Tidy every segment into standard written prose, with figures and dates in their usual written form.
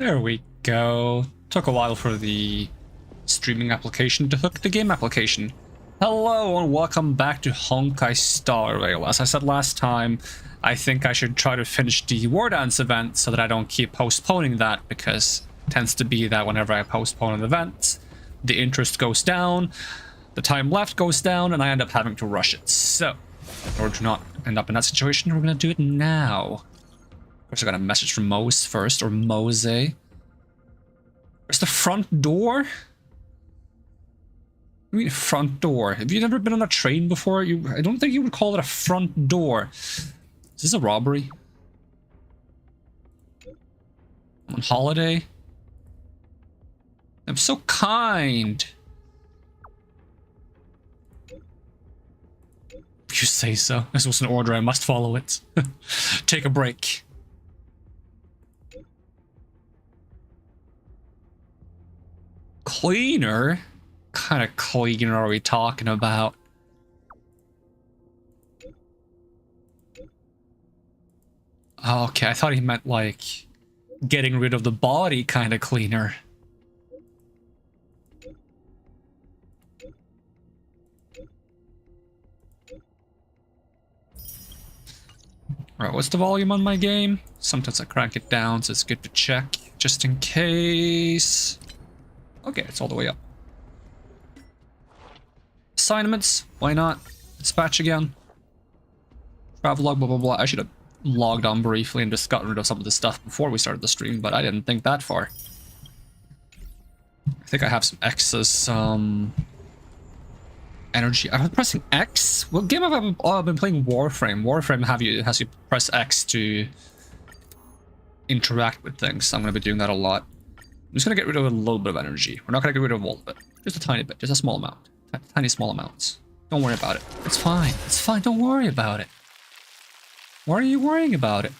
There we go. Took a while for the streaming application to hook the game application. Hello and welcome back to Honkai Star Rail. As I said last time, I think I should try to finish the Wardance event so that I don't keep postponing that, because it tends to be that whenever I postpone an event, the interest goes down, the time left goes down, and I end up having to rush it. So, in order to not end up in that situation, we're going to do it now. Of course, I got a message from Mose first, or Mose. Where's the front door? I mean, front door. Have you never been on a train before? I don't think you would call it a front door. Is this a robbery? I'm on holiday? I'm so kind. If you say so. This was an order, I must follow it. Take a break. Cleaner? What kind of cleaner are we talking about? Oh, okay, I thought he meant like getting rid of the body kind of cleaner. Right, what's the volume on my game? Sometimes I crank it down, so it's good to check just in case. Okay, it's all the way up. Assignments, why not? Dispatch again. Travelogue, blah blah blah. I should have logged on briefly and just gotten rid of some of the stuff before we started the stream, but I didn't think that far. I think I have some X's, energy. I'm pressing X? What game have I been playing? Warframe. Warframe has you press X to interact with things. I'm going to be doing that a lot. I'm just going to get rid of a little bit of energy. We're not going to get rid of all of it. Just a tiny bit. Just a small amount. Tiny small amounts. Don't worry about it. It's fine. It's fine. Don't worry about it. Why are you worrying about it?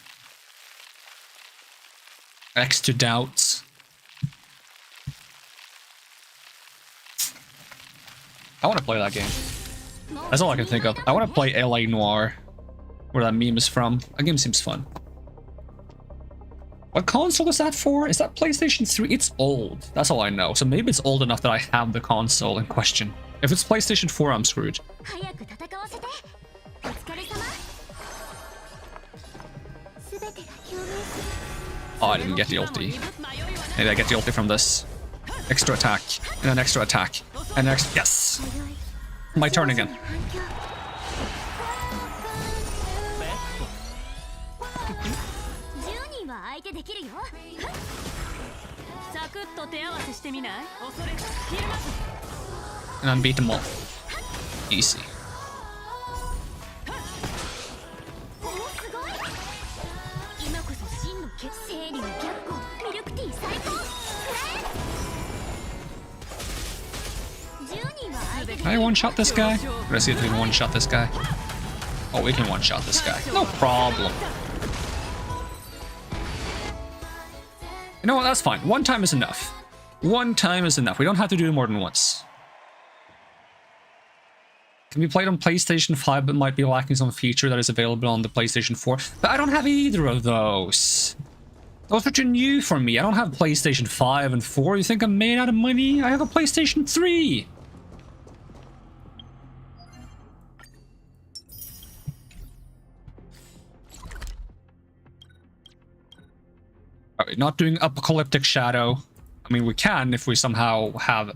X to doubts. I want to play that game. That's all I can think of. I want to play LA Noire, where that meme is from. That game seems fun. What console is that for? Is that PlayStation 3? It's old. That's all I know. So maybe it's old enough that I have the console in question. If it's PlayStation 4, I'm screwed. Oh, I didn't get the ulti. Maybe I get the ulti from this. Extra attack, and an extra attack, and next. Yes! My turn again. And unbeat them all. Easy. Can I one-shot this guy? Let's see if we can one-shot this guy. Oh, we can one-shot this guy. No problem. You know what? That's fine. One time is enough. One time is enough. We don't have to do it more than once. Can be played on PlayStation 5, but might be lacking some feature that is available on the PlayStation 4. But I don't have either of those. Those are too new for me. I don't have PlayStation 5 and 4. You think I'm made out of money? I have a PlayStation 3. Alright, not doing Apocalyptic Shadow. I mean, we can if we somehow have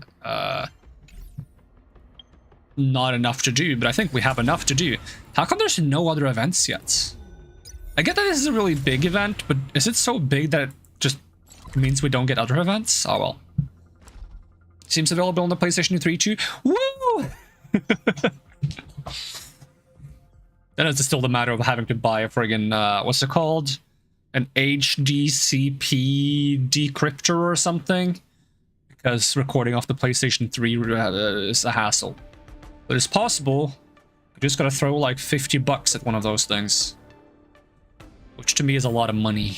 not enough to do, but I think we have enough to do. How come there's no other events yet? I get that this is a really big event, but is it so big that it just means we don't get other events? Oh well. Seems available on the PlayStation 3 too. Woo! Then it's still the matter of having to buy a friggin' what's it called? An HDCP decryptor or something, because recording off the PlayStation 3 is a hassle. But it's possible. I just gotta throw like 50 bucks at one of those things, which to me is a lot of money.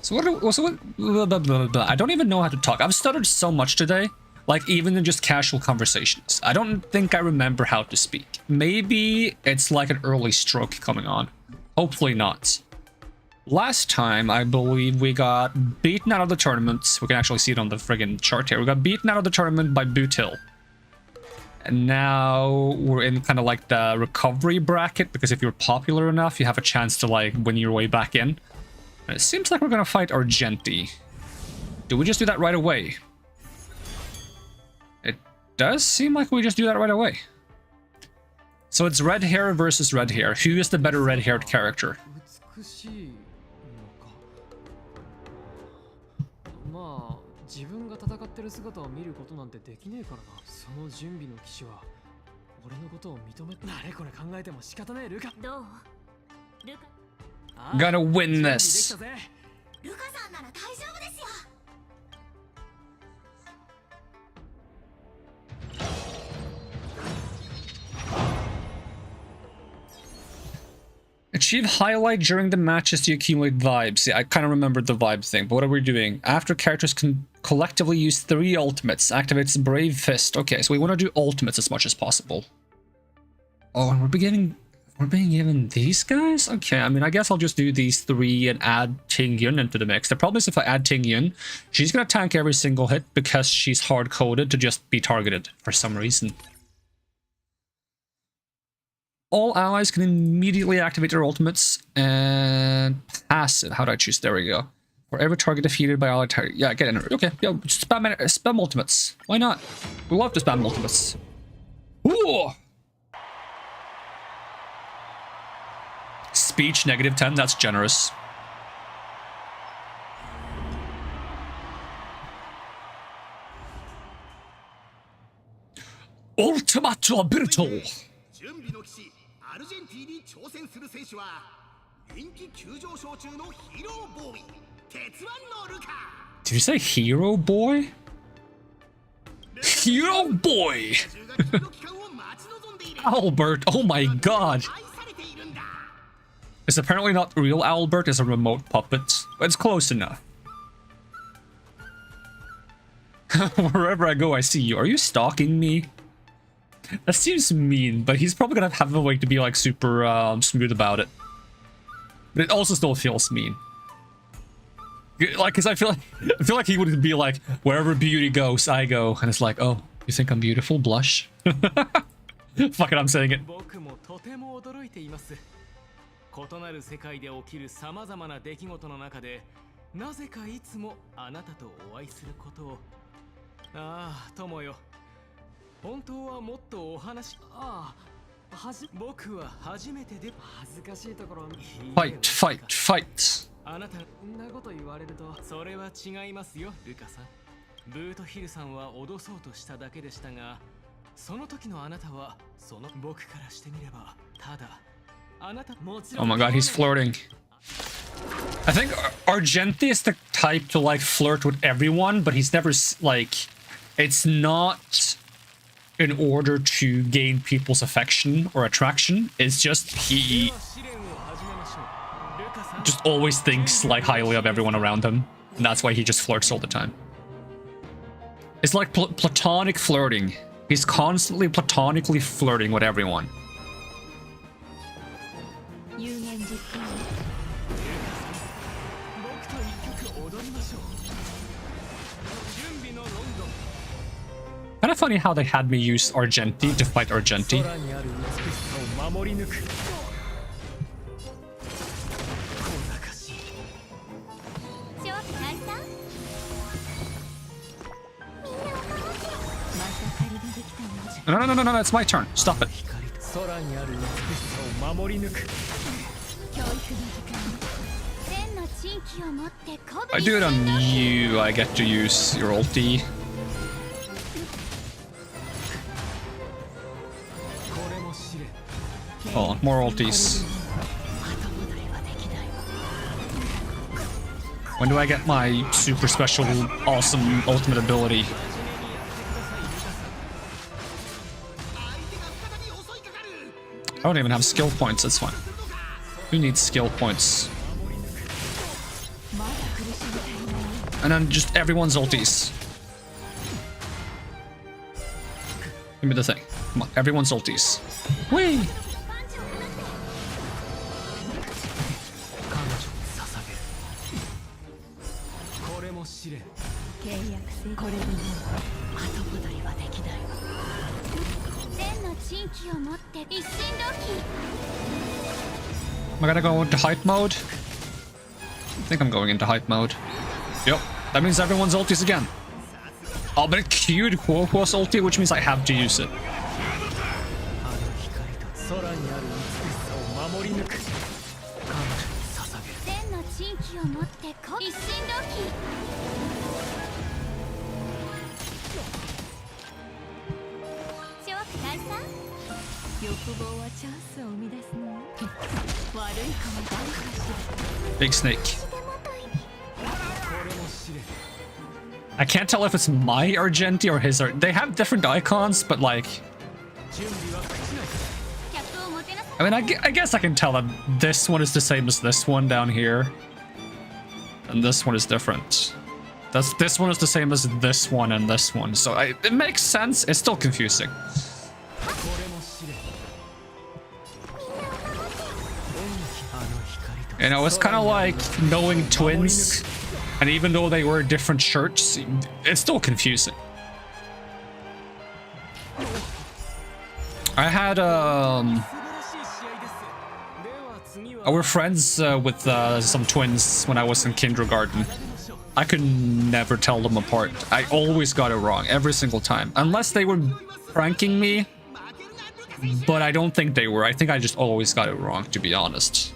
So what? I don't even know how to talk. I've stuttered so much today. Like, even in just casual conversations. I don't think I remember how to speak. Maybe it's like an early stroke coming on. Hopefully not. Last time, I believe we got beaten out of the tournament. We can actually see it on the friggin' chart here. We got beaten out of the tournament by Boot Hill. And now we're in kind of like the recovery bracket, because if you're popular enough, you have a chance to like win your way back in. And it seems like we're gonna fight Argenti. Do we just do that right away? It does seem like we just do that right away. So it's red hair versus red hair. Who is the better red-haired character? Gotta win this. Achieve highlight during the matches to accumulate vibes. Yeah, I kind of remembered the vibe thing, but what are we doing? After characters can collectively use 3 ultimates, activates Brave Fist. Okay, so we want to do ultimates as much as possible. Oh, and we're being given these guys? Okay, I mean, I guess I'll just do these 3 and add Ting Yun into the mix. The problem is if I add Ting Yun, she's going to tank every single hit because she's hard-coded to just be targeted for some reason. All allies can immediately activate their ultimates and passive. How do I choose? There we go. For every target defeated by ally target. Yeah, get in. Okay, yeah, spam ultimates. Why not? We love to spam ultimates. Ooh! Speech -10. That's generous. Ultimate Obirto. Did you say Hero Boy? Hero Boy! Albert, oh my god! It's apparently not real Albert, it's a remote puppet. But it's close enough. Wherever I go, I see you. Are you stalking me? That seems mean, but he's probably gonna have a way to be like super smooth about it. But it also still feels mean. Like, cause I feel like he would be like, wherever beauty goes, I go, and it's like, oh, you think I'm beautiful? Blush. Fuck it, I'm saying it. Fight, fight, fight. Oh my god, he's flirting. I think Argenti is the type to like flirt with everyone, but he's never like, it's not in order to gain people's affection or attraction. It's just he just always thinks like highly of everyone around him, and that's why he just flirts all the time. It's like platonic flirting. He's constantly platonically flirting with everyone. Kind of funny how they had me use Argenti to fight Argenti. No, it's my turn. Stop it. I do it on you, I get to use your ulti. Oh, more ultis. When do I get my super special, awesome ultimate ability? I don't even have skill points, that's fine. Who needs skill points? And then just everyone's ultis. Give me the thing. Come on, everyone's ultis. Whee! Am I gonna go into hype mode? I think I'm going into hype mode. Yep, that means everyone's ultis again. Oh, but it queued HoYoverse ulti, which means I have to use it. Big snake. I can't tell if it's my Argenti or his. They have different icons, but like... I mean, I guess I can tell that this one is the same as this one down here. And this one is different. This one is the same as this one and this one. So it makes sense. It's still confusing. You know, it's kind of like knowing twins. And even though they wear different shirts, it's still confusing. I had I were friends with some twins when I was in kindergarten. I could never tell them apart. I always got it wrong every single time, unless they were pranking me. But I don't think they were. I think I just always got it wrong, to be honest.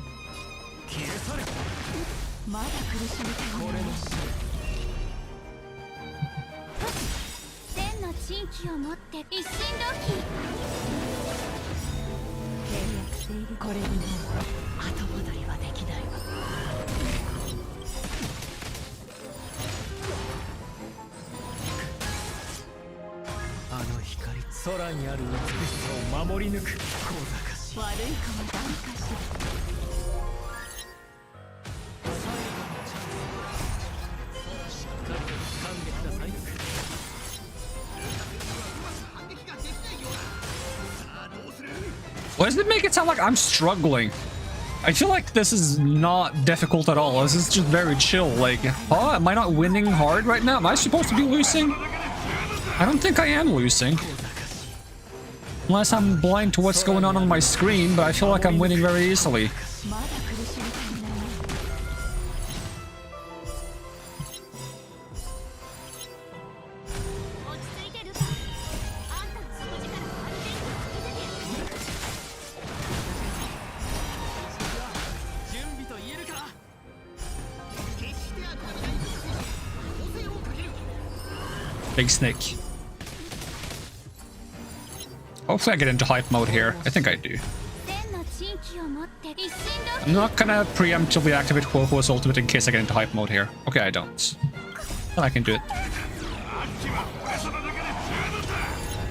Why does it make it sound like I'm struggling? I feel like this is not difficult at all. This is just very chill. Like, huh? Am I not winning hard right now? Am I supposed to be losing? I don't think I am losing. Unless I'm blind to what's going on my screen, but I feel like I'm winning very easily. Big snake. Hopefully I get into hype mode here. I think I do. I'm not gonna preemptively activate HoYoverse ultimate in case I get into hype mode here. Okay, I don't. Then I can do it.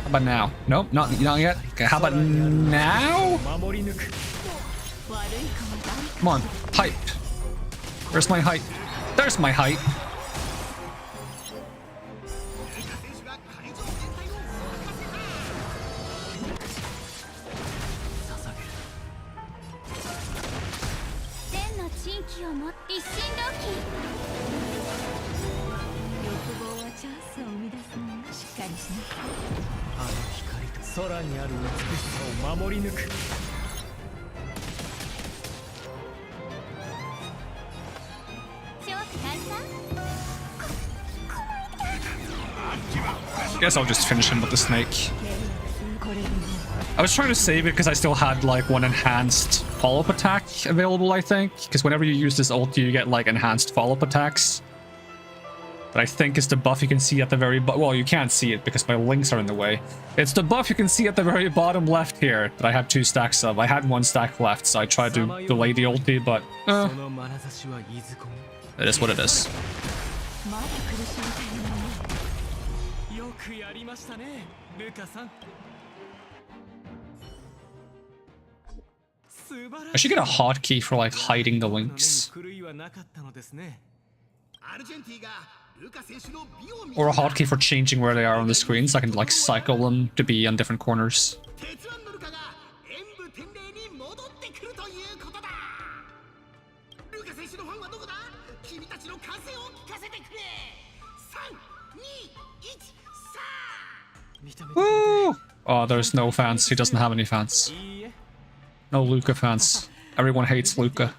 How about now? Nope, not yet. Okay, how about now? Come on, hype. Where's my hype? There's my hype. Guess I'll just finish him with the snake. I was trying to save it because I still had like one enhanced follow-up attack available, I think. Because whenever you use this ult, you get like enhanced follow-up attacks. But I think it's the buff you can see at the very bottom. Well, you can't see it because my links are in the way. It's the buff you can see at the very bottom left here that I have 2 stacks of. I had 1 stack left, so I tried to delay the ulti, but it is what it is. I should get a hotkey for like hiding the links. Or a hotkey for changing where they are on the screen so I can like cycle them to be on different corners. Woo! Oh, there's no fans. He doesn't have any fans. No Luca fans. Everyone hates Luca.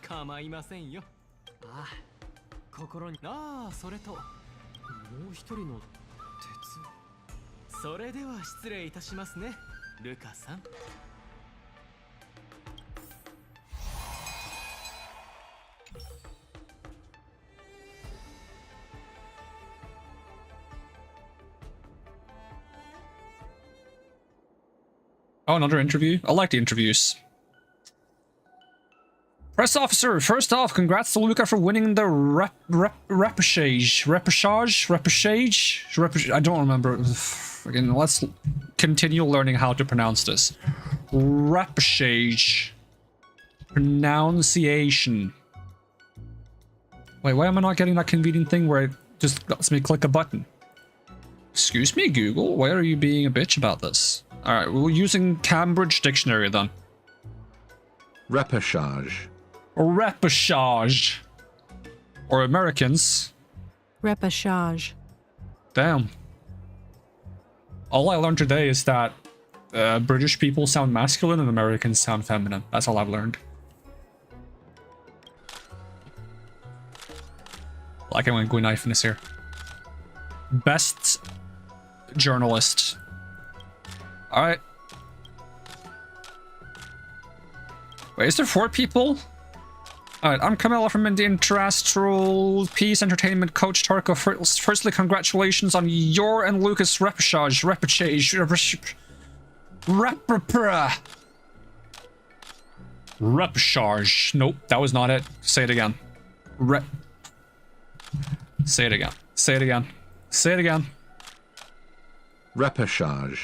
Oh, another interview? I like the interviews. Press officer, first off, congrats to Luca for winning the repechage. I don't remember. Again, let's continue learning how to pronounce this. Repechage. Pronunciation. Wait, why am I not getting that convenient thing where it just lets me click a button? Excuse me, Google, why are you being a bitch about this? Alright, we're using Cambridge Dictionary then. Repechage. Repechage. Or Americans. Repechage. Damn. All I learned today is that British people sound masculine and Americans sound feminine. That's all I've learned. Like I'm going knife in this here. Best journalist. Alright. Wait, is there 4 people? Alright, I'm Camilla from Indian Terrestrial Peace Entertainment Coach Tarko. Firstly, congratulations on your and Lucas repechage. Repechage. Nope, that was not it. Say it again. Say it again. Say it again. Say it again. Repechage.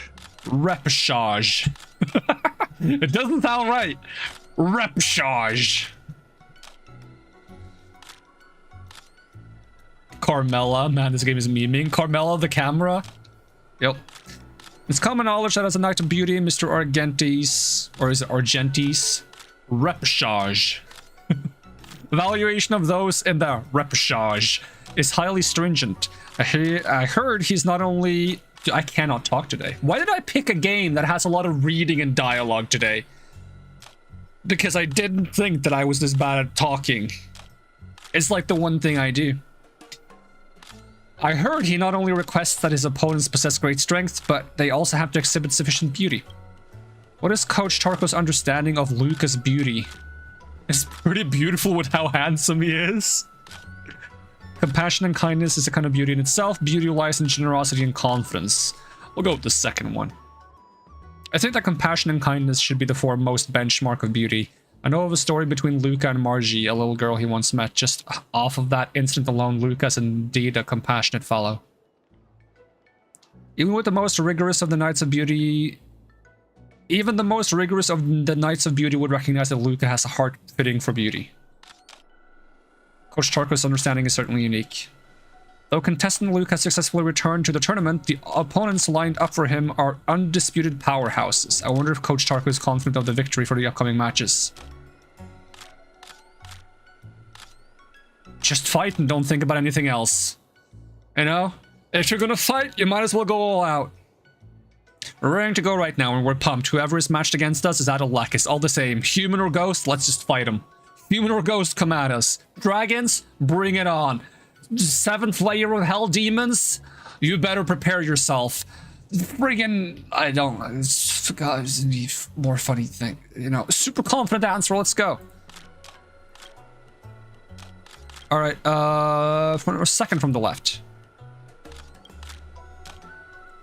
Repechage. It doesn't sound right. Repechage. Carmela. Man, this game is memeing. Carmela, the camera. Yep. It's common knowledge that as a knight of beauty, Mr. Argentis, or is it Argentis? Repechage. Evaluation of those in the repechage is highly stringent. I heard he's not only... I cannot talk today. Why did I pick a game that has a lot of reading and dialogue today? Because I didn't think that I was this bad at talking. It's like the one thing I do. I heard he not only requests that his opponents possess great strength, but they also have to exhibit sufficient beauty. What is Coach Tarko's understanding of Luca's beauty? It's pretty beautiful with how handsome he is. Compassion and kindness is a kind of beauty in itself. Beauty lies in generosity and confidence. We'll go with the second one. I think that compassion and kindness should be the foremost benchmark of beauty. I know of a story between Luca and Margie, a little girl he once met. Just off of that instant alone, Luca is indeed a compassionate fellow. Even with the most rigorous of the Knights of Beauty... Even the most rigorous of the Knights of Beauty would recognize that Luca has a heart fitting for beauty. Coach Tarko's understanding is certainly unique. Though contestant Luke has successfully returned to the tournament, the opponents lined up for him are undisputed powerhouses. I wonder if Coach Tarko is confident of the victory for the upcoming matches. Just fight and don't think about anything else. You know? If you're gonna fight, you might as well go all out. We're ready to go right now and we're pumped. Whoever is matched against us is out of luck. It's all the same. Human or ghost, let's just fight them. Human or ghost, come at us. Dragons, bring it on. 7th layer of hell demons, you better prepare yourself. Friggin', I don't know. It's more funny thing. You know, super confident answer, let's go. Alright, second from the left.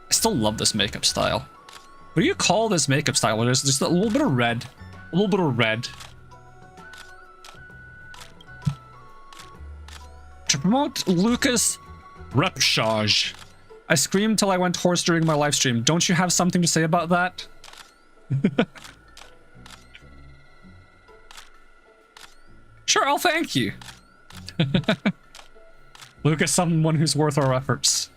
I still love this makeup style. What do you call this makeup style? There's just a little bit of red. A little bit of red. To promote Lucas repechage. I screamed till I went hoarse during my live stream. Don't you have something to say about that? Sure, I'll thank you. Lucas, someone who's worth our efforts.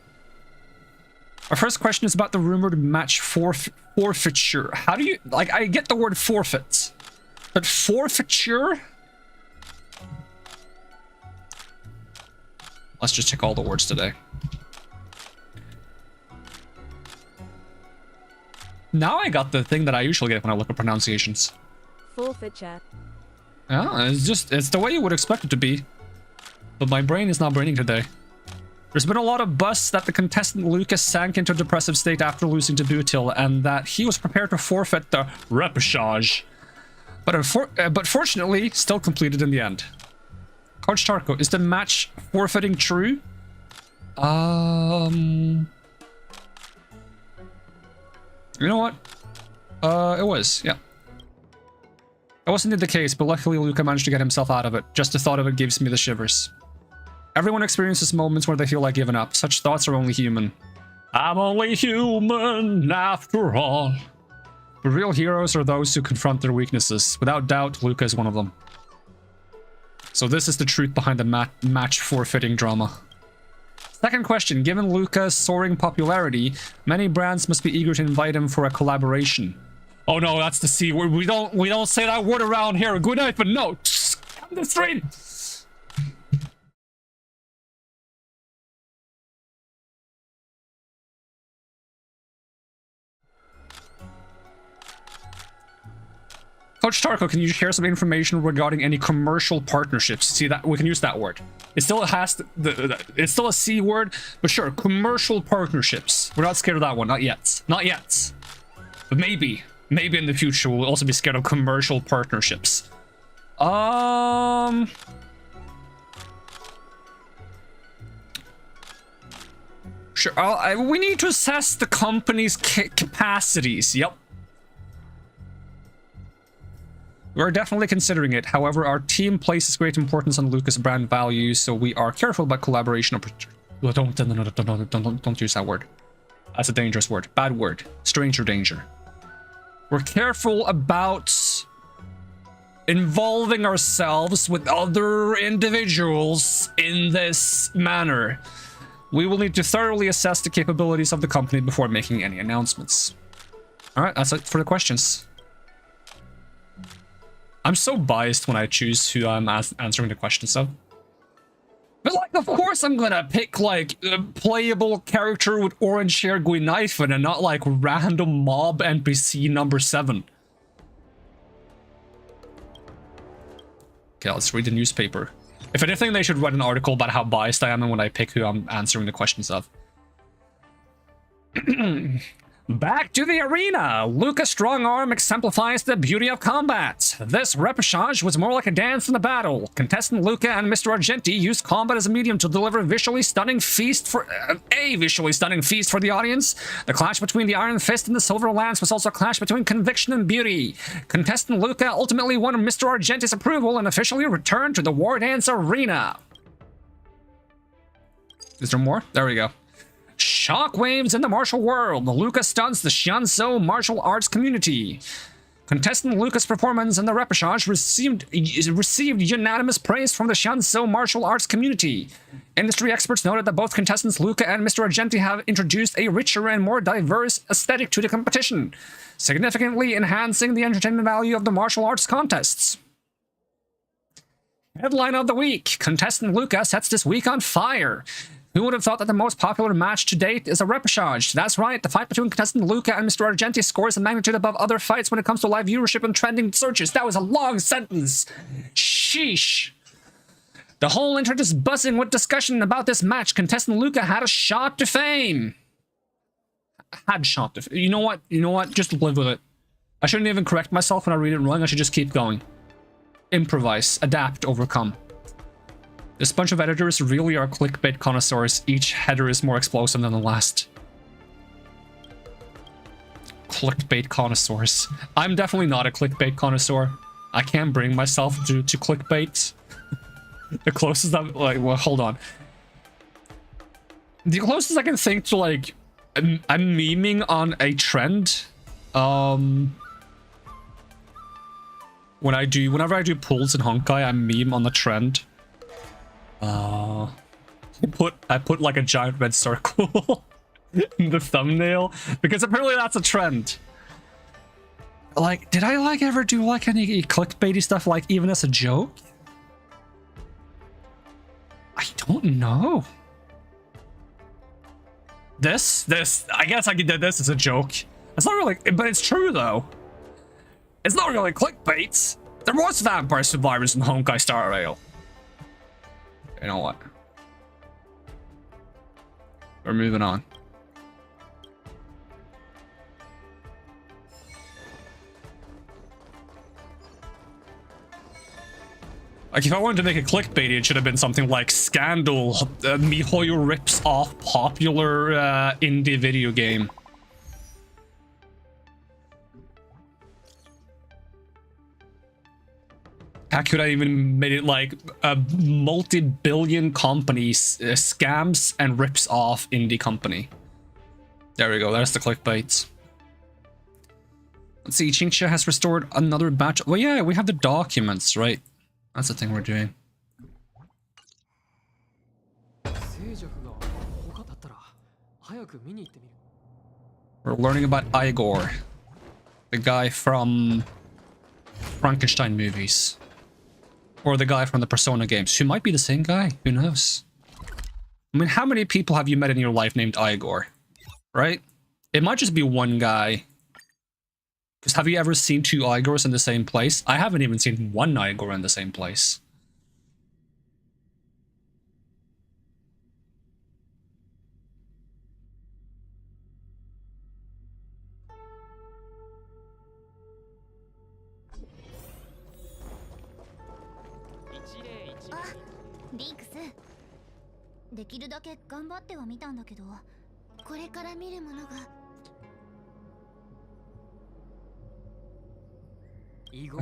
Our first question is about the rumored match forfeiture. How do you... Like, I get the word forfeit. But forfeiture? Let's just check all the words today. Now I got the thing that I usually get when I look at pronunciations. Forfeit chat. Yeah, it's the way you would expect it to be. But my brain is not braining today. There's been a lot of buzz that the contestant Lucas sank into a depressive state after losing to Butil, and that he was prepared to forfeit the repechage. But fortunately, still completed in the end. Coach Tarko, is the match forfeiting true? You know what? It was, yeah. That wasn't the case, but luckily Luca managed to get himself out of it. Just the thought of it gives me the shivers. Everyone experiences moments where they feel like giving up. Such thoughts are only human. I'm only human after all. The real heroes are those who confront their weaknesses. Without doubt, Luca is one of them. So this is the truth behind the match forfeiting drama. Second question, given Luca's soaring popularity, many brands must be eager to invite him for a collaboration. Oh no, that's the C word. We don't say that word around here. Good night, but no. Come to the stream. Coach Tarko, can you share some information regarding any commercial partnerships? See that we can use that word. It still has it's still a C word, but sure, commercial partnerships. We're not scared of that one, not yet. Not yet. But maybe in the future we'll also be scared of commercial partnerships. Sure, we need to assess the company's capacities. Yep. We're definitely considering it. However, our team places great importance on Lucas brand values, so we are careful about collaboration. Don't use that word. That's a dangerous word. Bad word. Stranger danger. We're careful about involving ourselves with other individuals in this manner. We will need to thoroughly assess the capabilities of the company before making any announcements. All right, that's it for the questions. I'm so biased when I choose who I'm answering the questions of. But like, of course I'm gonna pick like a playable character with orange hair going knife and not like random mob NPC number 7. Okay, let's read the newspaper. If anything, they should write an article about how biased I am and when I pick who I'm answering the questions of. Back to the arena! Luca's strong arm exemplifies the beauty of combat. This repechage was more like a dance than a battle. Contestant Luca and Mr. Argenti used combat as a medium to deliver a visually stunning feast for the audience. The clash between the Iron Fist and the Silver Lance was also a clash between conviction and beauty. Contestant Luca ultimately won Mr. Argenti's approval and officially returned to the Wardance arena. Is there more? There we go. Shockwaves in the martial world. Luca stuns the Shianso martial arts community. Contestant Luca's performance in the repechage received unanimous praise from the Shianso martial arts community. Industry experts noted that both contestants Luca and Mr. Argenti have introduced a richer and more diverse aesthetic to the competition, significantly enhancing the entertainment value of the martial arts contests. Headline of the week. Contestant Luca sets this week on fire. Who would have thought that the most popular match to date is a repechage? That's right, the fight between contestant Luca and Mr. Argenti scores a magnitude above other fights when it comes to live viewership and trending searches. That was a long sentence. Sheesh. The whole internet is buzzing with discussion about this match. Contestant Luca had a shot to fame. You know what? Just live with it. I shouldn't even correct myself when I read it wrong. I should just keep going. Improvise, adapt, overcome. This bunch of editors really are clickbait connoisseurs. Each header is more explosive than the last. Clickbait connoisseurs. I'm definitely not a clickbait connoisseur. I can't bring myself to clickbait. The closest I'm like, well, hold on. The closest I can think to like, I'm memeing on a trend. Whenever I do pulls in Honkai, I meme on the trend. I put like a giant red circle in the thumbnail because apparently that's a trend. Like, did I like ever do like any clickbaity stuff like even as a joke? I don't know. This I guess I did this as a joke. It's not really, but it's true though. It's not really clickbait. There was vampire survivors in Honkai Star Rail. You know what? We're moving on. Like, if I wanted to make a clickbait, it should have been something like Scandal, MiHoYo rips off popular indie video game. How could I even made it like a multi-billion company scams and rips off indie company? There we go, there's the clickbait. Let's see, Chincha has restored another batch. Well, yeah, we have the documents, right? That's the thing we're doing. We're learning about Igor, the guy from Frankenstein movies. Or the guy from the Persona games, who might be the same guy, who knows? I mean, how many people have you met in your life named Igor? Right? It might just be one guy. Because have you ever seen two Igors in the same place? I haven't even seen one Igor in the same place.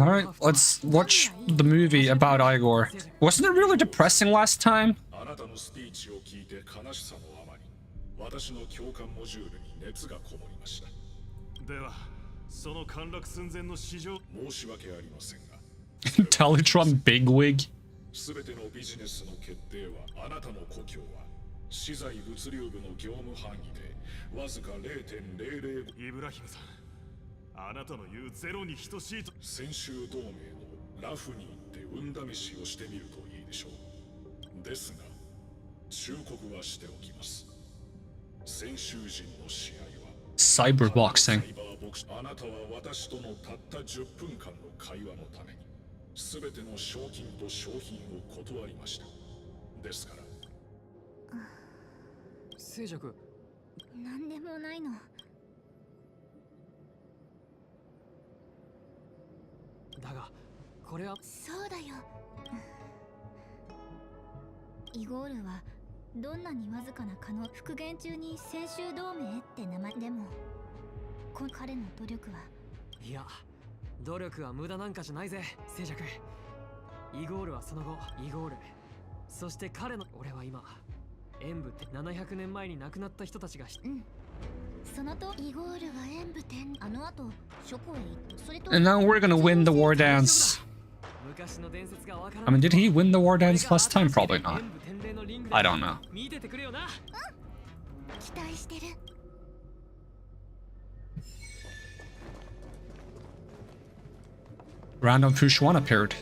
Alright, let's watch the movie about Igor. Wasn't it really depressing last time? Teletrun bigwig. 資材物流部の業務範囲でわずか 0.00 イブラヒムさん、あなたの言うゼロに等しいと先週同盟のラフに行って運試しをしてみるといいでしょう。ですが忠告はしておきます。先週人の試合はサイバーボクシング。あなたは私とのたった10分間の会話のために全ての賞金と商品を断りました。ですから聖爵、なんでもないの。だがこれはそうだよ。イゴールはどんなにわずかな可能復元中に先週同盟って名前でも彼の努力はいや努力は無駄なんかじゃないぜ聖爵。イゴールはその後イゴールそして彼の俺は今演武って700年前に亡くなった人たちがそのとイゴールが演武天あの後諸湖へ行ってそれと And now we're gonna win the Wardance. I mean, did he win the Wardance last time? Probably not. I don't know. 見ててくれよな。期待してる。Random push one appeared.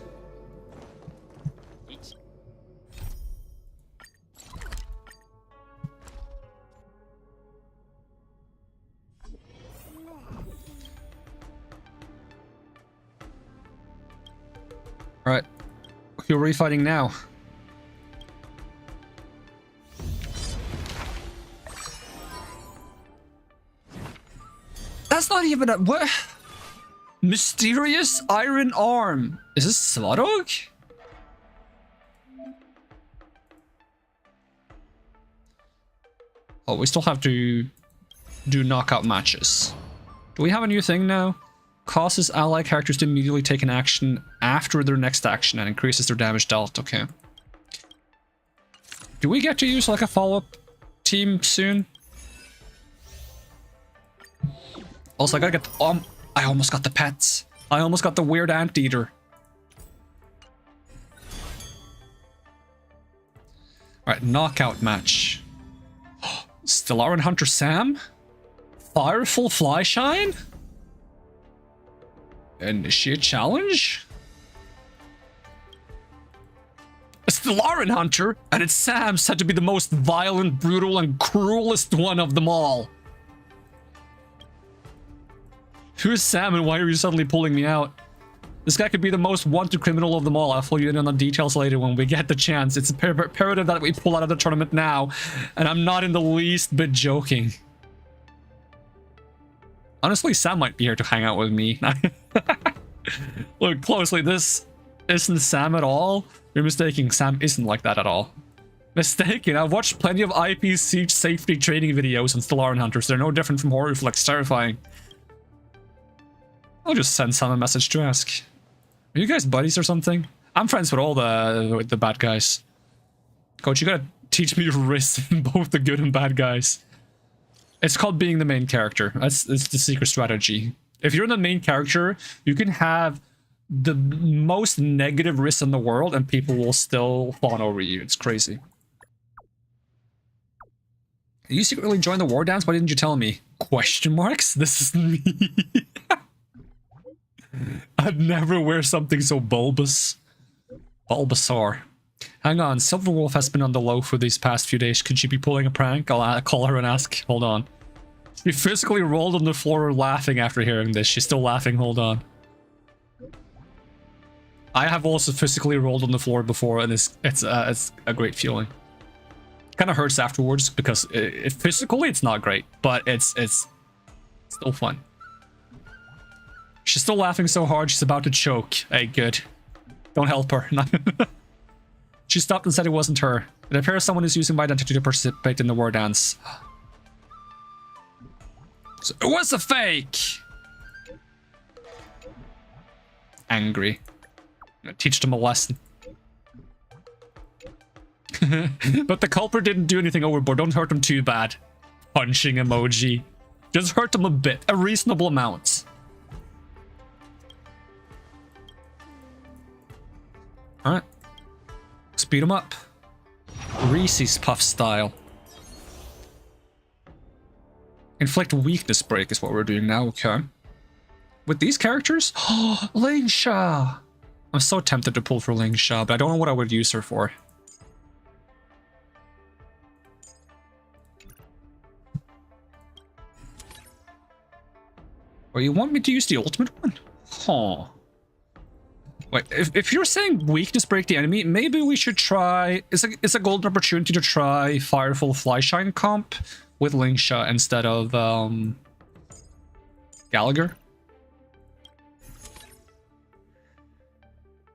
Alright, who are we fighting now? That's not even a... what? Mysterious Iron Arm. Is this Svarog? Oh, we still have to do knockout matches. Do we have a new thing now? Causes ally characters to immediately take an action after their next action and increases their damage dealt. Okay. Do we get to use like a follow-up team soon? Also, I gotta get... I almost got the pets. I almost got the weird anteater. Alright, knockout match. Stellarin Hunter Sam? Fireful Flyshine? Initiate challenge? A Stellarin Hunter, and it's Sam said to be the most violent, brutal, and cruelest one of them all. Who's Sam and why are you suddenly pulling me out? This guy could be the most wanted criminal of them all. I'll fill you in on the details later when we get the chance. It's imperative that we pull out of the tournament now, and I'm not in the least bit joking. Honestly, Sam might be here to hang out with me. Look closely, this isn't Sam at all. You're mistaken, Sam isn't like that at all. Mistaken, I've watched plenty of IP siege safety training videos on Stellaran Hunters. They're no different from Horror Reflex, terrifying. I'll just send Sam a message to ask. Are you guys buddies or something? I'm friends with all the bad guys. Coach, you gotta teach me to risk both the good and bad guys. It's called being the main character. It's the secret strategy. If you're the main character, you can have the most negative risks in the world and people will still fawn over you. It's crazy. You secretly joined the Wardance? Why didn't you tell me? Question marks? This is me. I'd never wear something so bulbous. Bulbasaur. Hang on, Silverwolf has been on the low for these past few days. Could she be pulling a prank? I'll call her and ask. Hold on. She physically rolled on the floor laughing after hearing this. She's still laughing. Hold on. I have also physically rolled on the floor before, and it's a great feeling. Kind of hurts afterwards because physically it's not great, but it's still fun. She's still laughing so hard she's about to choke. Hey, good. Don't help her. She stopped and said it wasn't her. It appears someone is using my identity to participate in the war dance. So it was a fake! Angry. I'm gonna teach them a lesson. But the culprit didn't do anything overboard. Don't hurt them too bad. Punching emoji. Just hurt them a bit. A reasonable amount. Alright. Speed them up. Reese's Puff style. Inflict weakness break is what we're doing now, okay. With these characters? Oh, Lingsha! I'm so tempted to pull for Lingsha, but I don't know what I would use her for. Or you want me to use the ultimate one? Huh. Wait, if you're saying weakness break the enemy, maybe we should try... It's a golden opportunity to try Fireful Flyshine comp with Lingsha instead of Gallagher.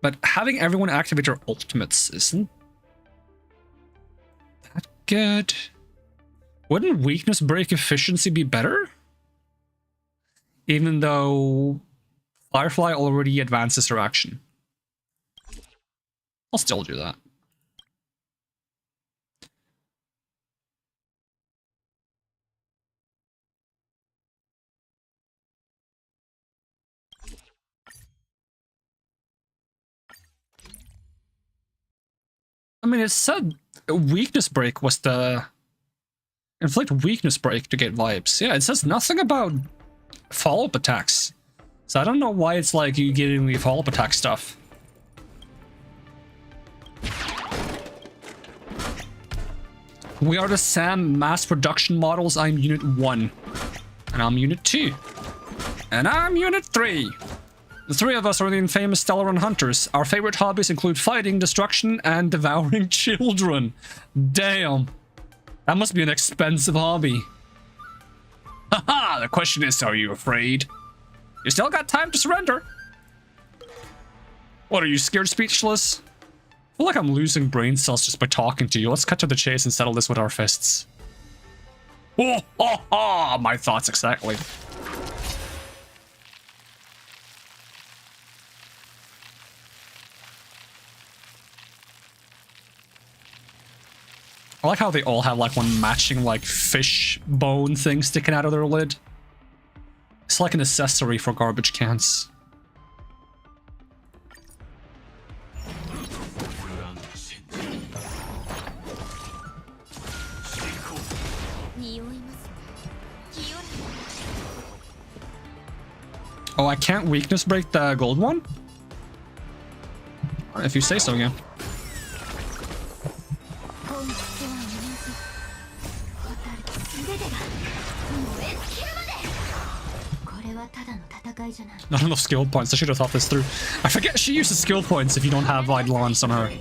But having everyone activate their ultimates isn't that good. Wouldn't weakness break efficiency be better? Even though Firefly already advances her action. I'll still do that. I mean, it said weakness break was the... Inflict weakness break to get vibes. Yeah, it says nothing about follow-up attacks. So I don't know why it's like you getting the follow-up attack stuff. We are the SAM mass production models. I'm Unit 1. And I'm Unit 2. And I'm Unit 3. The three of us are the infamous Stellaran Hunters. Our favorite hobbies include fighting, destruction, and devouring children. Damn. That must be an expensive hobby. Haha, the question is, are you afraid? You still got time to surrender. What, are you scared speechless? I feel like I'm losing brain cells just by talking to you. Let's cut to the chase and settle this with our fists. Oh, ha, ha, my thoughts exactly. I like how they all have like one matching like fish bone thing sticking out of their lid. It's like an accessory for garbage cans. Oh, I can't weakness break the gold one? If you say so, yeah. Not enough skill points. I should have thought this through. I forget she uses skill points if you don't have Eidolons on her.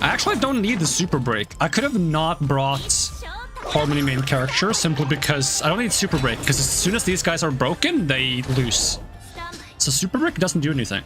I actually don't need the super break. I could have not brought Harmony main character simply because I don't need super break, because as soon as these guys are broken, they lose. So super break doesn't do anything.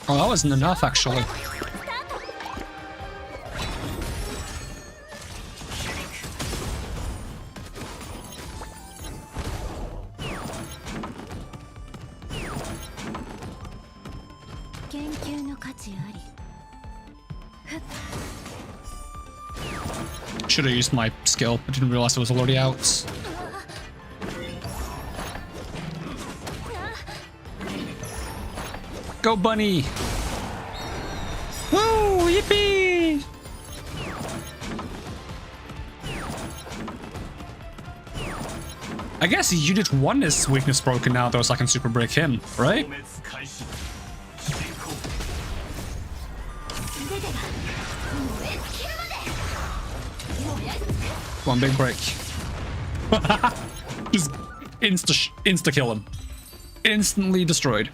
Oh, that wasn't enough, actually. Should have used my skill. I didn't realize it was already out. Go, bunny! Woo! Yippee! I guess Unit 1 is weakness broken now, though, so I can super break him, right? One big break. Just insta kill him. Instantly destroyed.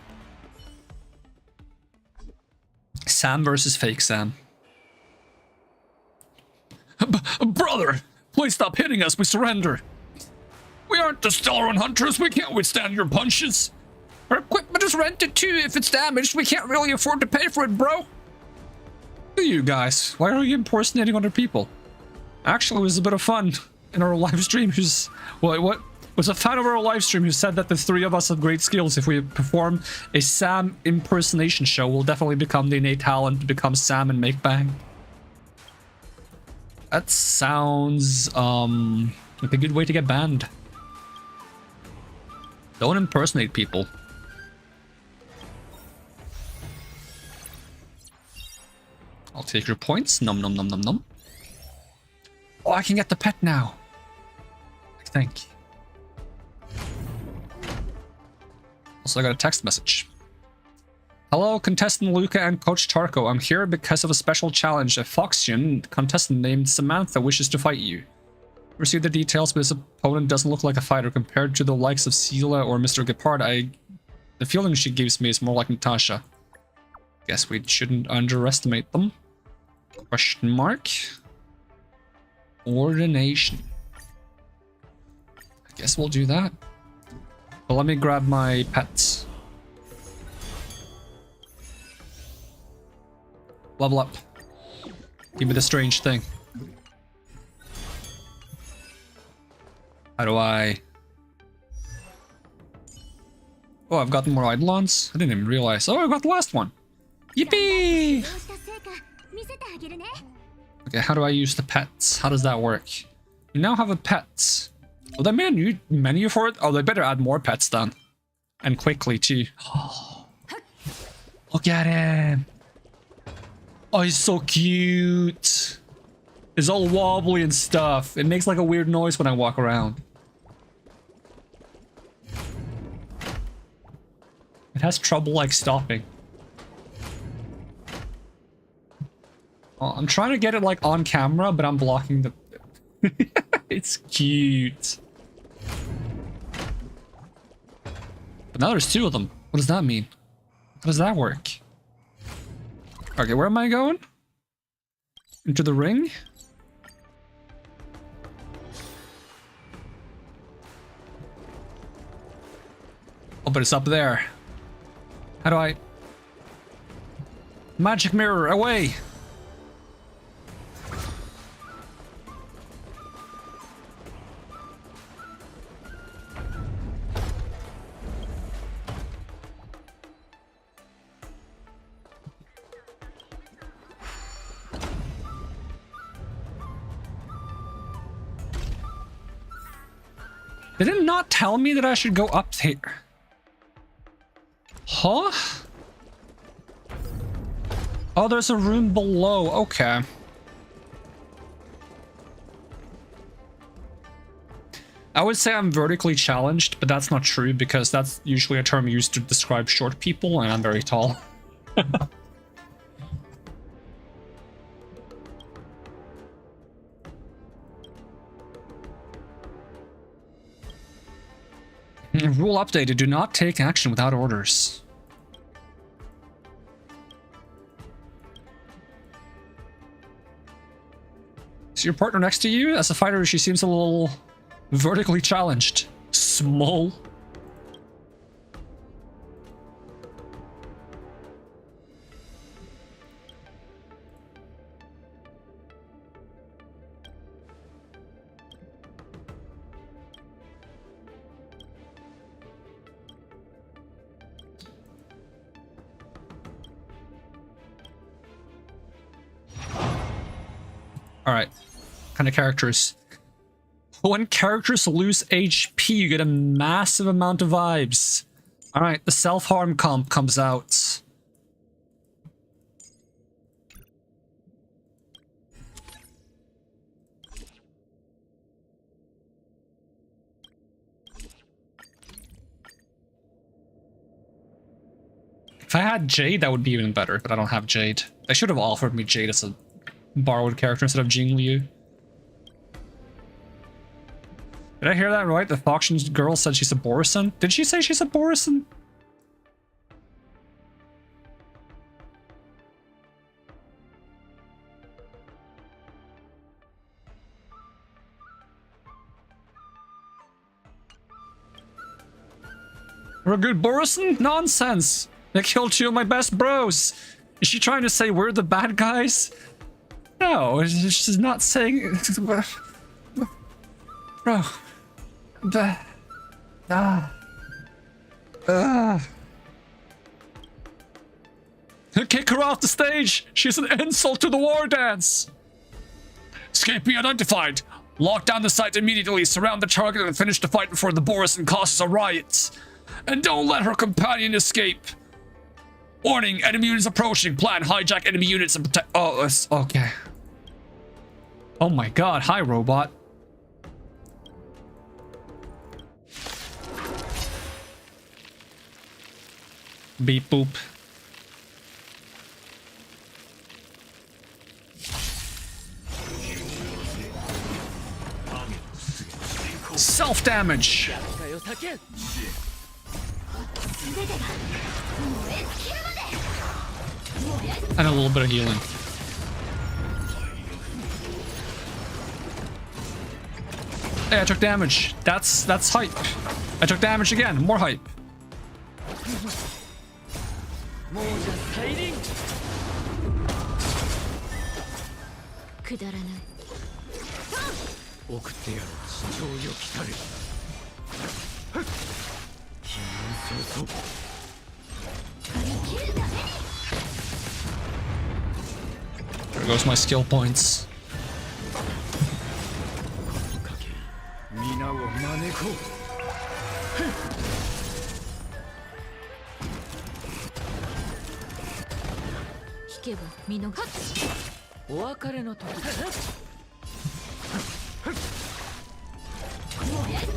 Sam versus fake Sam. Brother, please stop hitting us. We surrender. We aren't the Stellar Hunters. We can't withstand your punches. Our equipment is rented too. If it's damaged, we can't really afford to pay for it, bro. You guys, why are you impersonating other people? Actually, it was a bit of fun in our live stream. What was a fan of our live stream who said that the three of us have great skills. If we perform a Sam impersonation show, we'll definitely become the innate talent to become Sam and make bang. That sounds like a good way to get banned. Don't impersonate people. I'll take your points. Num num num num num. Oh, I can get the pet now. I think. Also, I got a text message. Hello, contestant Luca and Coach Tarko. I'm here because of a special challenge. A Foxian contestant named Samantha wishes to fight you. Receive the details, but his opponent doesn't look like a fighter compared to the likes of Sela or Mr. Gepard. The feeling she gives me is more like Natasha. Guess we shouldn't underestimate them. Question mark. Ordination. I guess we'll do that. But let me grab my pets. Level up. Give me the strange thing. How do I... Oh, I've gotten more Eidolons? I didn't even realize. Oh, I got the last one. Yippee! Okay, how do I use the pets? How does that work? You now have a pet. Oh, they made a new menu for it? Oh, they better add more pets then. And quickly too. Look at him. Oh, he's so cute. It's all wobbly and stuff. It makes like a weird noise when I walk around. It has trouble like stopping. Oh, I'm trying to get it like on camera, but I'm blocking the... It's cute. But now there's two of them. What does that mean? How does that work? Okay, where am I going? Into the ring? Oh, but it's up there. How do I... Magic mirror, away! Did it not tell me that I should go up here? Huh? Oh, there's a room below. Okay. I would say I'm vertically challenged, but that's not true because that's usually a term used to describe short people, and I'm very tall. Rule updated, do not take action without orders. Is your partner next to you? As a fighter, she seems a little vertically challenged. Small. Alright, kind of characters. When characters lose HP, you get a massive amount of vibes. Alright, the self-harm comp comes out. If I had Jade, that would be even better, but I don't have Jade. They should have offered me Jade as a borrowed character instead of Jing Liu. Did I hear that right? The Foxian girl said she's a Borisan? Did she say she's a Borisan? We're a good Borisan? Nonsense! They killed two of my best bros! Is she trying to say we're the bad guys? No, she's not saying... Bro. Kick her off the stage! She's an insult to the Wardance! Escapee identified! Lock down the site immediately, surround the target and finish the fight before the Borisan causes a riot. And don't let her companion escape! Warning, enemy units approaching. Plan, hijack enemy units and protect... Oh, okay. Oh my god, hi robot. Beep boop. Self-damage! And a little bit of healing. Hey, I took damage. That's hype. I took damage again. More hype. There goes my skill points.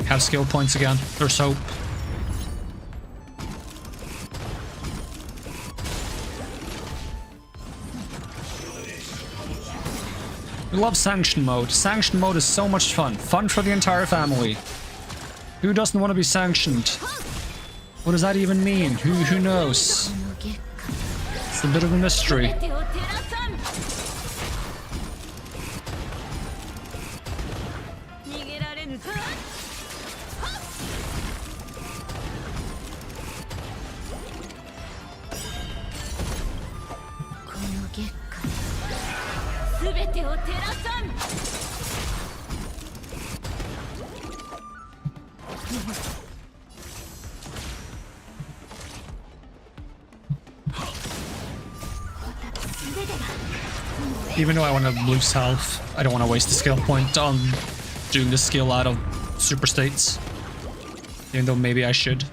Have skill points again. There's hope. We love sanction mode. Sanction mode is so much fun. Fun for the entire family. Who doesn't want to be sanctioned? What does that even mean? Who knows? It's a bit of a mystery. Even though I want to lose health, I don't want to waste the skill point on doing the skill out of super states. Even though maybe I should.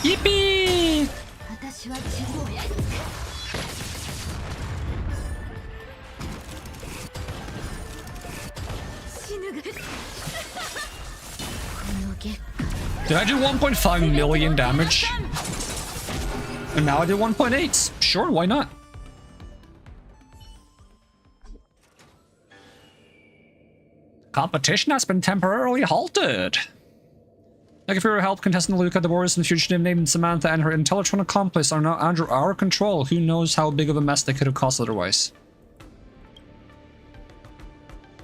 Yippee! Did I do 1.5 million damage? And now I did 1.8. Sure, why not? Competition has been temporarily halted. Thank you for your help, contestant Luca. The Boris and fugitive named Samantha and her Intellitron accomplice are now under our control. Who knows how big of a mess they could have caused otherwise.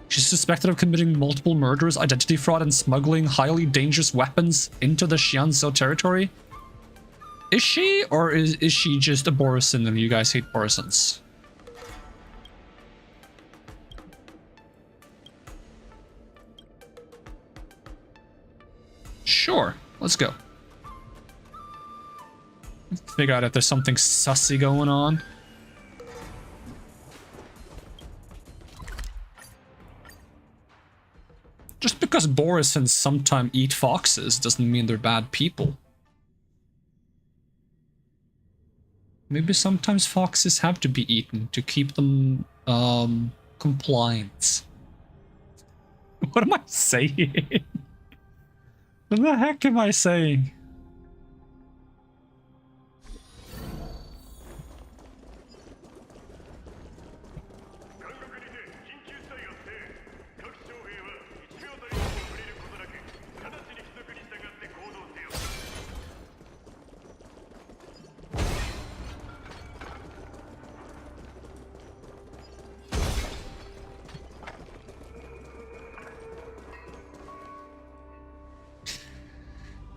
She's suspected of committing multiple murders, identity fraud, and smuggling highly dangerous weapons into the Xianzhou territory. Is she, or is she just a Borisin and you guys hate Borisins? Sure, let's go. Let's figure out if there's something sussy going on. Just because Borisins sometimes eat foxes doesn't mean they're bad people. Maybe sometimes foxes have to be eaten to keep them compliant. What am I saying? What the heck am I saying?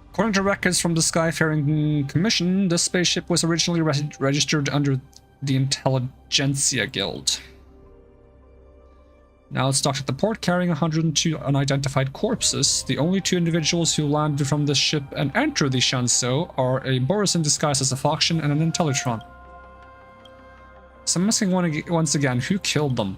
According to records from the Skyfaring Commission, this spaceship was originally registered under the Intelligentsia Guild. Now it's docked at the port carrying 102 unidentified corpses. The only two individuals who landed from this ship and entered the Xianzhou are a Borisin disguised as a Foxian and an Intellitron. So I'm asking once again, who killed them?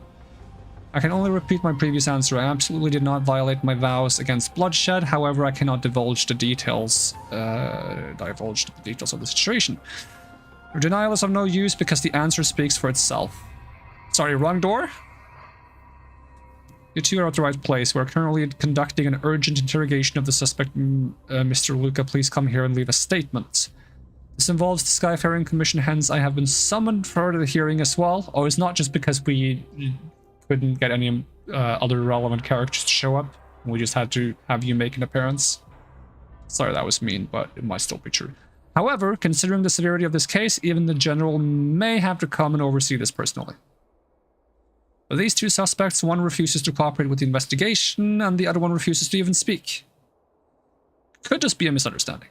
I can only repeat my previous answer. I absolutely did not violate my vows against bloodshed. However, I cannot divulge the details of the situation. Your denial is of no use because the answer speaks for itself. Sorry, wrong door? You two are at the right place. We're currently conducting an urgent interrogation of the suspect. Mr. Luca, please come here and leave a statement. This involves the Skyfaring Commission, hence I have been summoned for the hearing as well. Oh, it's not just because we couldn't get any other relevant characters to show up. We just had to have you make an appearance. Sorry, that was mean, but it might still be true. However, considering the severity of this case, even the general may have to come and oversee this personally. Of these two suspects, one refuses to cooperate with the investigation, and the other one refuses to even speak. Could just be a misunderstanding.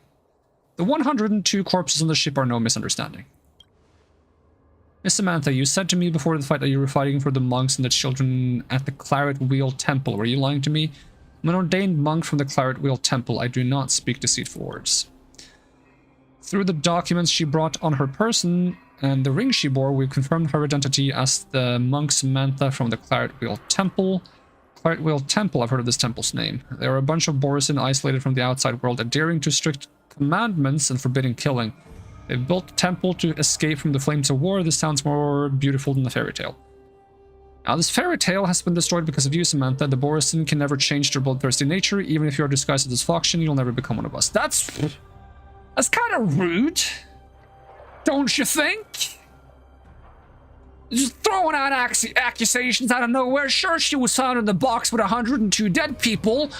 The 102 corpses on the ship are no misunderstanding. Miss Samantha, you said to me before the fight that you were fighting for the monks and the children at the Claret Wheel Temple. Were you lying to me? I'm an ordained monk from the Claret Wheel Temple. I do not speak deceitful words. Through the documents she brought on her person and the ring she bore, we've confirmed her identity as the monk Samantha from the Claret Wheel Temple. Claret Wheel Temple, I've heard of this temple's name. They are a bunch of Borisin isolated from the outside world, adhering to strict commandments and forbidding killing. They've built a temple to escape from the flames of war. This sounds more beautiful than a fairy tale. Now, this fairy tale has been destroyed because of you, Samantha. The Borisin can never change their bloodthirsty nature. Even if you're disguised as this faction, you'll never become one of us. That's kind of rude, don't you think? Just throwing out accusations out of nowhere. Sure, she was found in the box with 102 dead people,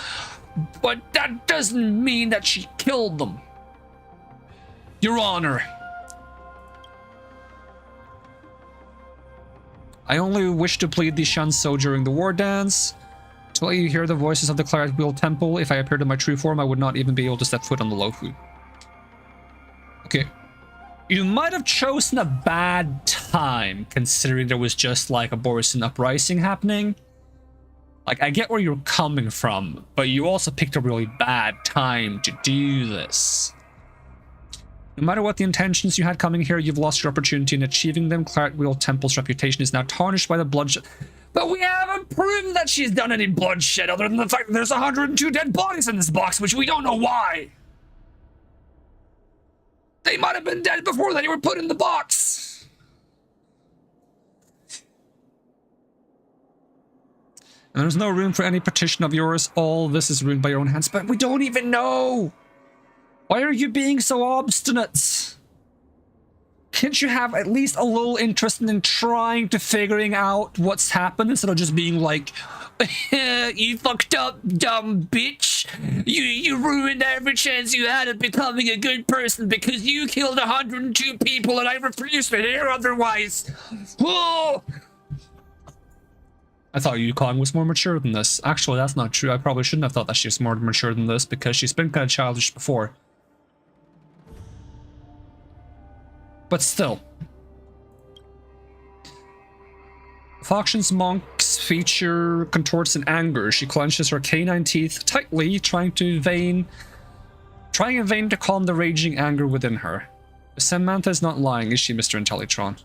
but that doesn't mean that she killed them. Your Honor, I only wish to plead the Shanso during the Wardance. To let you hear the voices of the Claret Wheel Temple, if I appeared in my true form, I would not even be able to step foot on the Lofu. Okay. You might have chosen a bad time, considering there was just like a Borisin uprising happening. Like, I get where you're coming from, but you also picked a really bad time to do this. No matter what the intentions you had coming here, you've lost your opportunity in achieving them. Claret Wheel Temple's reputation is now tarnished by the bloodshed. But we haven't proven that she's done any bloodshed, other than the fact that there's 102 dead bodies in this box, which we don't know why. They might have been dead before they were put in the box. And there's no room for any petition of yours. All this is ruined by your own hands, but we don't even know. Why are you being so obstinate? Can't you have at least a little interest in trying to figuring out what's happened instead of just being like, you fucked up, dumb bitch. You ruined every chance you had of becoming a good person because you killed 102 people and I refuse to hear otherwise. Oh! I thought Yukong was more mature than this. Actually, that's not true. I probably shouldn't have thought that she was more mature than this because she's been kind of childish before. But still. Faction's monk's feature contorts in anger. She clenches her canine teeth tightly, trying in vain to calm the raging anger within her. Samantha is not lying, is she, Mr. Intellitron?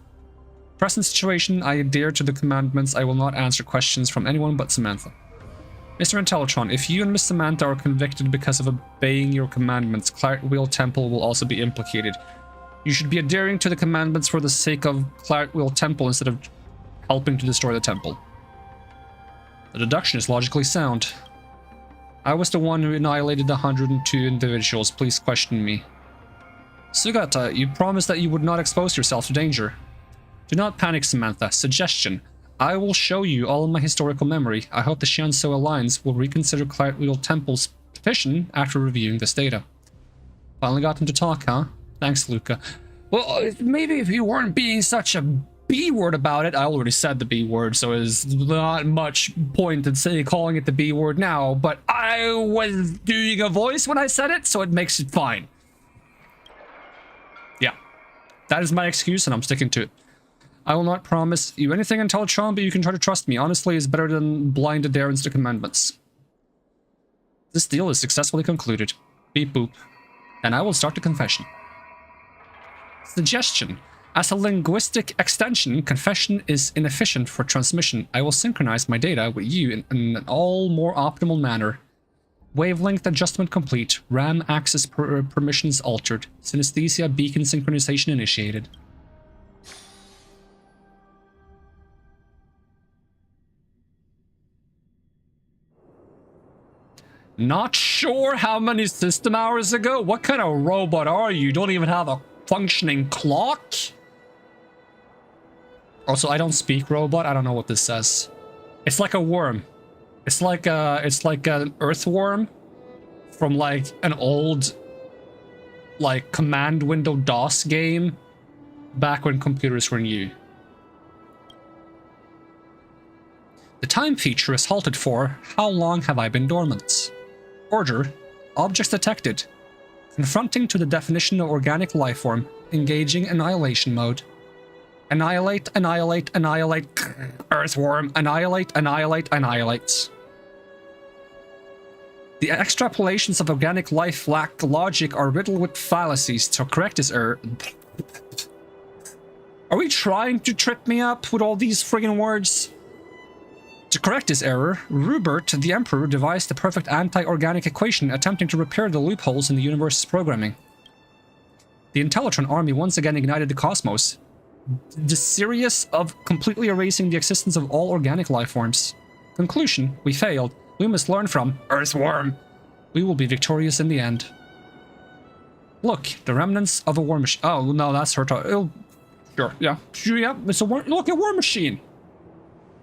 Present situation, I adhere to the commandments. I will not answer questions from anyone but Samantha. Mr. Intellitron, if you and Miss Samantha are convicted because of obeying your commandments, Claret Wheel Temple will also be implicated. You should be adhering to the commandments for the sake of Claret Wheel Temple instead of helping to destroy the temple. The deduction is logically sound. I was the one who annihilated the 102 individuals. Please question me. Sugata, you promised that you would not expose yourself to danger. Do not panic, Samantha. Suggestion. I will show you all of my historical memory. I hope the Shanso Alliance will reconsider Claret Wheel Temple's petition after reviewing this data. Finally got them to talk, huh? Thanks, Luca. Well, maybe if you weren't being such a B-word about it. I already said the B-word, so there's not much point in calling it the B-word now, but I was doing a voice when I said it, so it makes it fine. Yeah. That is my excuse, and I'm sticking to it. I will not promise you anything until Tron, but you can try to trust me. Honestly, it's better than blind adherence to commandments. This deal is successfully concluded. Beep boop. And I will start the confession. Suggestion. As a linguistic extension, confession is inefficient for transmission. I will synchronize my data with you in an all more optimal manner. Wavelength adjustment complete. RAM access permissions altered. Synesthesia beacon synchronization initiated. Not sure how many system hours ago? What kind of robot are you? You don't even have a functioning clock? Also, I don't speak robot. I don't know what this says. It's like a worm. It's like an earthworm from like an old like command window DOS game back when computers were new. The time feature is halted for how long have I been dormant? Order, objects detected. Confronting to the definition of organic life form, engaging annihilation mode. Annihilate, annihilate, annihilate, earthworm, annihilate, annihilate, annihilate. The extrapolations of organic life lack logic are riddled with fallacies. To correct this error... Are we trying to trip me up with all these friggin' words? To correct this error, Rupert, the Emperor, devised the perfect anti-organic equation, attempting to repair the loopholes in the universe's programming. The Intellitron army once again ignited the cosmos, desirous of completely erasing the existence of all organic life forms. Conclusion: we failed. We must learn from Earthworm. We will be victorious in the end. Look, the remnants of a war machine. Oh no, that's her. Sure, yeah, it's a war. Look, a war machine.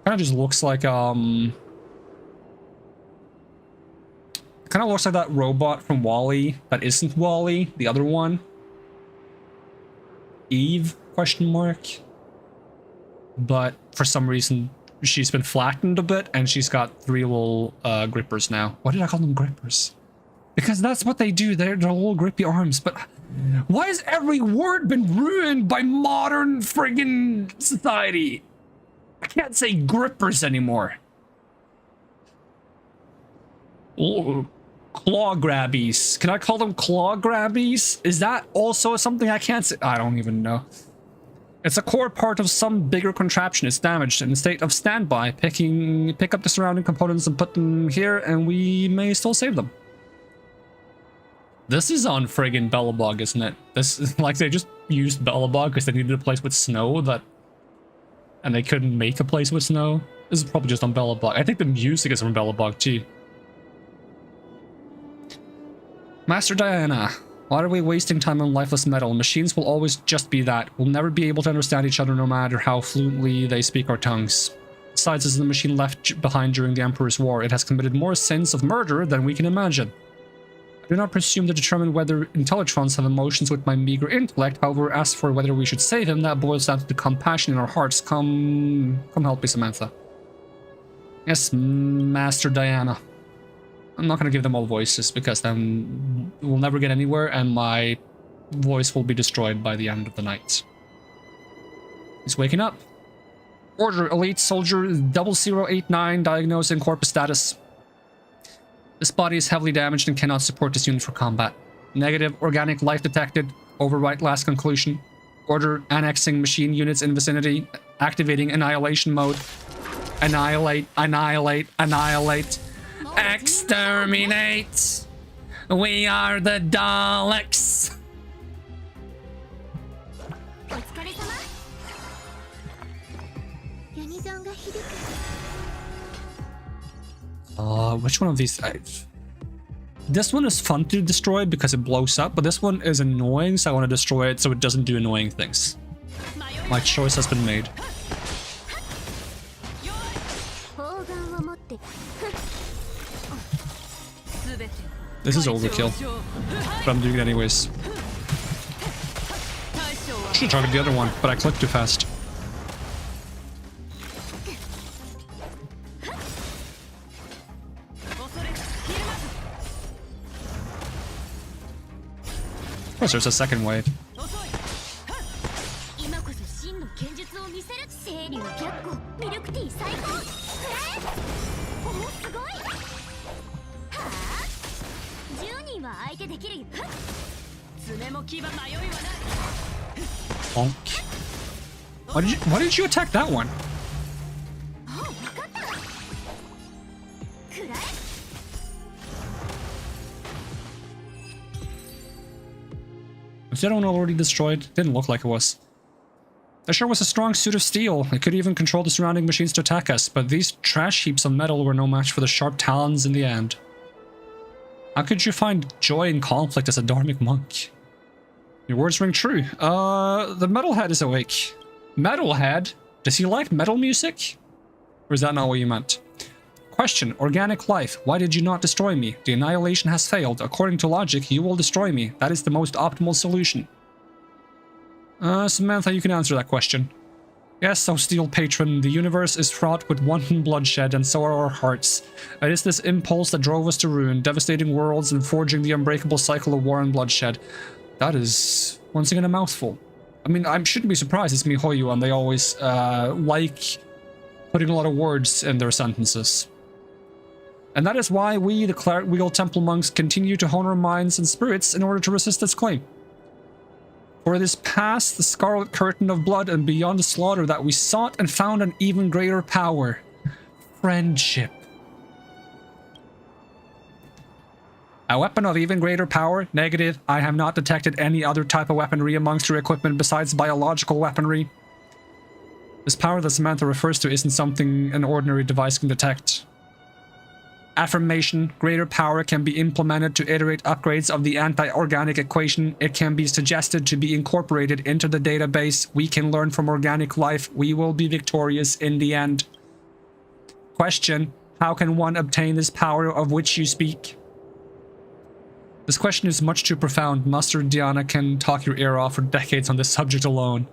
Kind of just looks like kind of looks like that robot from WALL-E that isn't WALL-E, the other one. Eve, question mark. But for some reason she's been flattened a bit and she's got 3 little grippers now. Why did I call them grippers? Because that's what they do. They're little grippy arms. But why has every word been ruined by modern friggin' society? I can't say grippers anymore. Ooh, claw grabbies. Can I call them claw grabbies? Is that also something I can't say? I don't even know. It's a core part of some bigger contraption. It's damaged in a state of standby. Pick up the surrounding components and put them here, and we may still save them. This is on friggin' Belobog, isn't it? This is like they just used Belobog because they needed a place with snow and they couldn't make a place with snow. This is probably just on Belobog. I think the music is from Belobog too. Master Diana, why are we wasting time on lifeless metal? Machines will always just be that. We'll never be able to understand each other no matter how fluently they speak our tongues. Besides, as the machine left behind during the Emperor's War, it has committed more sins of murder than we can imagine. I do not presume to determine whether Intellitrons have emotions with my meager intellect. However, as for whether we should save him, that boils down to the compassion in our hearts. Come help me, Samantha. Yes, Master Diana. I'm not going to give them all voices because then we'll never get anywhere and my voice will be destroyed by the end of the night. He's waking up. Order, Elite Soldier 0089, diagnosed in corpus status. This body is heavily damaged and cannot support this unit for combat. Negative, organic life detected. Overwrite last conclusion. Order, annexing machine units in vicinity. Activating annihilation mode. Annihilate, annihilate, annihilate. Exterminate! We are the Daleks! Which one of these? This one is fun to destroy because it blows up, but this one is annoying, so I want to destroy it so it doesn't do annoying things. My choice has been made. This is overkill, but I'm doing it anyways. Should have targeted the other one, but I clicked too fast. Of course, there's a second wave. Bonk. Why did you attack that one? Was the other one already destroyed? Didn't look like it was. There sure was a strong suit of steel. It could even control the surrounding machines to attack us, but these trash heaps of metal were no match for the sharp talons in the end. How could you find joy in conflict as a Dharmic monk? Your words ring true. The metalhead is awake. Metalhead? Does he like metal music? Or is that not what you meant? Question, organic life, why did you not destroy me? The annihilation has failed. According to logic, you will destroy me. That is the most optimal solution. Samantha, you can answer that question. Yes, O Steel Patron, the universe is fraught with wanton bloodshed, and so are our hearts. It is this impulse that drove us to ruin, devastating worlds and forging the unbreakable cycle of war and bloodshed. That is, once again, a mouthful. I mean, I shouldn't be surprised, it's miHoYo, and they always, like putting a lot of words in their sentences. And that is why we, the Cleric Wheel Temple monks, continue to hone our minds and spirits in order to resist its claim. For it is past the scarlet curtain of blood and beyond the slaughter that we sought and found an even greater power. Friendship. A weapon of even greater power? Negative. I have not detected any other type of weaponry amongst your equipment besides biological weaponry. This power that Samantha refers to isn't something an ordinary device can detect. Affirmation. Greater power can be implemented to iterate upgrades of the anti-organic equation. It can be suggested to be incorporated into the database. We can learn from organic life. We will be victorious in the end. Question. How can one obtain this power of which you speak? This question is much too profound. Master Diana can talk your ear off for decades on this subject alone.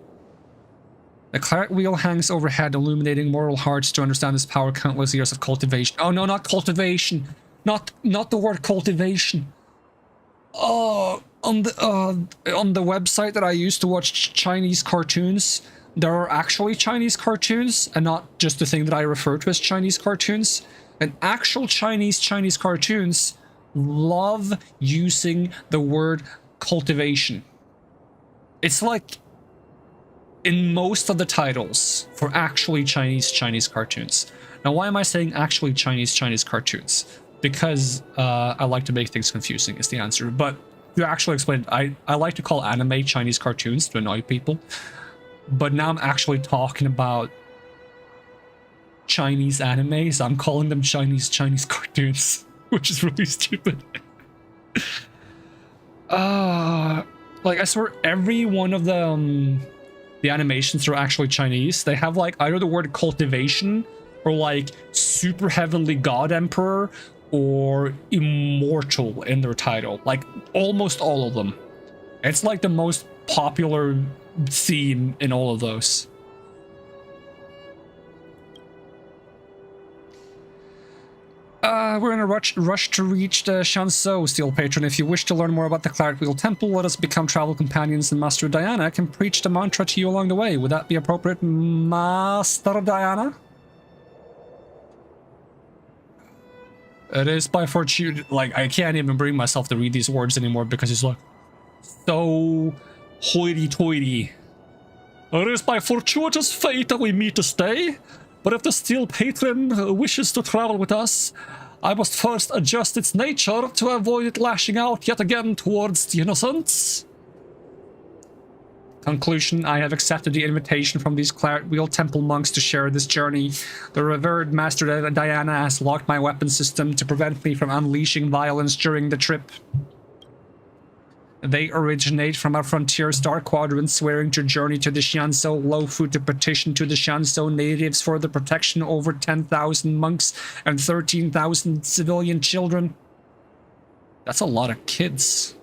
The Cleric Wheel hangs overhead, illuminating mortal hearts to understand this power. Countless years of cultivation. Oh no, not cultivation. Not the word cultivation. Oh, on the website that I used to watch Chinese cartoons, there are actually Chinese cartoons, and not just the thing that I refer to as Chinese cartoons. And actual Chinese cartoons love using the word cultivation. It's like in most of the titles for actually Chinese cartoons. Now, why am I saying actually Chinese cartoons? Because I like to make things confusing is the answer. But to actually explain it, I like to call anime Chinese cartoons to annoy people. But now I'm actually talking about Chinese anime, so I'm calling them Chinese cartoons, which is really stupid. Like I swear every one of the animations are actually Chinese. They have like either the word cultivation or like super heavenly god emperor or immortal in their title. Like almost all of them. It's like the most popular theme in all of those. We're in a rush to reach the Shanzhou, Steel Patron. If you wish to learn more about the Cleric Wheel Temple, let us become travel companions, and Master Diana can preach the mantra to you along the way. Would that be appropriate, Master Diana? It is by fortune. Like, I can't even bring myself to read these words anymore because it's like so hoity-toity. It is by fortuitous fate that we meet this day. But if the Steel Patron wishes to travel with us, I must first adjust its nature to avoid it lashing out yet again towards the innocents. Conclusion, I have accepted the invitation from these Cleric Wheel Temple monks to share this journey. The revered Master Diana has locked my weapon system to prevent me from unleashing violence during the trip. They originate from a frontier star quadrant, swearing to journey to the Shanzhou Lofu to petition to the Shanzhou natives for the protection over 10,000 monks and 13,000 civilian children. That's a lot of kids.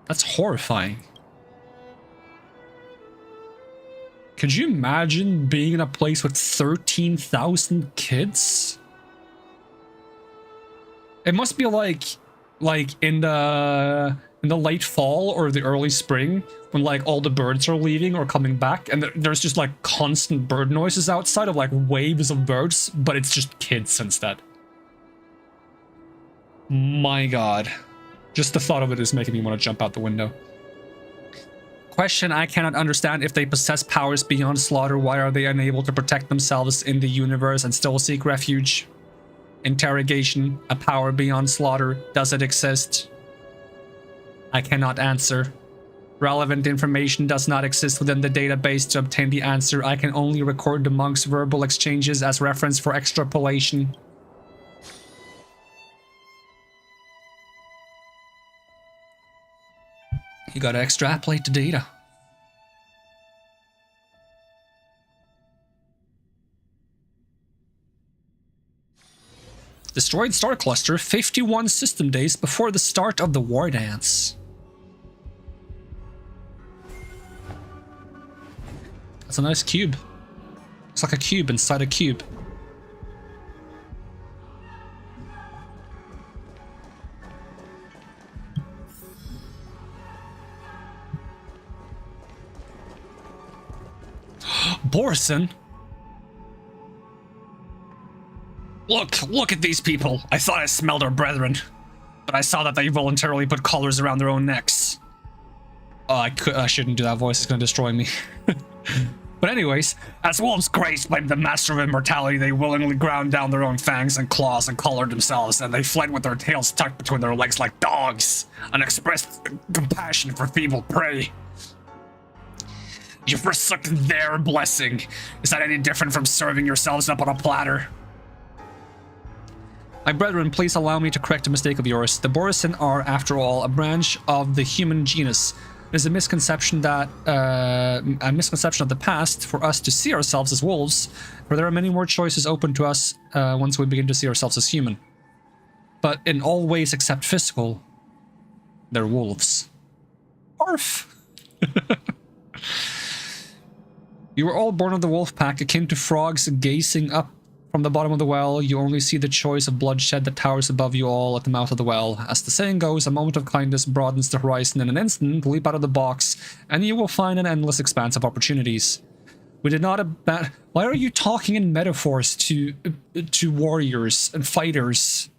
That's horrifying. Could you imagine being in a place with 13,000 kids? It must be like in the late fall or the early spring when like all the birds are leaving or coming back and there's just like constant bird noises outside of like waves of birds, but it's just kids instead. My god. Just the thought of it is making me want to jump out the window. Question, I cannot understand. If they possess powers beyond slaughter, why are they unable to protect themselves in the universe and still seek refuge? Interrogation, a power beyond slaughter, does it exist? I cannot answer. Relevant information does not exist within the database to obtain the answer. I can only record the monks' verbal exchanges as reference for extrapolation. You gotta extrapolate the data. Destroyed star cluster 51 system days before the start of the Wardance. That's a nice cube. It's like a cube inside a cube. Borison? Look at these people. I thought I smelled our brethren, but I saw that they voluntarily put collars around their own necks. Oh, I shouldn't do that voice. It's going to destroy me. But anyways, as wolves graced by the master of immortality, they willingly ground down their own fangs and claws and collared themselves, and they fled with their tails tucked between their legs like dogs, and expressed compassion for feeble prey. You forsook their blessing. Is that any different from serving yourselves up on a platter? My brethren, please allow me to correct a mistake of yours. The Borisin are, after all, a branch of the human genus. It is a misconception of the past for us to see ourselves as wolves, for there are many more choices open to us once we begin to see ourselves as human. But in all ways except physical, they're wolves. Arf! You were all born of the wolf pack, akin to frogs gazing up from the bottom of the well. You only see the choice of bloodshed that towers above you all at the mouth of the well. As the saying goes, a moment of kindness broadens the horizon in an instant. Leap out of the box, and you will find an endless expanse of opportunities. We did not abandon... Why are you talking in metaphors to warriors and fighters?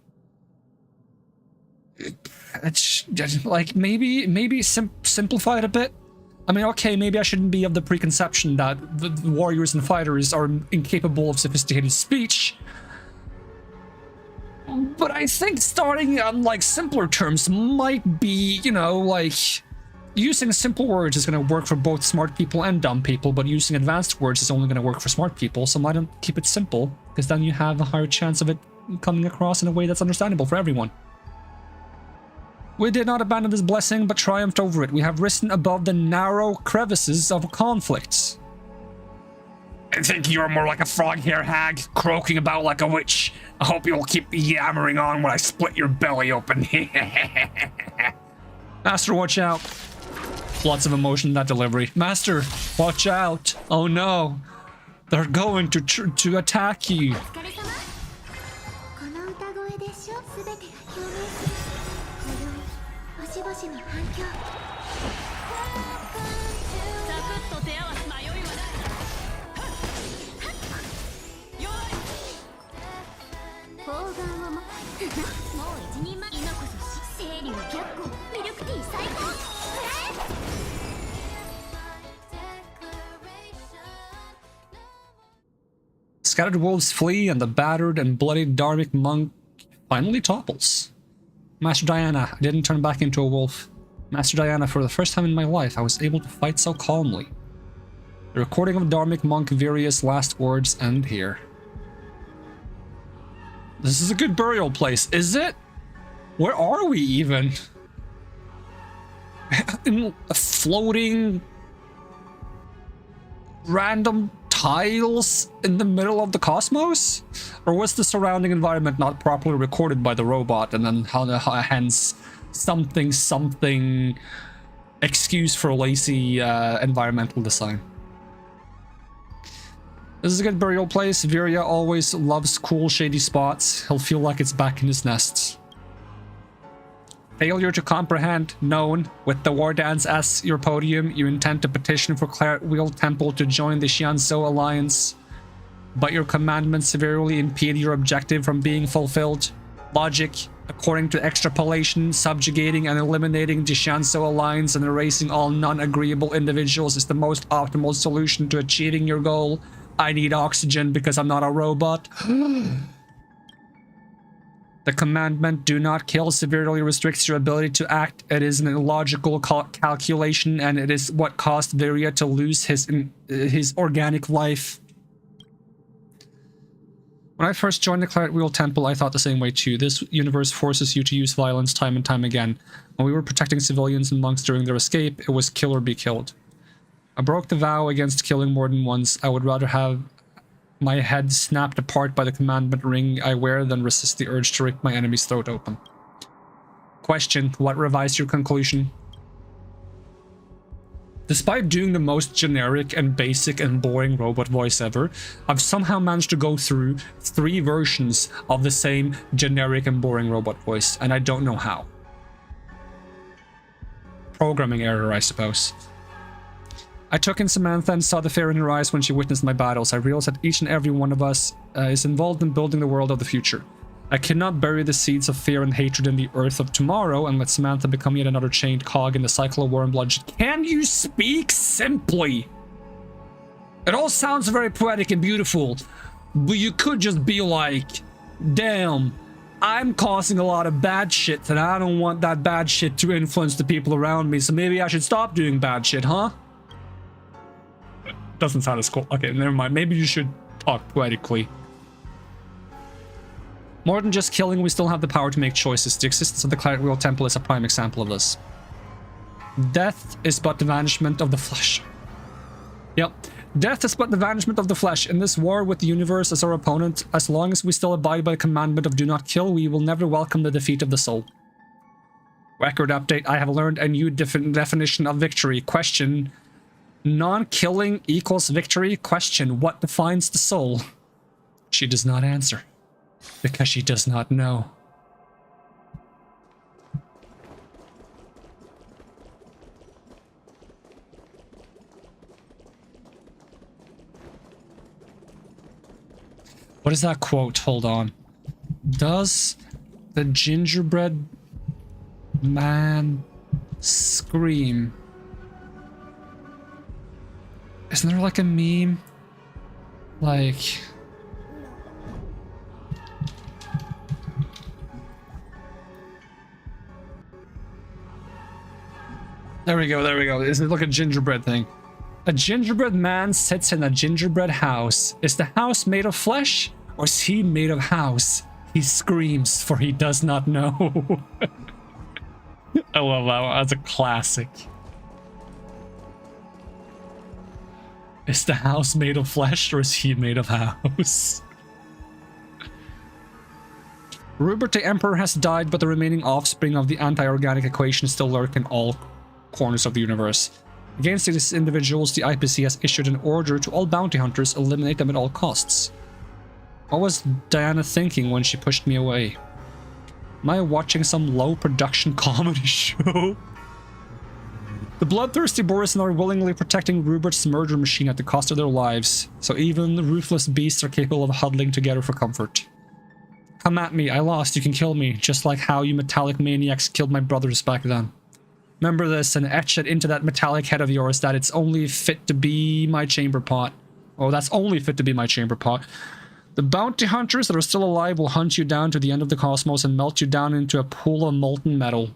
It's just, like, maybe simplify it a bit. I mean, okay, maybe I shouldn't be of the preconception that the warriors and fighters are incapable of sophisticated speech. But I think starting on, like, simpler terms might be, you know, like... Using simple words is going to work for both smart people and dumb people, but using advanced words is only going to work for smart people, so why don't keep it simple? Because then you have a higher chance of it coming across in a way that's understandable for everyone. We did not abandon this blessing, but triumphed over it. We have risen above the narrow crevices of conflicts. I think you're more like a frog-hair hag, croaking about like a witch. I hope you'll keep yammering on when I split your belly open. Master, watch out. Lots of emotion in that delivery. Master, watch out. Oh no. They're going to attack you. Scattered wolves flee, and the battered and bloody Dharmic monk finally topples. Master Diana, I didn't turn back into a wolf. Master Diana, for the first time in my life, I was able to fight so calmly. The recording of Dharmic monk Viria's last words end here. This is a good burial place, is it? Where are we even? In a floating random tiles in the middle of the cosmos? Or was the surrounding environment not properly recorded by the robot, and then hence something excuse for lazy environmental design? This is a good burial place. Viria always loves cool shady spots. He'll feel like it's back in his nest. Failure to comprehend. Known. With the Wardance as your podium, you intend to petition for Claret Wheel Temple to join the Xianzhou Alliance. But your commandments severely impede your objective from being fulfilled. Logic. According to extrapolation, subjugating and eliminating the Xianzhou Alliance and erasing all non-agreeable individuals is the most optimal solution to achieving your goal. I need oxygen because I'm not a robot. The commandment, do not kill, severely restricts your ability to act. It is an illogical calculation, and it is what caused Viria to lose his organic life. When I first joined the Claret Wheel Temple, I thought the same way too. This universe forces you to use violence time and time again. When we were protecting civilians and monks during their escape, it was kill or be killed. I broke the vow against killing more than once. I would rather have my head snapped apart by the commandment ring I wear than resist the urge to rip my enemy's throat open. Question, what revised your conclusion? Despite doing the most generic and basic and boring robot voice ever, I've somehow managed to go through 3 versions of the same generic and boring robot voice, and I don't know how. Programming error, I suppose. I took in Samantha and saw the fear in her eyes when she witnessed my battles. I realized that each and every one of us is involved in building the world of the future. I cannot bury the seeds of fear and hatred in the earth of tomorrow and let Samantha become yet another chained cog in the cycle of war and bloodshed. Can you speak simply? It all sounds very poetic and beautiful, but you could just be like, damn, I'm causing a lot of bad shit and I don't want that bad shit to influence the people around me, so maybe I should stop doing bad shit, huh? Doesn't sound as cool. Okay, never mind. Maybe you should talk poetically. More than just killing, we still have the power to make choices. The existence of the Cleric Wheel Temple is a prime example of this. Death is but the vanishment of the flesh. Yep. Death is but the vanishment of the flesh. In this war with the universe as our opponent, as long as we still abide by the commandment of do not kill, we will never welcome the defeat of the soul. Record update. I have learned a new definition of victory. Question. Non-killing equals victory? Question. What defines the soul? She does not answer. Because she does not know. What is that quote? Hold on. Does the gingerbread man scream? Isn't there like a meme? Like... There we go, there we go. Isn't it like a gingerbread thing? A gingerbread man sits in a gingerbread house. Is the house made of flesh? Or is he made of house? He screams, for he does not know. I love that one. That's a classic. Is the house made of flesh, or is he made of house? Rupert the Emperor has died, but the remaining offspring of the anti-organic equation still lurk in all corners of the universe. Against these individuals, the IPC has issued an order to all bounty hunters, eliminate them at all costs. What was Diana thinking when she pushed me away? Am I watching some low-production comedy show? The bloodthirsty Boris are willingly protecting Rupert's murder machine at the cost of their lives, so even the ruthless beasts are capable of huddling together for comfort. Come at me, I lost, you can kill me, just like how you metallic maniacs killed my brothers back then. Remember this and etch it into that metallic head of yours that it's only fit to be my chamber pot. Oh, that's only fit to be my chamber pot. The bounty hunters that are still alive will hunt you down to the end of the cosmos and melt you down into a pool of molten metal.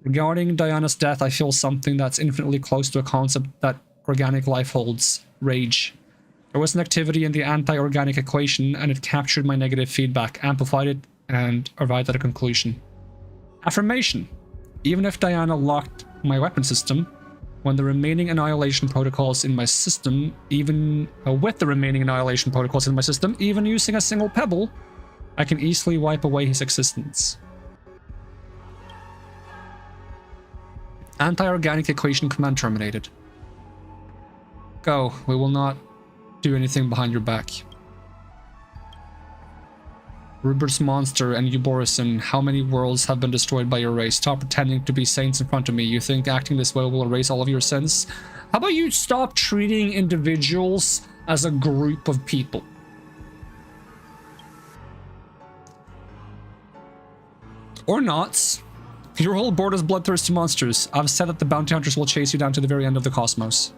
Regarding Diana's death, I feel something that's infinitely close to a concept that organic life holds. Rage. There was an activity in the anti-organic equation and it captured my negative feedback, amplified it, and arrived at a conclusion. Affirmation. Even if Diana locked my weapon system, when the remaining annihilation protocols in my system, even even using a single pebble, I can easily wipe away his existence. Anti-organic equation command terminated. Go, we will not do anything behind your back. Rupert's monster and you, Borison, how many worlds have been destroyed by your race? Stop pretending to be saints in front of me. You think acting this way will erase all of your sins? How about you stop treating individuals as a group of people? Or not. Your whole board is bloodthirsty monsters. I've said that the bounty hunters will chase you down to the very end of the cosmos.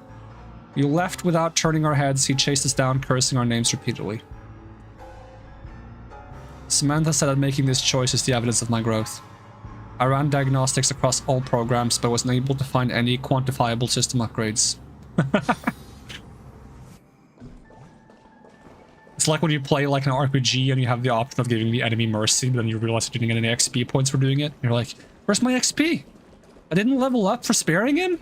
You left without turning our heads. He chased us down, cursing our names repeatedly. Samantha said that making this choice is the evidence of my growth. I ran diagnostics across all programs, but wasn't able to find any quantifiable system upgrades. It's like when you play like an RPG and you have the option of giving the enemy mercy, but then you realize you didn't get any XP points for doing it. You're like, where's my XP? I didn't level up for sparing him?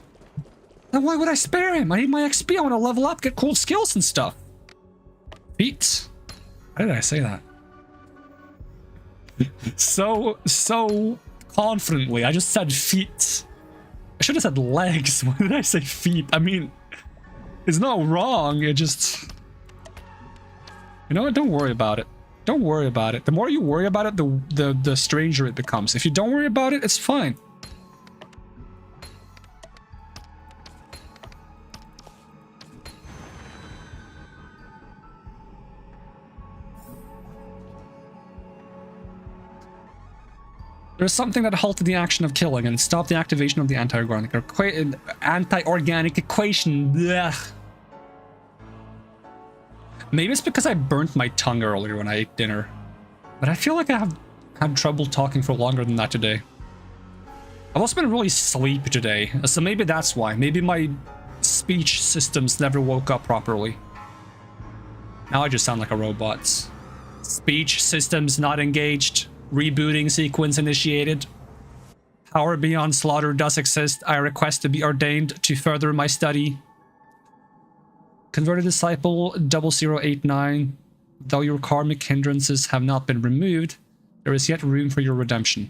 Then why would I spare him? I need my XP, I want to level up, get cool skills and stuff. Feet. Why did I say that? so confidently. I just said feet. I should have said legs. Why did I say feet? I mean, it's not wrong. It just... You know what? Don't worry about it. Don't worry about it. The more you worry about it, the stranger it becomes. If you don't worry about it, it's fine. There's something that halted the action of killing and stopped the activation of the anti-organic equation. Blech. Maybe it's because I burnt my tongue earlier when I ate dinner. But I feel like I have had trouble talking for longer than that today. I've also been really sleepy today, so maybe that's why. Maybe my speech systems never woke up properly. Now I just sound like a robot. Speech systems not engaged. Rebooting sequence initiated. Power beyond slaughter does exist. I request to be ordained to further my study. Converted disciple 0089. Though your karmic hindrances have not been removed, there is yet room for your redemption.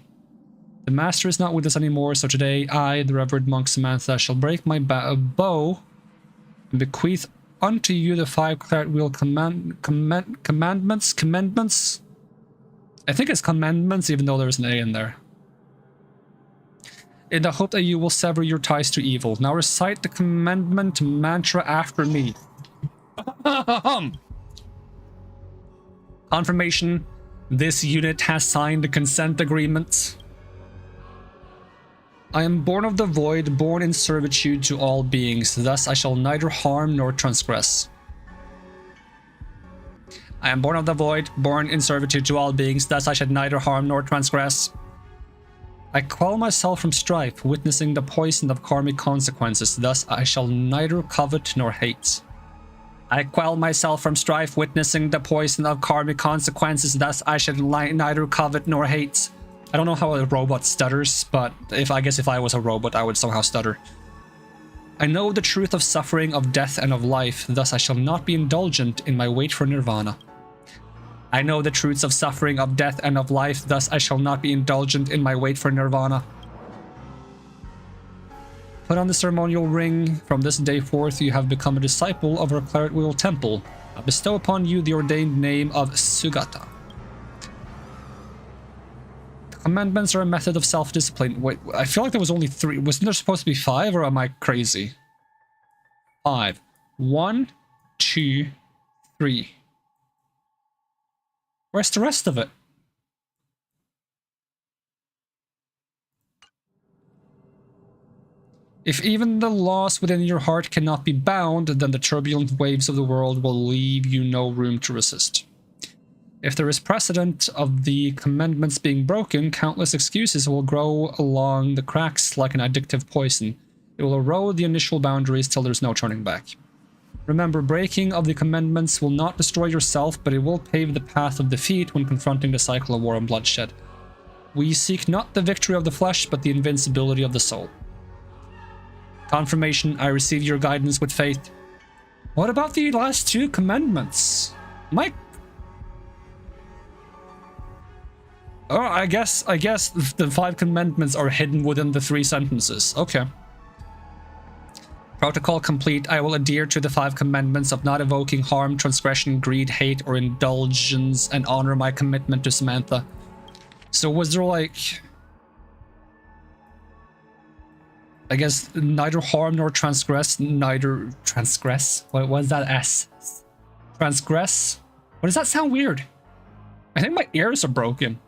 The master is not with us anymore, so today I, the Reverend Monk Samantha, shall break my bow and bequeath unto you the 5 claret wheel commandments. I think it's commandments, even though there's an A in there. In the hope that you will sever your ties to evil. Now recite the commandment mantra after me. Confirmation. This unit has signed the consent agreement. I am born of the void, born in servitude to all beings. Thus I shall neither harm nor transgress. I am born of the void, born in servitude to all beings, thus I should neither harm nor transgress. I quell myself from strife, witnessing the poison of karmic consequences, thus I shall neither covet nor hate. I quell myself from strife, witnessing the poison of karmic consequences, thus I should neither covet nor hate. I don't know how a robot stutters, but I guess if I was a robot, I would somehow stutter. I know the truth of suffering, of death, and of life, thus I shall not be indulgent in my wait for nirvana. I know the truths of suffering, of death, and of life, thus I shall not be indulgent in my wait for nirvana. Put on the ceremonial ring. From this day forth you have become a disciple of our Claret Wheel Temple. I bestow upon you the ordained name of Sugata. The commandments are a method of self-discipline. Wait, I feel like there was only 3. Wasn't there supposed to be 5, or am I crazy? 5. 1, 2, 3. Where's the rest of it? If even the laws within your heart cannot be bound, then the turbulent waves of the world will leave you no room to resist. If there is precedent of the commandments being broken, countless excuses will grow along the cracks like an addictive poison. It will erode the initial boundaries till there's no turning back. Remember, breaking of the commandments will not destroy yourself, but it will pave the path of defeat when confronting the cycle of war and bloodshed. We seek not the victory of the flesh, but the invincibility of the soul. Confirmation, I receive your guidance with faith. What about the last 2 commandments? Mike? Oh, I guess the 5 commandments are hidden within the 3 sentences. Okay. Protocol complete. I will adhere to the 5 commandments of not evoking harm, transgression, greed, hate, or indulgence, and honor my commitment to Samantha. So was there like... I guess neither harm nor transgress, neither... Transgress? What was that S? Transgress? What does that sound weird? I think my ears are broken.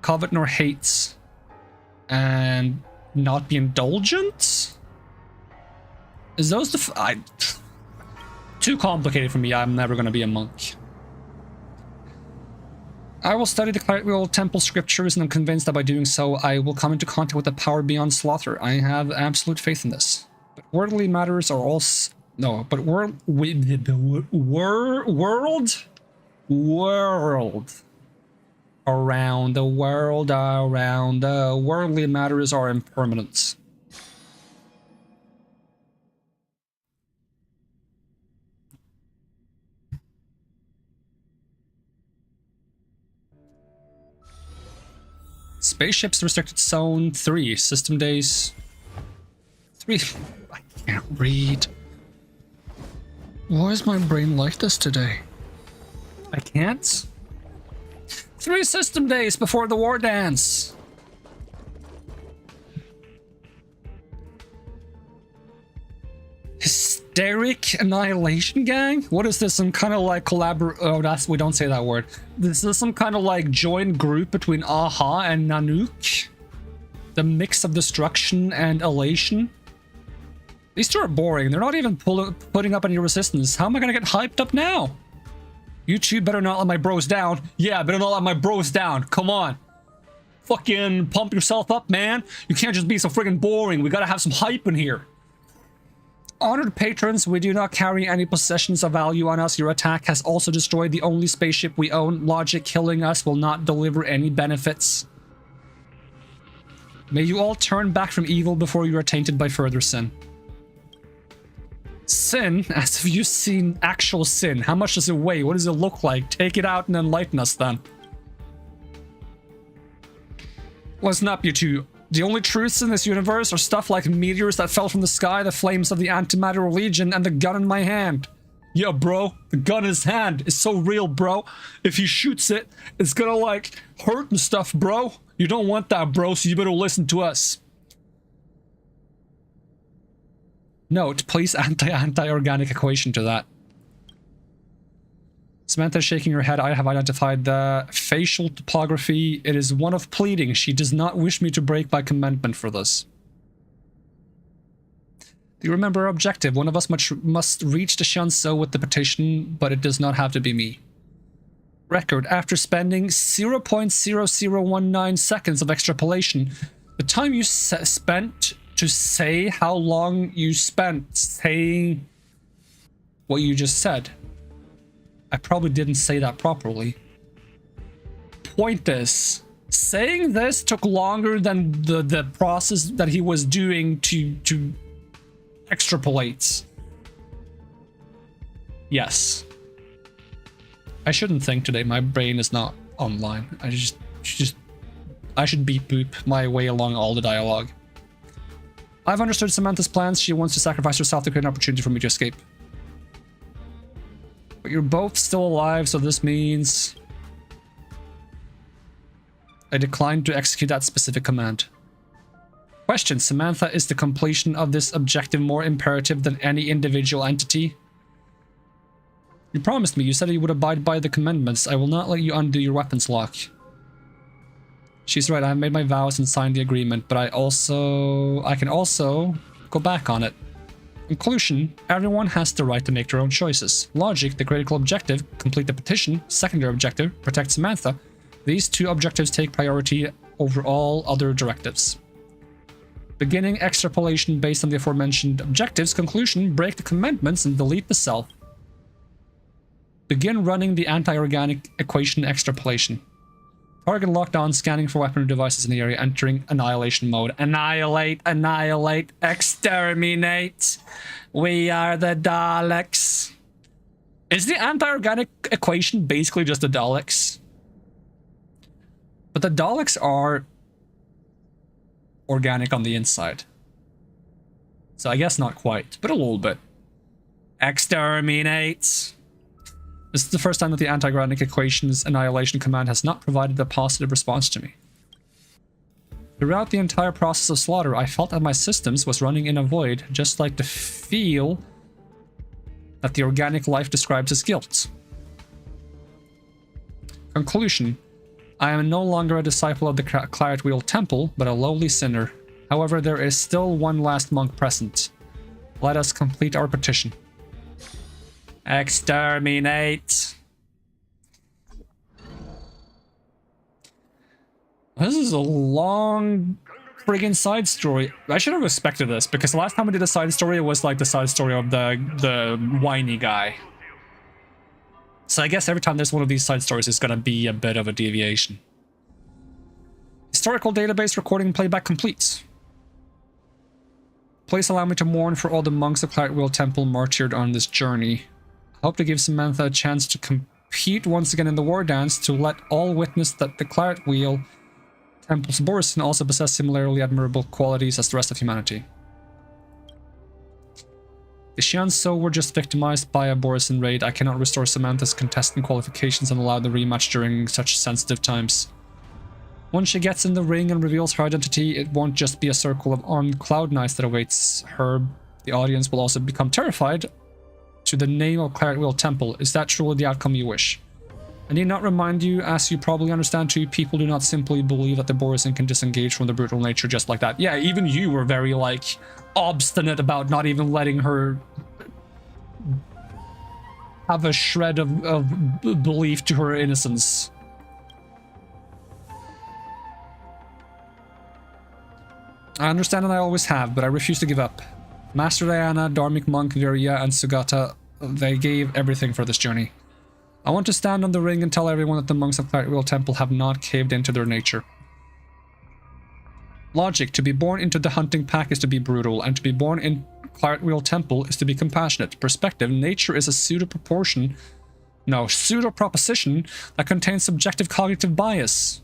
Covet nor hates. And... not be indulgent? Is those the... too complicated for me. I'm never going to be a monk. I will study the Claret Wheel Temple scriptures, and I'm convinced that by doing so, I will come into contact with the power beyond slaughter. I have absolute faith in this. But worldly matters are all... No, but world... Around the worldly matters are impermanent. Spaceships restricted zone 3, system days 3. I can't read. Why is my brain like this today? I can't? 3 system days before the Wardance. Derek Annihilation Gang? What is this? Some kind of like we don't say that word. This is some kind of like joint group between Aha and Nanook. The mix of destruction and elation. These two are boring. They're not even putting up any resistance. How am I gonna get hyped up now? You two better not let my bros down. Yeah, better not let my bros down. Come on. Fucking pump yourself up, man. You can't just be so friggin' boring. We gotta have some hype in here. Honored patrons, we do not carry any possessions of value on us. Your attack has also destroyed the only spaceship we own. Logic killing us will not deliver any benefits. May you all turn back from evil before you are tainted by further sin. Sin? As if you've seen actual sin. How much does it weigh? What does it look like? Take it out and enlighten us then. Listen up, you two. The only truths in this universe are stuff like meteors that fell from the sky, the flames of the Antimatter Legion, and the gun in my hand. Yeah, bro. The gun in his hand is so real, bro. If he shoots it, it's gonna, like, hurt and stuff, bro. You don't want that, bro, so you better listen to us. Note, please anti-organic equation to that. Samantha shaking her head. I have identified the facial topography. It is one of pleading. She does not wish me to break my commandment for this. Do you remember our objective? One of us must reach the Shanso with the petition, but it does not have to be me. Record, after spending 0.0019 seconds of extrapolation, the time you spent to say how long you spent saying what you just said. I probably didn't say that properly. Point is, saying this took longer than the process that he was doing to extrapolate. Yes. I shouldn't think today. My brain is not online. I should beat boop my way along all the dialogue. I've understood Samantha's plans. She wants to sacrifice herself to create an opportunity for me to escape. But you're both still alive, so this means I declined to execute that specific command. Question, Samantha, is the completion of this objective more imperative than any individual entity? You promised me. You said you would abide by the commandments. I will not let you undo your weapons lock. She's right. I have made my vows and signed the agreement, but I can also go back on it. Conclusion, everyone has the right to make their own choices. Logic, the critical objective, complete the petition. Secondary objective, protect Samantha. These two objectives take priority over all other directives. Beginning extrapolation based on the aforementioned objectives. Conclusion, break the commandments and delete the self. Begin running the anti-organic equation extrapolation. Target locked on, scanning for weapon devices in the area, entering annihilation mode. Annihilate, annihilate, exterminate. We are the Daleks. Is the anti-organic equation basically just the Daleks? But the Daleks are organic on the inside. So I guess not quite, but a little bit. Exterminate. This is the first time that the anti-organic equation's annihilation command has not provided a positive response to me. Throughout the entire process of slaughter, I felt that my systems was running in a void, just like the feel that the organic life describes as guilt. Conclusion. I am no longer a disciple of the Claret Wheel Temple, but a lowly sinner. However, there is still one last monk present. Let us complete our petition. Exterminate. This is a long friggin' side story. I should have expected this, because the last time I did a side story, it was like the side story of the whiny guy. So I guess every time there's one of these side stories, it's gonna be a bit of a deviation. Historical database recording playback complete. Please allow me to mourn for all the monks of Claret Wheel Temple martyred on this journey. I hope to give Samantha a chance to compete once again in the Wardance, to let all witness that the Claret Wheel Temple's Borison also possess similarly admirable qualities as the rest of humanity. The Shianso were just victimized by a Borison raid. I cannot restore Samantha's contestant qualifications and allow the rematch during such sensitive times. Once she gets in the ring and reveals her identity, it won't just be a circle of on cloud nights that awaits her. The audience will also become terrified to the name of Claret Wheel Temple. Is that truly the outcome you wish? I need not remind you, as you probably understand too, people do not simply believe that the Borisin can disengage from the brutal nature just like that. Yeah, even you were very, like, obstinate about not even letting her have a shred of belief to her innocence. I understand and I always have, but I refuse to give up. Master Diana, Dharmic Monk, Virya, and Sugata, they gave everything for this journey. I want to stand on the ring and tell everyone that the monks of Claret Wheel Temple have not caved into their nature. Logic: to be born into the hunting pack is to be brutal, and to be born in Claret Wheel Temple is to be compassionate. Perspective: nature is a pseudo-proposition that contains subjective cognitive bias.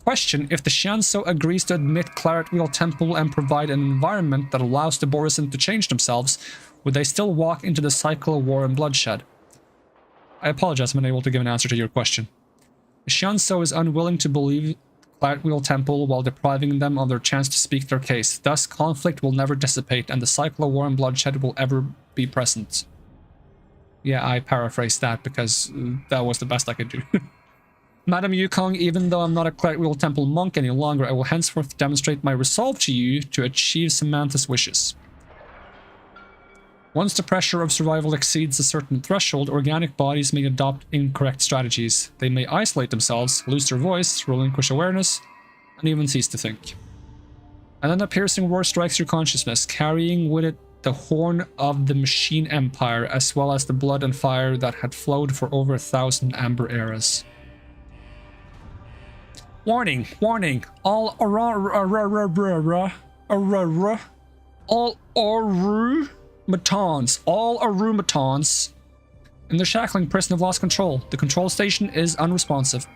Question: if the Shianso agrees to admit Claret Wheel Temple and provide an environment that allows the Borisin to change themselves, would they still walk into the cycle of war and bloodshed? I apologize, I'm unable to give an answer to your question. The Shianso is unwilling to believe Claret Wheel Temple while depriving them of their chance to speak their case. Thus, conflict will never dissipate, and the cycle of war and bloodshed will ever be present. Yeah, I paraphrased that because that was the best I could do. Madam Yukong, even though I'm not a Claret Wheel Temple monk any longer, I will henceforth demonstrate my resolve to you to achieve Samantha's wishes. Once the pressure of survival exceeds a certain threshold, organic bodies may adopt incorrect strategies. They may isolate themselves, lose their voice, relinquish awareness, and even cease to think. And then a piercing roar strikes your consciousness, carrying with it the horn of the Machine Empire, as well as the blood and fire that had flowed for over 1,000 amber eras. Warning! Warning! All Arumatons in the shackling prison have lost control. The control station is unresponsive.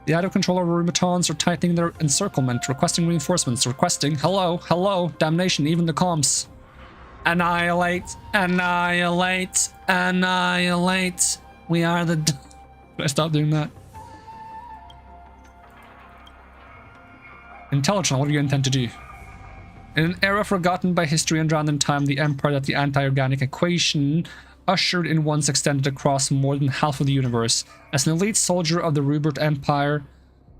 The out-of-control Arumatons are tightening their encirclement, requesting reinforcements, hello, damnation, even the comms. Annihilate, annihilate, annihilate. We are the... Should I stop doing that? Intelligent, what do you intend to do? In an era forgotten by history and drowned in time, the empire that the anti-organic equation ushered in once extended across more than half of the universe. As an elite soldier of the Rubert Empire,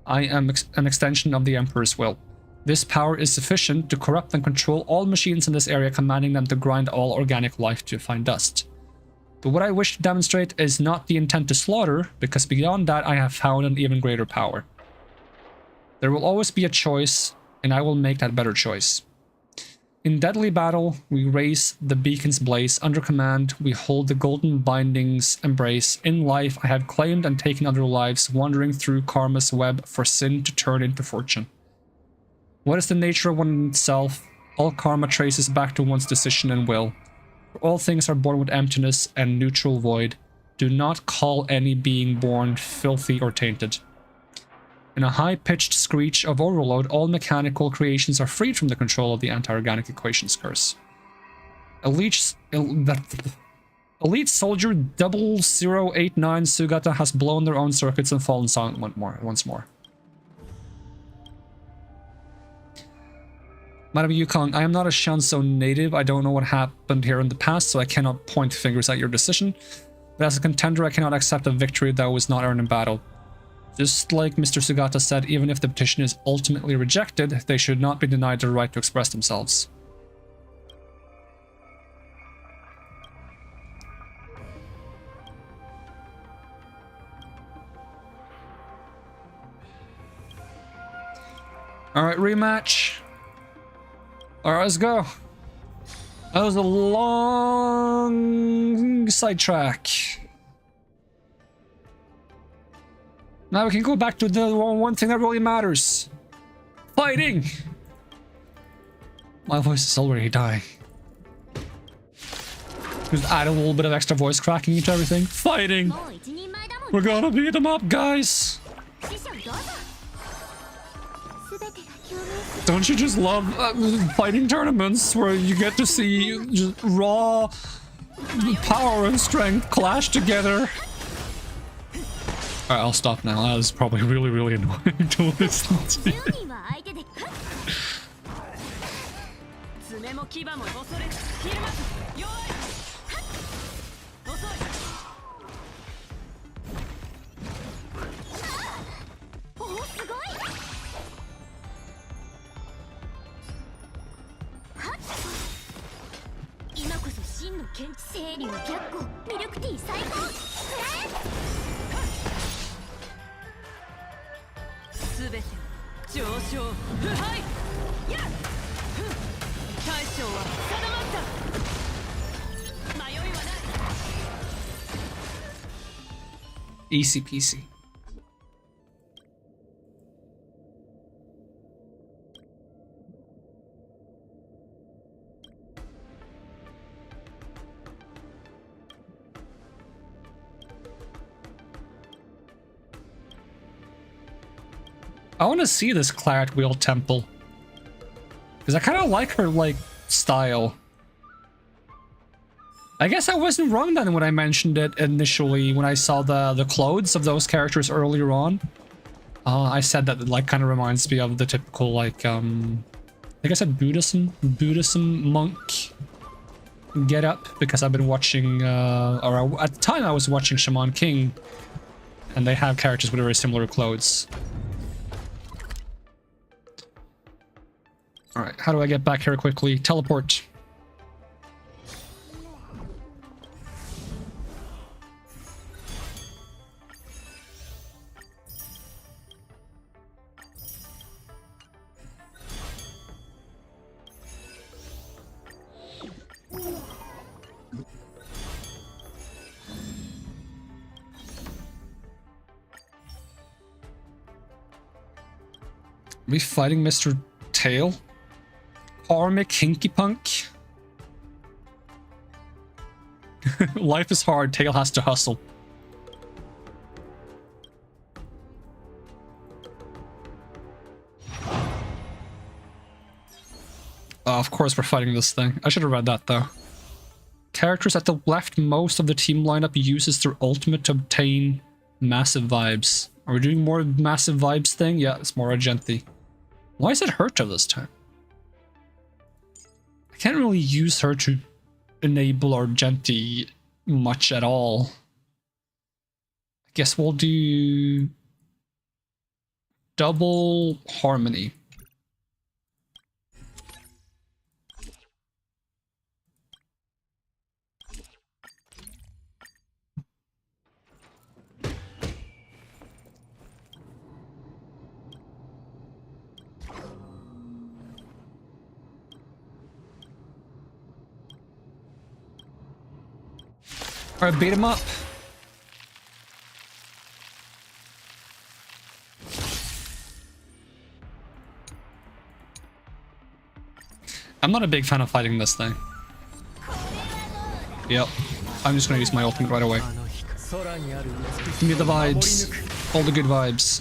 I am an extension of the Emperor's will. This power is sufficient to corrupt and control all machines in this area, commanding them to grind all organic life to fine dust. But what I wish to demonstrate is not the intent to slaughter, because beyond that I have found an even greater power. There will always be a choice, and I will make that better choice. In deadly battle, we raise the beacon's blaze. Under command, we hold the golden binding's embrace. In life, I have claimed and taken other lives, wandering through karma's web for sin to turn into fortune. What is the nature of oneself? All karma traces back to one's decision and will. For all things are born with emptiness and neutral void. Do not call any being born filthy or tainted. In a high-pitched screech of overload, all mechanical creations are freed from the control of the anti-organic equations curse. Elite Soldier 0089 Sugata has blown their own circuits and fallen silent once more. Madam Yukong, I am not a Shianso native. I don't know what happened here in the past, so I cannot point fingers at your decision. But as a contender, I cannot accept a victory that was not earned in battle. Just like Mr. Sugata said, even if the petition is ultimately rejected, they should not be denied their right to express themselves. Alright, rematch. Alright, let's go. That was a long sidetrack. Now we can go back to the one thing that really matters. Fighting! My voice is already dying. Just add a little bit of extra voice cracking into everything. Fighting! We're gonna beat them up, guys! Don't you just love fighting tournaments where you get to see just raw power and strength clash together? Alright, I'll stop now. That was probably really, really annoying to listen to. Easy peasy. I want to see this Claret Wheel Temple. Because I kind of like her, like, style. I guess I wasn't wrong then when I mentioned it initially, when I saw the clothes of those characters earlier on. I said that it, like, kind of reminds me of the typical, like, I think I said Buddhism monk get up, because I've been watching, or at the time I was watching Shaman King, and they have characters with very similar clothes. Alright, how do I get back here quickly? Teleport. Are we fighting Mr. Tail? Armic Hinky Punk? Life is hard, Tail has to hustle. Of course we're fighting this thing. I should have read that though. Characters at the left most of the team lineup uses their ultimate to obtain massive vibes. Are we doing more massive vibes thing? Yeah, it's more Argenti. Why is it Herta this time? I can't really use her to enable Argenti much at all. I guess we'll do double harmony. Alright, beat him up. I'm not a big fan of fighting this thing. Yep. I'm just gonna use my ultimate right away. Give me the vibes. All the good vibes.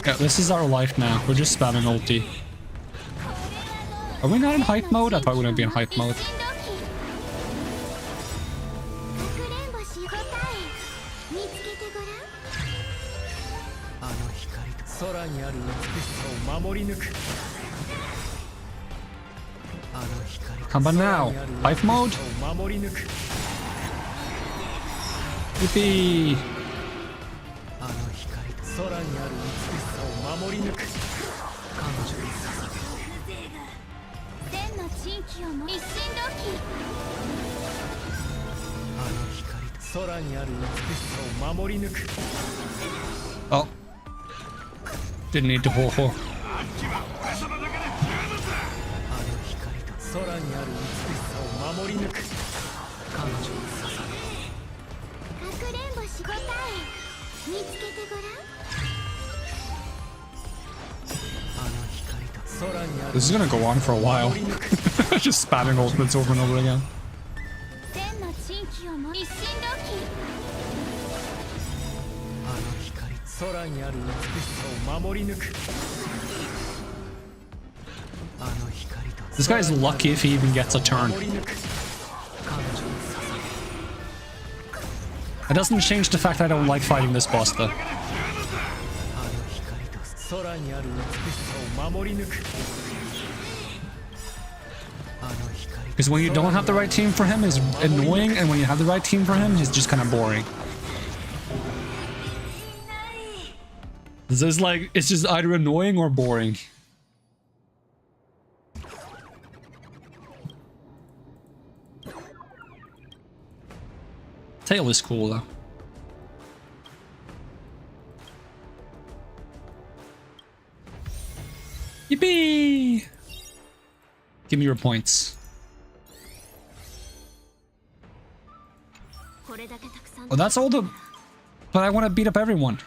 Yeah, this is our life now. We're just spamming ulti. Are we not in hype mode? I thought we were gonna be in hype mode. How about now? Hype mode? Yippee! Oh. Didn't need to pull for. 空にある美しさを守り抜く彼女に刺さるかくれんぼし答え見つけてごらん This is gonna go on for a while. Just spamming ultimates over and over again. 天の珍奇をも一心同期あの光空にある美しさを守り抜く This guy's lucky if he even gets a turn. It doesn't change the fact I don't like fighting this boss though. Because when you don't have the right team for him, he's annoying, and when you have the right team for him, he's just kind of boring. This is like, it's just either annoying or boring. Tail is cool though. Yippee! Give me your points. Well, that's all the... But I want to beat up everyone.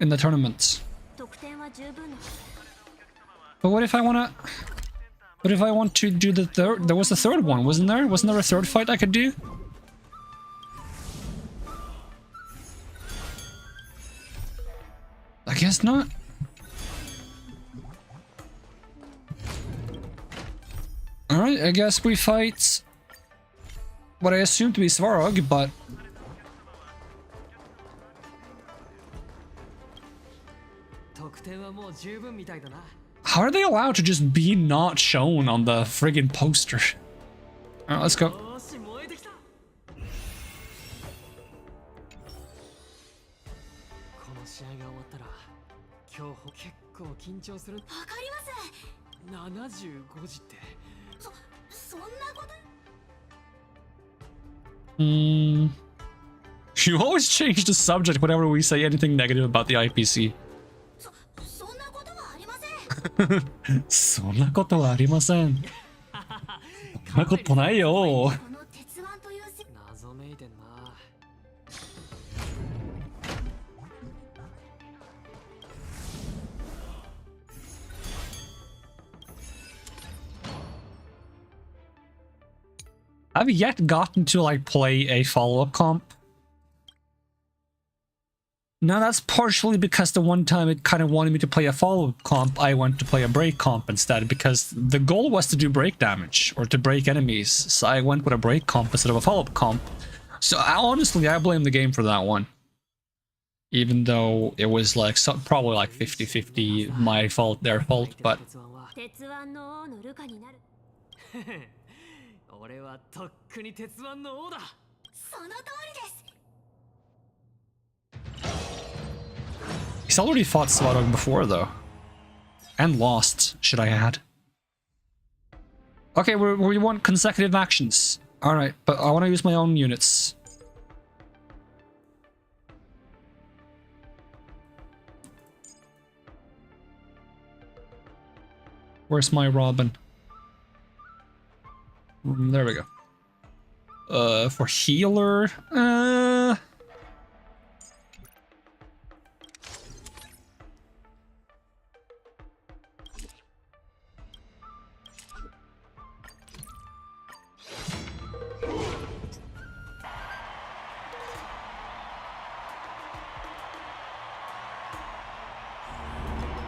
In the tournament. But what if I want to... What if I want to do the third... There was a third one, wasn't there? Wasn't there a third fight I could do? I guess not. Alright, I guess we fight what I assume to be Svarog, but... How are they allowed to just be not shown on the friggin' poster? Alright, let's go. You always change the subject whenever we say anything negative about the IPC. そんなことはありません。そんなことないよ。I've yet gotten to like play a follow-up comp. Now that's partially because the one time it kind of wanted me to play a follow-up comp, I went to play a break comp instead, because the goal was to do break damage, or to break enemies, so I went with a break comp instead of a follow-up comp. So honestly, I blame the game for that one. Even though it was like probably like 50-50 my fault, their fault, but... He's already fought Svarog before, though. And lost, should I add. Okay, we want consecutive actions. Alright, but I want to use my own units. Where's my Robin? There we go. For healer...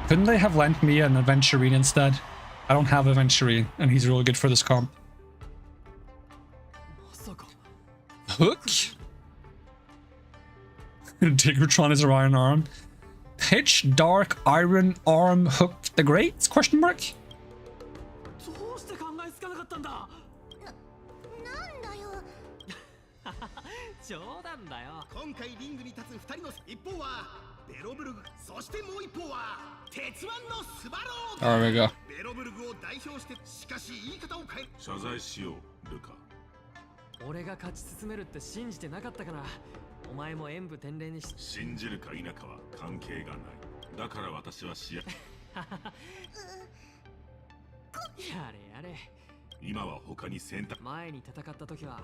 Couldn't they have lent me an Aventurine instead? I don't have Aventurine, and he's really good for this comp. Hook? Tigratron is a iron arm. Pitch Dark Iron Arm Hook the Great? Question mark? There we go. 謝罪しよう、ルカ。俺が勝ち進めるって信じてなかったから、お前も演武天霊にし。信じるか否かは関係がない。だから私は試合やれやれ。今は他に選択前に戦った時は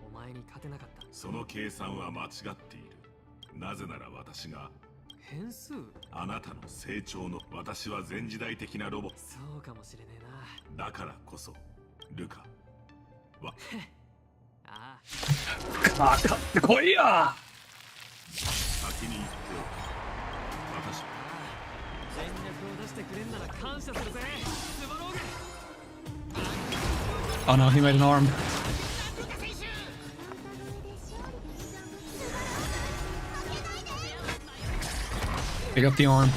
お前に勝てなかった。その計算は間違っている。なぜなら私が変数？あなたの成長の私は前時代的なロボそうかもしれねえだからこそルカはな。ああ、かってこいや。先に言っておく。私は全力を出してくれんなら感謝するぜスバローグ。 Oh no, he made an arm. Pick up the arm.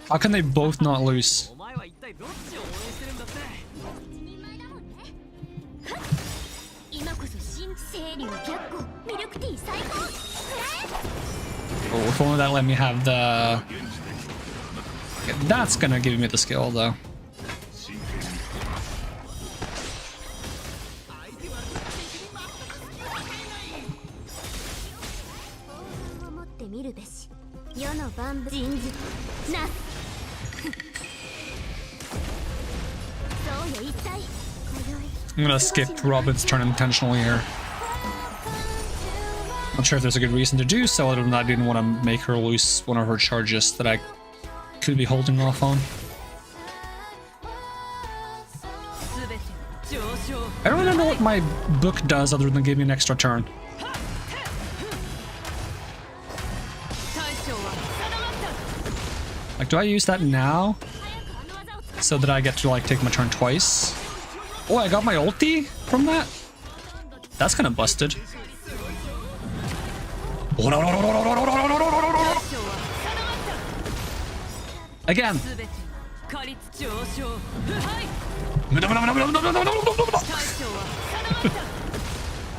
How can they both not lose? お前は一体どっちを応援してるんだって。今こそ新清流逆行ミルクティー最高。 Oh, if only that let me have the... Okay, that's gonna give me the skill though. をもって見るべし世の万物人事なすそうよ一体 I'm gonna skip Robin's turn intentionally here. Not sure if there's a good reason to do so, other than I didn't want to make her lose one of her charges that I could be holding off on. I don't really know what my book does other than give me an extra turn. Like, do I use that now? So that I get to, like, take my turn twice? Oh, I got my ulti from that? That's kind of busted. Again.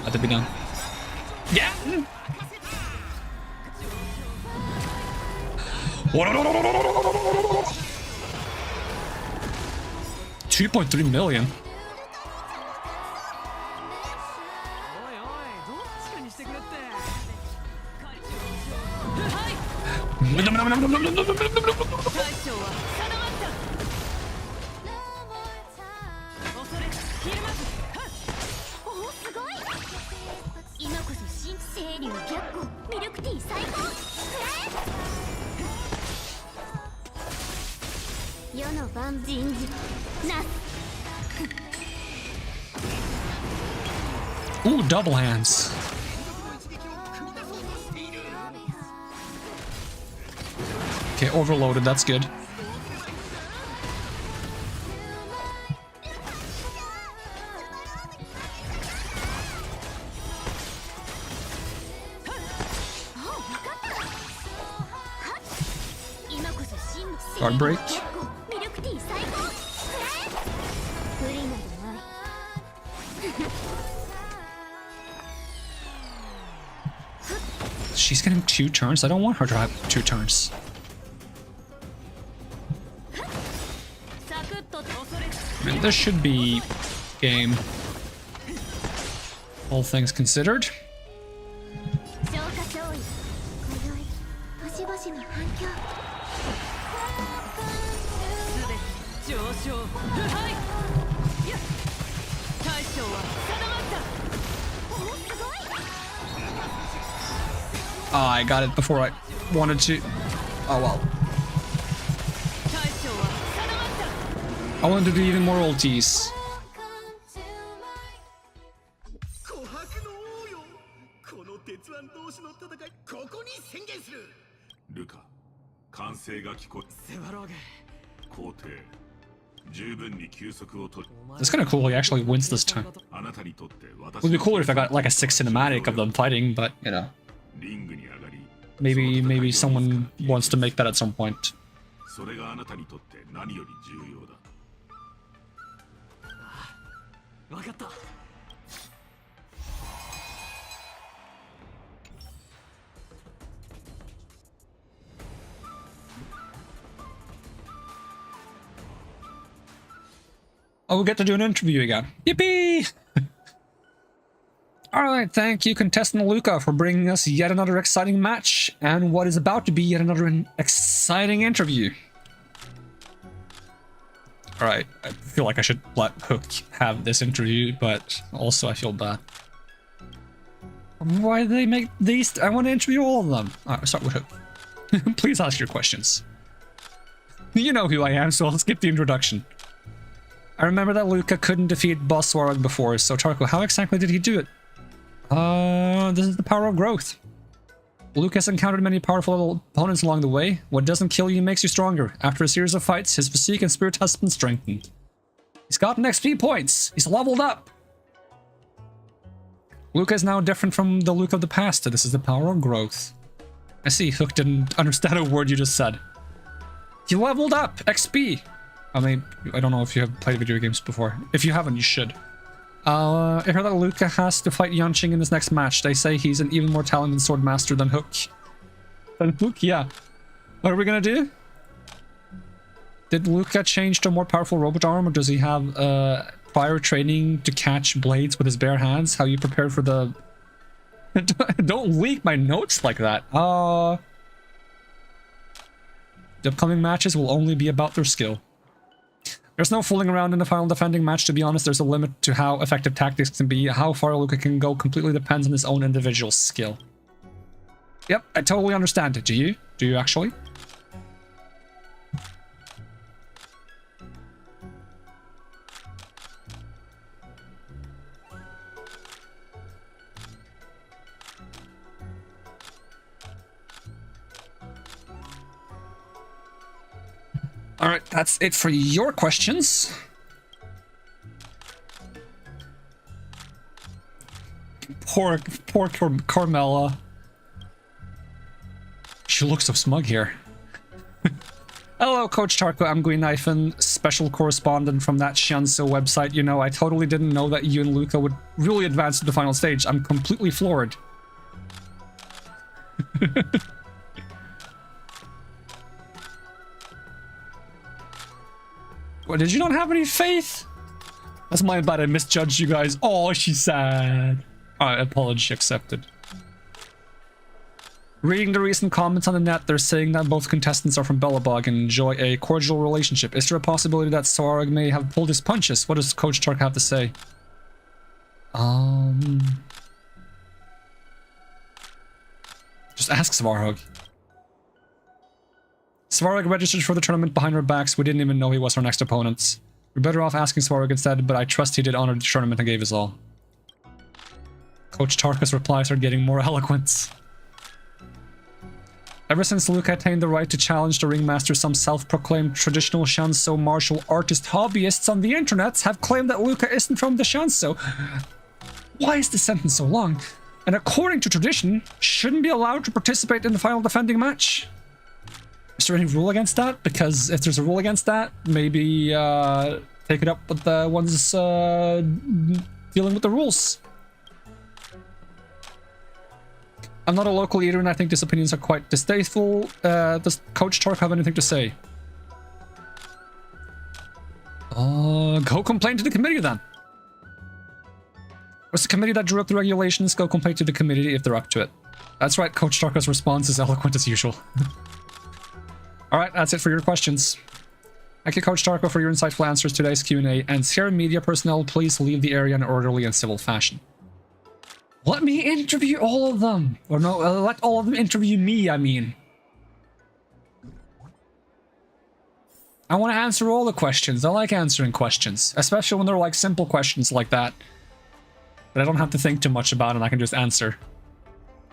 Let it be done. Yeah. 2.3 million. おいおい、どっちかにしてくれって。 おおすごい今こそ新清流逆行ミルクティー最高世の万人事なす Ooh, double hands. Okay, overloaded, that's good. Guard break. She's getting 2 turns. I don't want her to have 2 turns. I mean, this should be game. All things considered. Oh, I got it before I wanted to. Oh well. I wanted to do even more ultis. ルカ、歓声が聞こえ。セバローグ。皇帝、十分に休息を取る。 It's kind of cool he actually wins this time. あなたにとって私 Would be cooler if I got like a 6 cinematic of them fighting, but you know, リングに上がり、 maybe someone wants to make that at some point. それがあなたにとって何より重要だ。わかった。 Oh, we'll get to do an interview again. Yippee! Alright, thank you, contestant Luca, for bringing us yet another exciting match, and what is about to be yet another exciting interview. Alright, I feel like I should let Hook have this interview, but also I feel bad. Why do they make these? I want to interview all of them. Alright, start with Hook. Please ask your questions. You know who I am, so I'll skip the introduction. I remember that Luca couldn't defeat Boss Warog before, so Tarko, how exactly did he do it? This is the power of growth. Luke has encountered many powerful opponents along the way. What doesn't kill you makes you stronger. After a series of fights, his physique and spirit has been strengthened. He's gotten XP points. He's leveled up. Luke is now different from the Luke of the past. This is the power of growth. I see Hook didn't understand a word you just said. He leveled up. XP. I mean, I don't know if you have played video games before. If you haven't, you should. I heard that Luca has to fight Yanqing in this next match. They say he's an even more talented swordmaster than Hook. Yeah. What are we gonna do? Did Luca change to a more powerful robot arm, or does he have prior training to catch blades with his bare hands? How you prepare for the... Don't leak my notes like that. The upcoming matches will only be about their skill. There's no fooling around in the final defending match, to be honest. There's a limit to how effective tactics can be. How far Luca can go completely depends on his own individual skill. Yep, I totally understand it. Do you? Do you actually? Alright, that's it for your questions. Poor Carmela. She looks so smug here. Hello, Coach Tarko. I'm Guinaifen, special correspondent from that Shianso website. You know, I totally didn't know that you and Luca would really advance to the final stage. I'm completely floored. What, did you not have any faith? That's my bad, I misjudged you guys. Oh, she's sad. Alright, apology accepted. Reading the recent comments on the net, they're saying that both contestants are from Belobog and enjoy a cordial relationship. Is there a possibility that Svarog may have pulled his punches? What does Coach Tark have to say? Just ask Svarog. Svarog registered for the tournament behind our backs. We didn't even know he was our next opponent. We're better off asking Svarog instead, but I trust he did honor the tournament and gave his all. Coach Tarka's replies are getting more eloquent. Ever since Luca attained the right to challenge the ringmaster, some self-proclaimed traditional Shanso martial artist hobbyists on the internet have claimed that Luca isn't from the Shanso. Why is the sentence so long? And according to tradition, shouldn't be allowed to participate in the final defending match. Is there any rule against that? Because if there's a rule against that, maybe take it up with the ones dealing with the rules. I'm not a local either, and I think these opinions are quite distasteful. Does Coach Tark have anything to say? Go complain to the committee then. What's the committee that drew up the regulations? Go complain to the committee if they're up to it. That's right, Coach Tarka's response is eloquent as usual. Alright, that's it for your questions. Thank you, Coach Tarko, for your insightful answers to today's Q&A, and Sierra media personnel, please leave the area in an orderly and civil fashion. Let me interview all of them! Or no, let all of them interview me, I mean. I want to answer all the questions. I like answering questions, especially when they're like simple questions like that. That I don't have to think too much about and I can just answer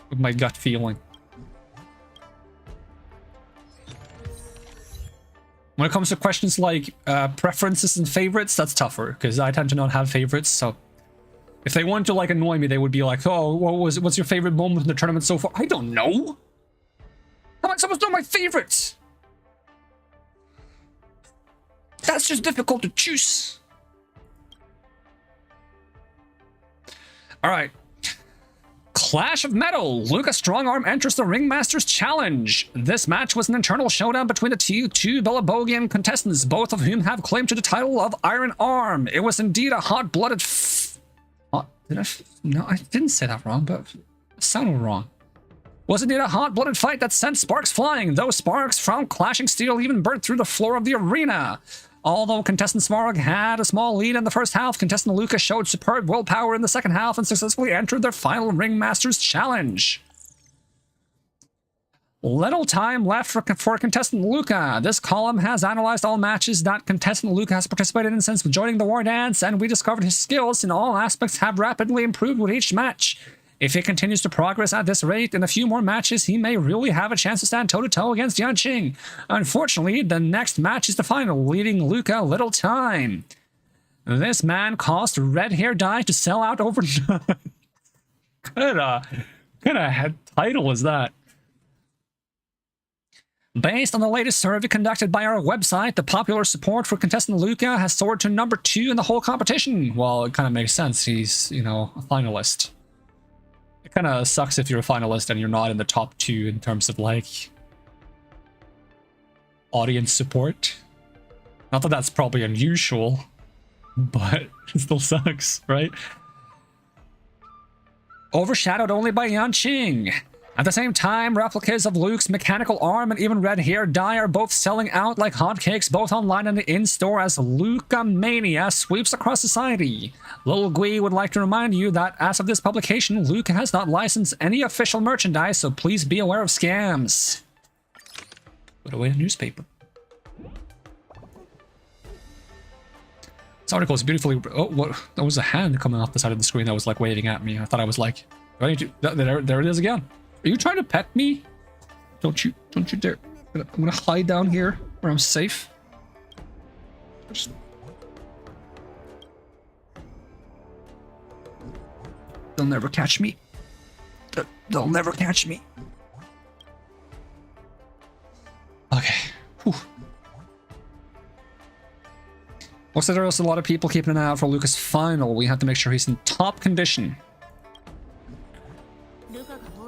with my gut feeling. When it comes to questions like preferences and favorites, that's tougher, because I tend to not have favorites, so... If they want to, like, annoy me, they would be like, oh, what's your favorite moment in the tournament so far? I don't know! How am I supposed to know my favorites? That's just difficult to choose. Alright. Clash of Metal. Luca Strongarm enters the Ringmaster's Challenge. This match was an internal showdown between the two Belabogian contestants, both of whom have claim to the title of Iron Arm. It was indeed a hot-blooded No, I didn't say that wrong, but it sounded wrong. Was indeed a hot-blooded fight that sent sparks flying. Those sparks from clashing steel even burnt through the floor of the arena. Although contestant Smarog had a small lead in the first half, contestant Luca showed superb willpower in the second half and successfully entered their final Ringmasters challenge. Little time left for contestant Luca. This column has analyzed all matches that contestant Luca has participated in since joining the Wardance, and we discovered his skills in all aspects have rapidly improved with each match. If he continues to progress at this rate, in a few more matches, he may really have a chance to stand toe-to-toe against Yanqing. Unfortunately, the next match is the final, leaving Luca little time. This man caused Red Hair Dye to sell out overnight. What kind of head title is that? Based on the latest survey conducted by our website, the popular support for contestant Luca has soared to number 2 in the whole competition. Well, it kind of makes sense. He's, you know, a finalist. It kind of sucks if you're a finalist and you're not in the top 2 in terms of, like, audience support. Not that that's probably unusual, but it still sucks, right? Overshadowed only by Yanqing. At the same time, replicas of Luke's mechanical arm and even Red Hair Dye are both selling out like hotcakes, both online and in-store, as Luca Mania sweeps across society. Lil Gui would like to remind you that as of this publication, Luca has not licensed any official merchandise, so please be aware of scams. Put away the newspaper. This article is beautifully... Oh, what? That was a hand coming off the side of the screen that was like waving at me. I thought I was like... Do I need to... There it is again. Are you trying to pet me? Don't you dare. I'm gonna hide down here where I'm safe. They'll never catch me. They'll never catch me. Okay. Whew. Looks like there's a lot of people keeping an eye out for Lucas' final. We have to make sure he's in top condition.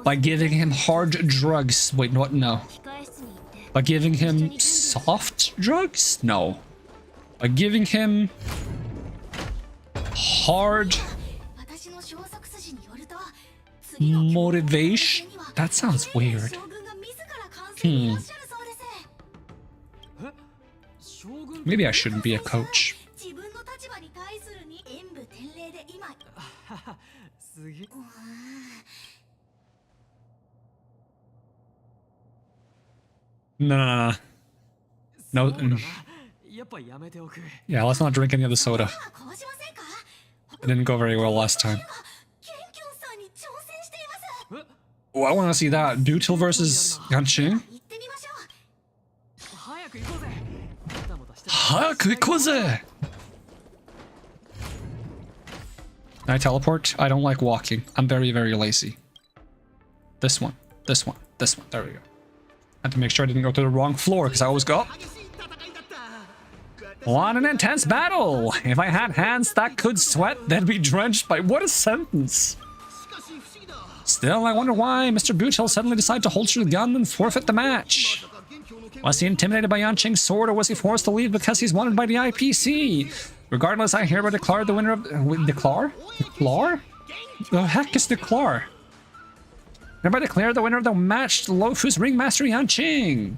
By giving him hard drugs. Wait, what? No. By giving him soft drugs? No. By giving him hard motivation? That sounds weird. Maybe I shouldn't be a coach. No. Yeah, let's not drink any of the soda. It didn't go very well last time. Oh, I want to see that. Butil versus Yanqing. Can I teleport? I don't like walking. I'm very, very lazy. This one. There we go. I had to make sure I didn't go to the wrong floor, because I always go. What an intense battle! If I had hands that could sweat, they'd be drenched by... What a sentence! Still, I wonder why Mr. Butil suddenly decided to holster the gun and forfeit the match. Was he intimidated by Yanqing's sword, or was he forced to leave because he's wanted by the IPC? Regardless, I hereby declare the winner of... Declare? Declare? The heck is declare? Hereby declare the winner of the match, Lofu's Ringmaster Yanqing.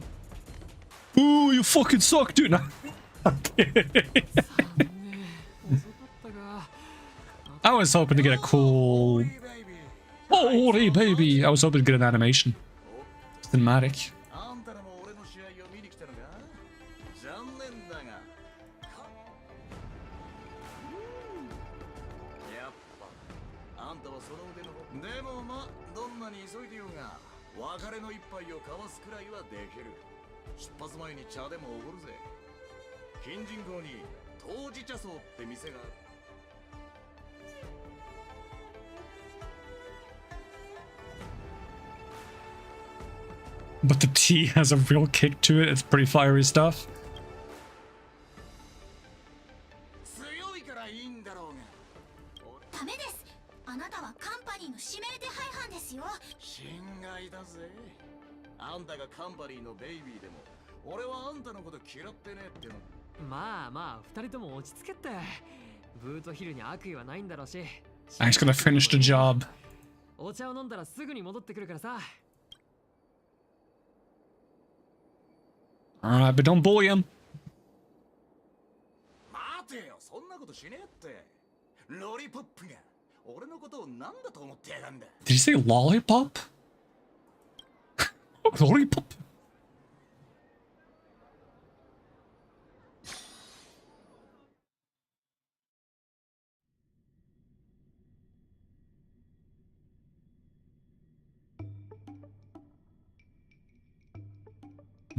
Ooh, you fucking suck, dude. No. I was hoping to get a cool... Holy baby! I was hoping to get an animation. Cinematic. But the tea has a real kick to it. It's pretty fiery stuff. I'm just gonna finish the job. お茶を飲んだらすぐに戻ってくるからさ。 Alright, but don't bully him. 待てよ、そんなことしねえって。ロリポップが俺のことを何だと思ってやがんだ。 Did you say lollipop? Lollipop?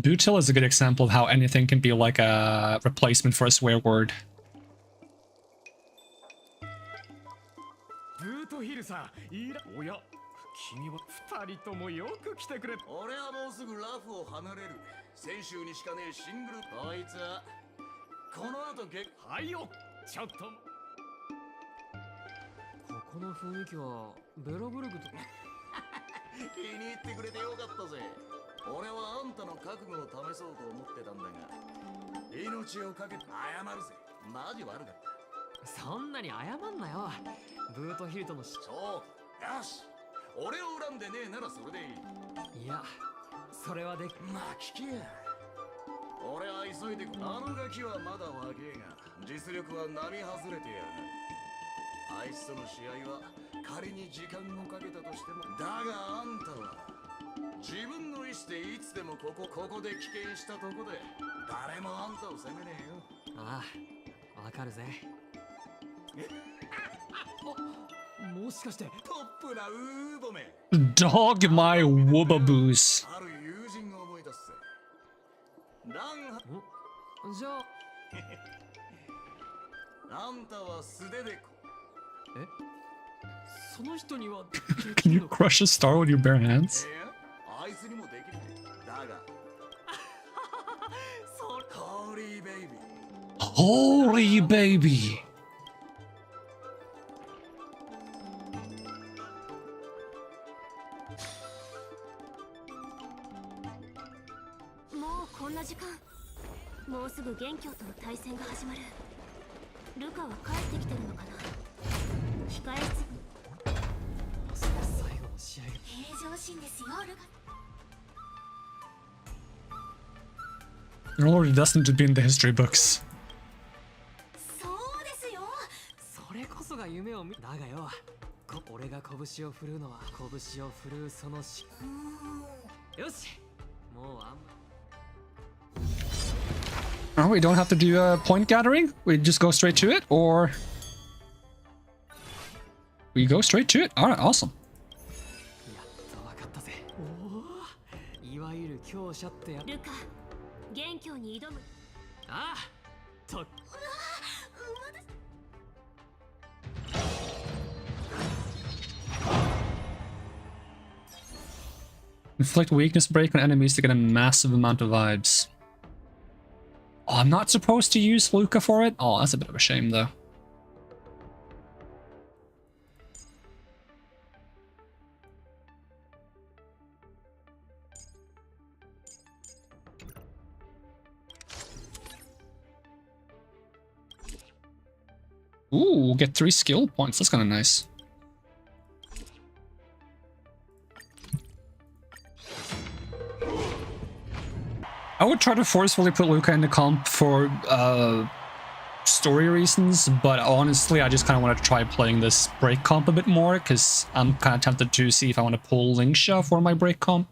Bootil is a good example of how anything can be like a replacement for a swear word. ブートヒルさん、いいら。おや、君は二人ともよく来てくれ。俺はもうすぐラフを離れる。先週にしかねえシングル。こいつはこの後はいよ、ちょっと。ここの雰囲気はベラブルグと。気に入ってくれてよかったぜ。俺はあんたの覚悟を試そうと思ってたんだが、命をかけて謝るぜ。マジ悪かった。そんなに謝んなよ。ブートヒルとのそうよし、俺を恨んでねえならそれでいい。いや、それはでき。まあ聞けや。俺は急いであのガキはまだ若えが実力は並外れてやる。あいつとの試合は仮に時間をかけたとしても、だがあんたは自分の意思でいつでもここで棄権したとこで誰もあんたを責めねえよ。ああ、わかるぜ。もしかしてポップなウーボめ。 Dog my woobaboos. ある友人を思い出すぜ。ランじゃあ、あんたは素手でえ、その人には Can you crush a star with your bare hands? あいつにもできる。だがホーリーベイビー。 Holy baby. もうこんな時間。もうすぐ元凶との対戦が始まる。ルカは帰ってきてるのかな。控え室。最後の試合。平常心ですよ、ルカ。 You're already destined to be in the history books. そうですよ。それこそが夢を見。だがよ、俺が拳を振るうのは拳を振るうそのし。よし、もうあんま。 Oh, we don't have to do a point gathering? We just go straight to it? Or... We go straight to it? Alright, awesome. やっとわかったぜ。おお、いわゆる強者ってや。ルカ、元凶に挑む。ああ、と。 Inflict weakness break on enemies to get a massive amount of vibes. Oh, I'm not supposed to use Luca for it? Oh, that's a bit of a shame, though. Ooh, we'll get 3 skill points. That's kind of nice. I would try to forcefully put Luca in the comp for story reasons, but honestly, I just kind of want to try playing this break comp a bit more, because I'm kind of tempted to see if I want to pull Linksha for my break comp.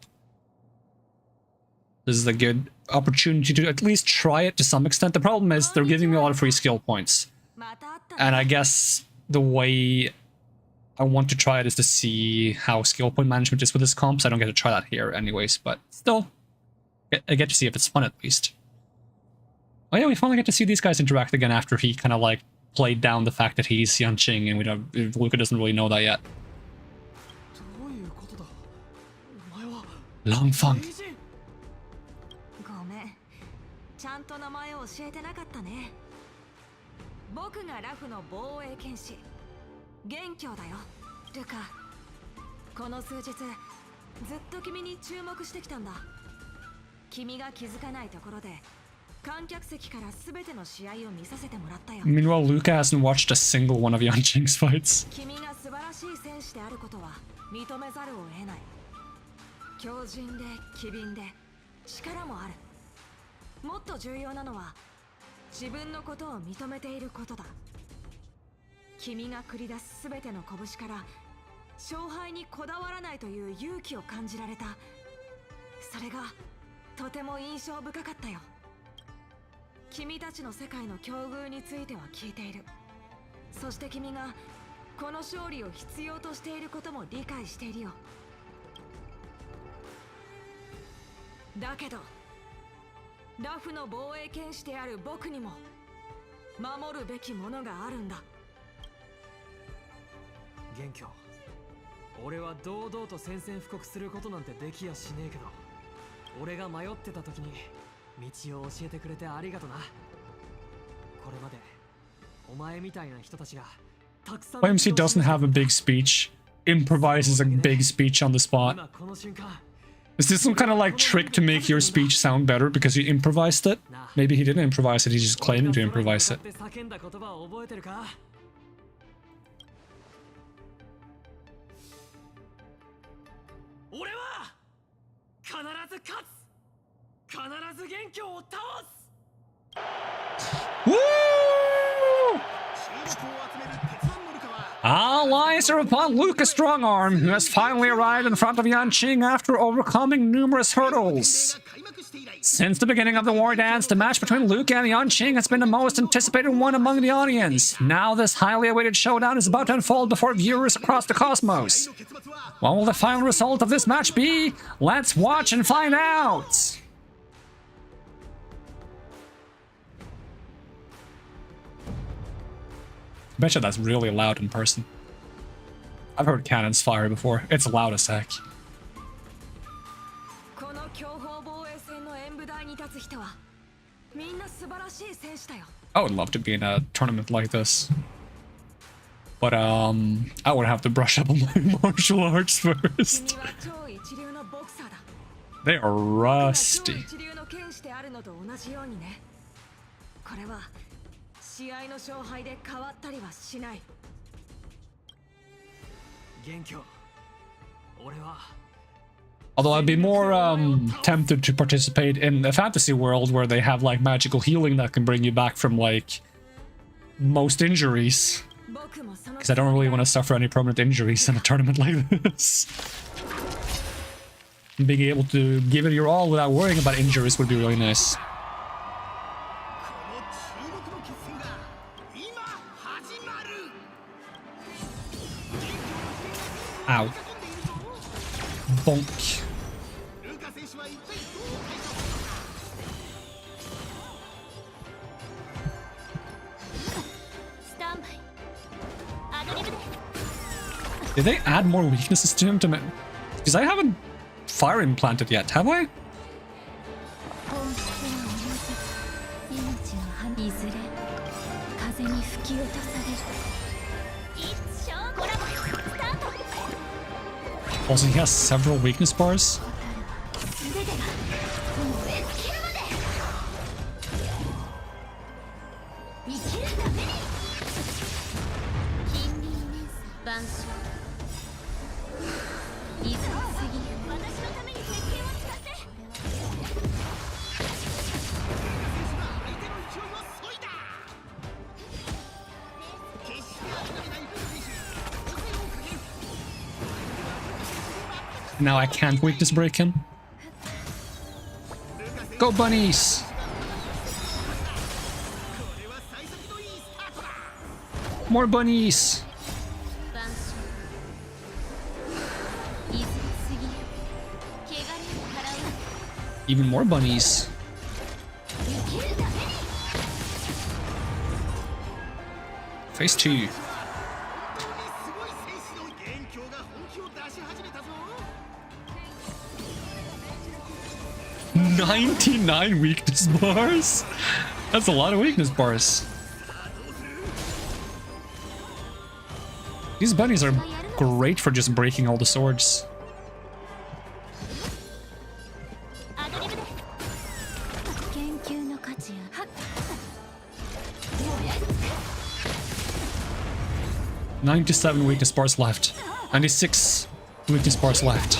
This is a good opportunity to at least try it to some extent. The problem is they're giving me a lot of free skill points. And I guess the way I want to try it is to see how skill point management is with this comp, so I don't get to try that here anyways, but still. I get to see if it's fun at least. Oh yeah, we finally get to see these guys interact again after he kind of like played down the fact that he's Yanqing and we don't, Luca doesn't really know that yet. Long Feng. ごめん、ちゃんと名前を教えてなかったね。僕がラフの防衛剣士、元凶だよ、ルカ。この数日、ずっと君に注目してきたんだ。君が気づかないところで Meanwhile, Luca hasn't watched a single one of Yanqing's fights. 君が素晴らしい戦士であることは認めざるを得ない。強靭で機敏で力もある。もっと重要なのは自分のことを認めていることだ。君が繰り出すすべての拳から勝敗にこだわらないという勇気を感じられた。それがとても印象深かったよ。君たちの世界の境遇については聞いている。そして君がこの勝利を必要としていることも理解しているよ。だけどラフの防衛剣士である僕にも守るべきものがあるんだ。元凶、俺は堂々と宣戦布告することなんてできやしねえけど、俺が迷ってた時に道を教えてくれてありがとな。これまでお前みたいな人たちがたくさん Claims he doesn't have a big speech, improvises a big speech on the spot. 今この瞬間 Is this some kind of like trick to make your speech sound better because you improvised it? Maybe he didn't improvise it, he's just claiming to improvise it. 叫んだ言葉を覚えてるか？俺は必ず勝つ。必ず元凶を倒す。 Woo! All eyes are upon Luca Strongarm, who has finally arrived in front of Yanqing after overcoming numerous hurdles. Since the beginning of the Wardance, the match between Luca and Yanqing has been the most anticipated one among the audience. Now this highly awaited showdown is about to unfold before viewers across the cosmos. What will the final result of this match be? Let's watch and find out! Betcha that's really loud in person. I've heard cannons fire before. It's loud as heck. I would love to be in a tournament like this. But I would have to brush up on my martial arts first. They are rusty. 試合の勝敗で変わったりはしない。元凶、俺は Although I'd be more tempted to participate in a fantasy world where they have like magical healing that can bring you back from like most injuries. Because I don't really want to suffer any permanent injuries in a tournament like this. Being able to give it your all without worrying about injuries would be really nice. Ow. Bonk. Did they add more weaknesses to him to me? Because I haven't fire implanted yet, have I? Also, he has several weakness bars. Now I can't weakness break him. Go bunnies! More bunnies! Even more bunnies. Phase 2. 99 weakness bars? That's a lot of weakness bars. These bunnies are great for just breaking all the swords. 97 weakness bars left. 96 weakness bars left.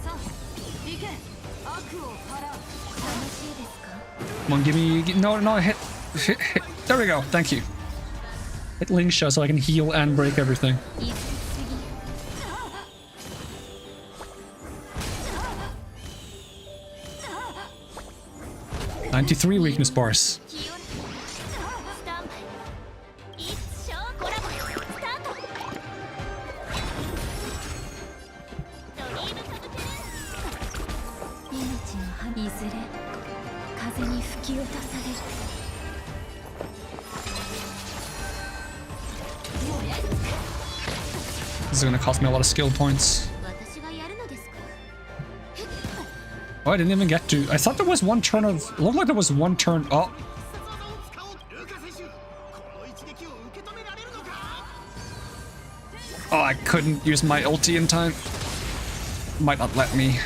さあ行け悪を払う。楽しいですか？ Come on, give me... No, no, hit. There we go, thank you. Hit Link Shot so I can heal and break everything. 言い過ぎ。 93 weakness bars. 気をスタンバイ。一生コラボスタート。ドリームサブテル。命の葉いずれ風に吹き落とされる。 This is gonna cost me a lot of skill points. 私がやるのですか？ Oh, I didn't even get to... I thought there was one turn of... It looked like there was one turn... Oh. Oh, I couldn't use my ulti in time. Might not let me.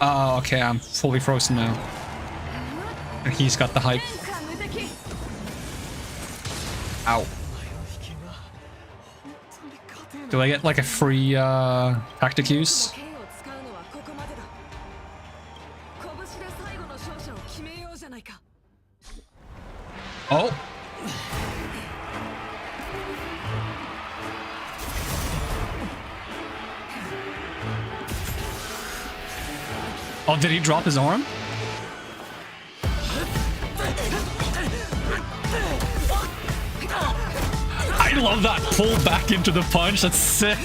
Oh, okay, I'm fully frozen now. And he's got the hype. Ow. Do I get like a free tactic use? Oh. Oh, did he drop his arm? I love that pull back into the punch. That's sick.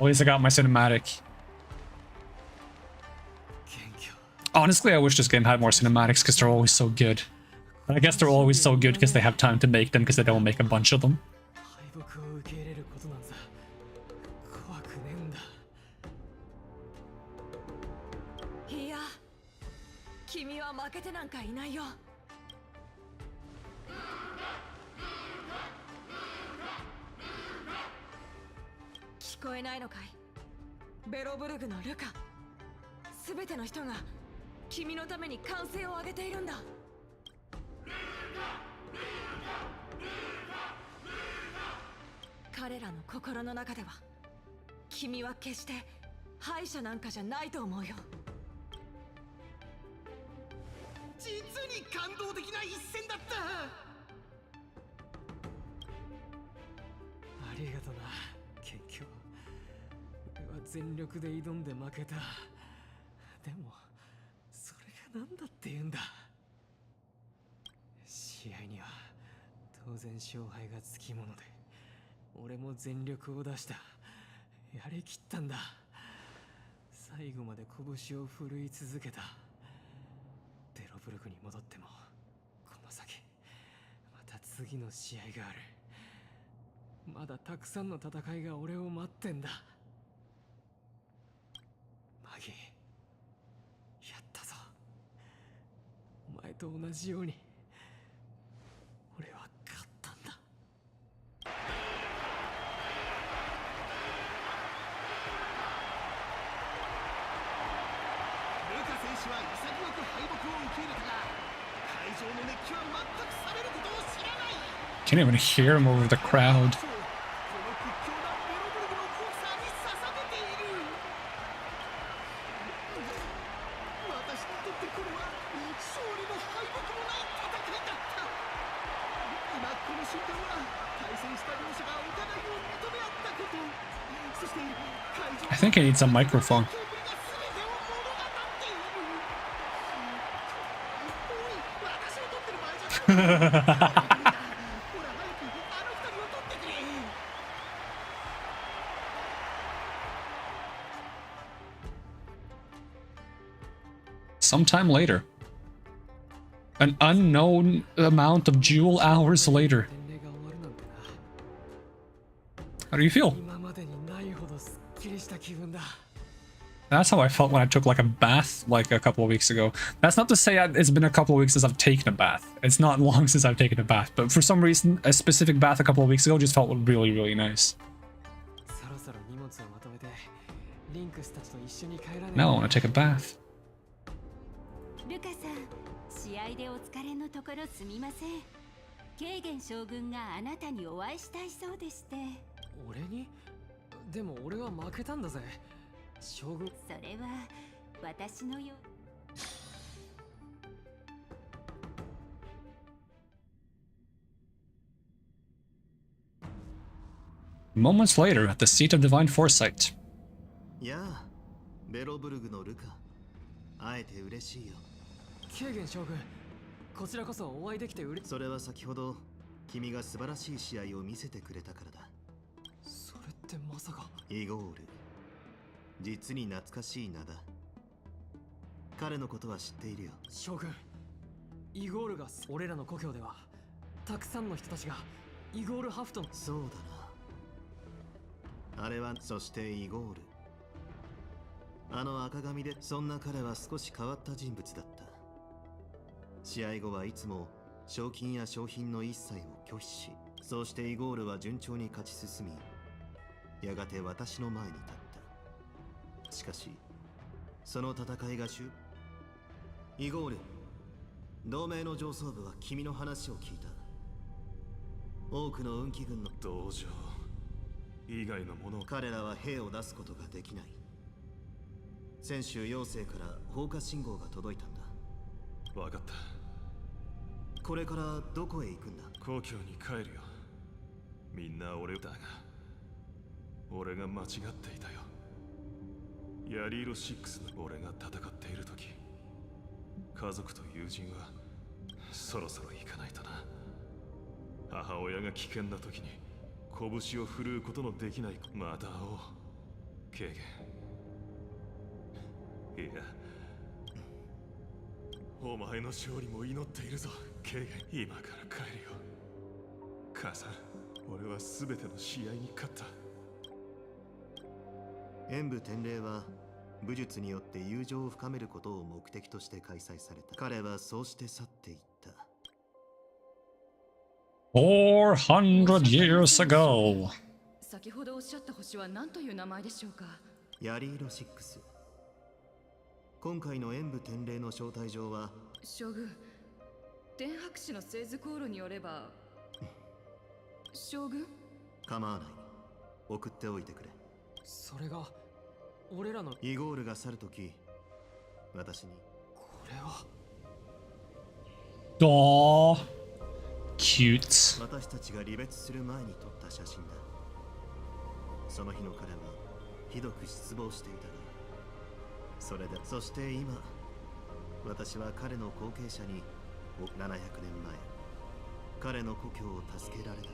At least I got my cinematic. Honestly, I wish this game had more cinematics because they're always so good. But I guess they're always so good because they have time to make them because they don't make a bunch of them. 聞こえないのかい？ベロブルグのルカ。すべての人が君のために歓声を上げているんだ。彼らの心の中では、君は決して敗者なんかじゃないと思うよ。実に感動的な一戦だった。ありがとな、謙虚。俺は全力で挑んで負けた。でもそれが何だって言うんだ。試合には当然勝敗がつきもので、俺も全力を出した。やりきったんだ。最後まで拳を振るい続けた。ベロブルクに戻ってもこの先また次の試合がある。まだたくさんの戦いが俺を待ってんだ。マギー、やったぞ。お前と同じように俺は勝ったんだ。ルカ選手は潔く敗北を受け入れたが、会場の熱気は全く冷めることを知らない。 Can't even hear him over the crowd. この屈強なベロブルグのボクサーに捧げている。私にとってこれは勝利も敗北もない戦いだった。今この瞬間は対戦した両者がお互いを認め合ったこと、そして会場 I think I need some microphone. が全てを物語っている。おい、私を撮ってる場合じゃない。ほら早くあの二人を撮ってくれ。 Sometime later. An unknown amount of jewel hours later. 伝令が終わるなんてな。How do you feel? 今までにないほどすっきりした気分だ。 That's how I felt when I took like a bath like a couple of weeks ago. That's not to say it's been a couple of weeks since I've taken a bath. It's not long since I've taken a bath, but for some reason, a specific bath a couple of weeks ago just felt really, really nice. そろそろ荷物をまとめてリンクスたちと一緒に帰らない。 Now I want to take a bath. ルカさん、試合でお疲れのところすみません。ケーゲン将軍があなたにお会いしたいそうでして。俺に？でも俺は負けたんだぜ。将軍。それは私のよ。Moments later, at the seat of divine foresight. やあ、ベロブルグのルカ。会えて嬉しいよ。ケーゲン将軍、こちらこそお会いできてそれは先ほど君が素晴らしい試合を見せてくれたからだ。それってまさか。イゴール。実に懐かしい名だ。彼のことは知っているよ。将軍、イゴールが俺らの故郷ではたくさんの人たちがイゴールハフトン。そうだな。あれはそしてイゴール。あの赤髪で、そんな彼は少し変わった人物だった。試合後はいつも賞金や商品の一切を拒否し、そうしてイゴールは順調に勝ち進み、やがて私の前に立った。しかしその戦いがイゴール、同盟の上層部は君の話を聞いた。多くの運気軍の道場以外のものを。彼らは兵を出すことができない。先週妖精から放火信号が届いたんだ。分かった。これからどこへ行くんだ？故郷に帰るよ。みんな俺だが、俺が間違っていたよ。ヤリーロ6の俺が戦っている時、家族と友人はそろそろ行かないとな。母親が危険な時に拳を振るうことのできない。また会おう、ケーゲン。いや、お前の勝利も祈っているぞ、ケーゲン。今から帰るよ。母さん、俺は全ての試合に勝った。演武典礼は武術によって友情を深めることを目的として開催された。彼はそうして去っていった。400 years ago. 先ほどおっしゃった星は何という名前でしょうか？ヤリーロ6。今回の演武典礼の招待状は、将軍、天白氏の製図航路によれば将軍？構わない。送っておいてくれ。それが俺らの。イゴールが去るとき、私に。これは。Aww. Cute. 私たちが離別する前に撮った写真だ。その日の彼はひどく失望していたが、そして今、私は彼の後継者に700年前、彼の故郷を助けられた。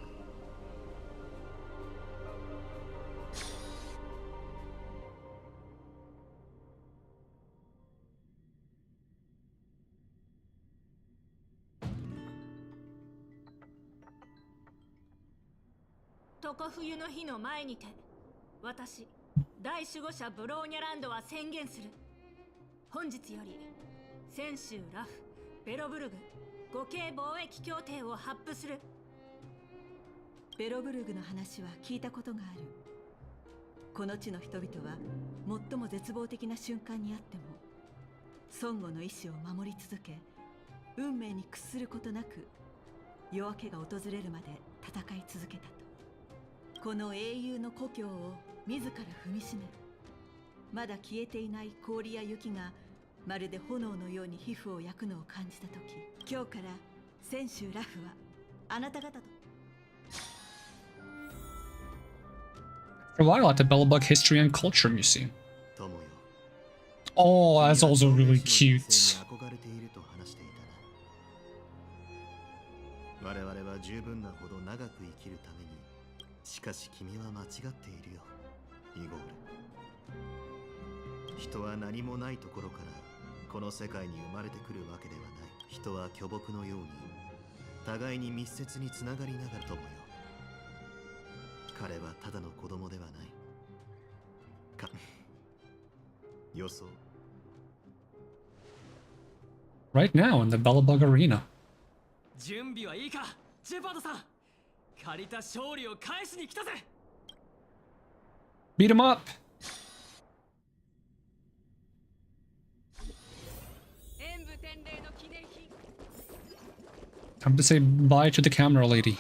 常冬の日の前にて、私大守護者ブローニャランドは宣言する。本日より泉州ラフベロブルグ互恵貿易協定を発布する。ベロブルグの話は聞いたことがある。この地の人々は最も絶望的な瞬間にあっても孫悟の意志を守り続け、運命に屈することなく夜明けが訪れるまで戦い続けたと。この英雄の故郷を自ら踏みしめ、まだ消えていない氷や雪がまるで炎のように皮膚を焼くのを感じたとき、今日から泉州ラフはあなた方と。 For a while at the Bellbug History and Culture Museum. 友よ。 Oh, that's also really cute. 憧れていると話していたな。我々は十分なほど長く生きるために。しかし君は間違っているよ、イゴール。人は何もないところからこの世界に生まれてくるわけではない。人は巨木のように互いに密接につながりながら。友よ、彼はただの子供ではないか予想 Right now in the Bellabug Arena. 準備はいいか、ジェパードさん。借りた勝利を返しに来たぜ。 Beat him up! 演武典礼の記念品。 Time to say bye to the camera lady.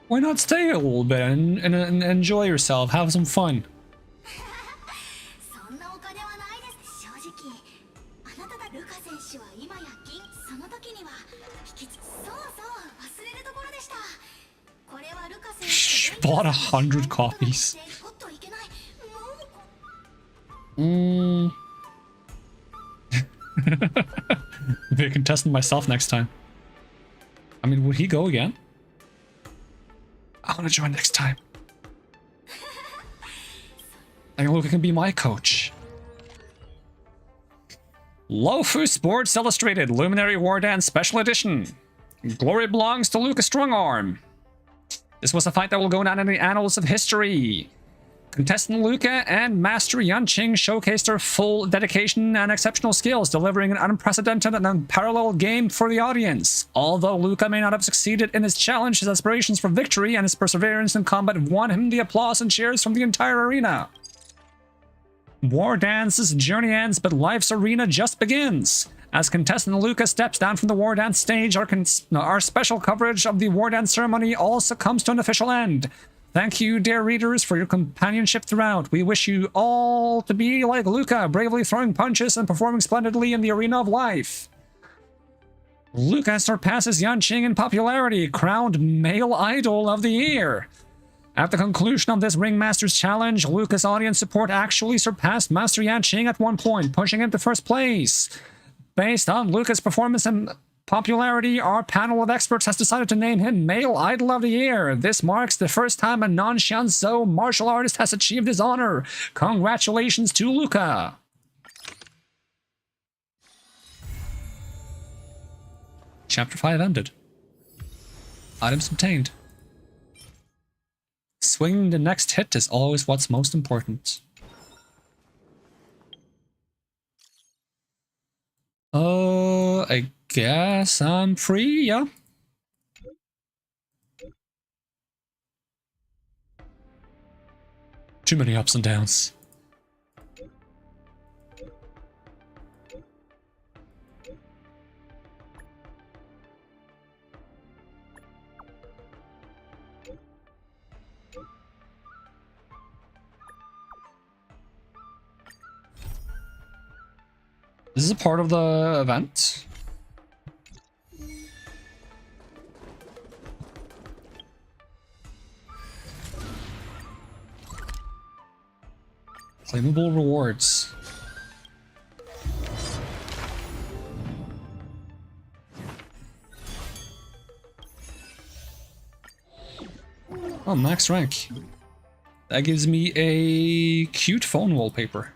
Why not stay a little bit and enjoy yourself, have some fun? She bought 100 copies. Be a contestant myself next time. I mean, would he go again? I want to join next time. I think Luca can be my coach. Lofu Sports Illustrated Luminary Wardance Special Edition. Glory belongs to Luca Strongarm. This was a fight that will go down in the annals of history. Contestant Luca and Master Yanqing showcased their full dedication and exceptional skills, delivering an unprecedented and unparalleled game for the audience. Although Luca may not have succeeded in his challenge, his aspirations for victory and his perseverance in combat won him the applause and cheers from the entire arena. Wardance's journey ends, but life's arena just begins. As contestant Luca steps down from the Wardance stage, our special coverage of the Wardance ceremony also comes to an official end. Thank you, dear readers, for your companionship throughout. We wish you all to be like Luca, bravely throwing punches and performing splendidly in the arena of life. Luca surpasses Yanqing in popularity, crowned Male Idol of the Year. At the conclusion of this Ringmaster's Challenge, Luca's audience support actually surpassed Master Yanqing at one point, pushing him to first place. Based on Luca's performance and popularity, our panel of experts has decided to name him Male Idol of the Year. This marks the first time a non-Shianzhou martial artist has achieved this honor. Congratulations to Luca! Chapter 5 ended. Items obtained. Swinging the next hit is always what's most important. I guess I'm free, yeah? Too many ups and downs. This is a part of the event. Claimable rewards. Oh, max rank. That gives me a cute phone wallpaper.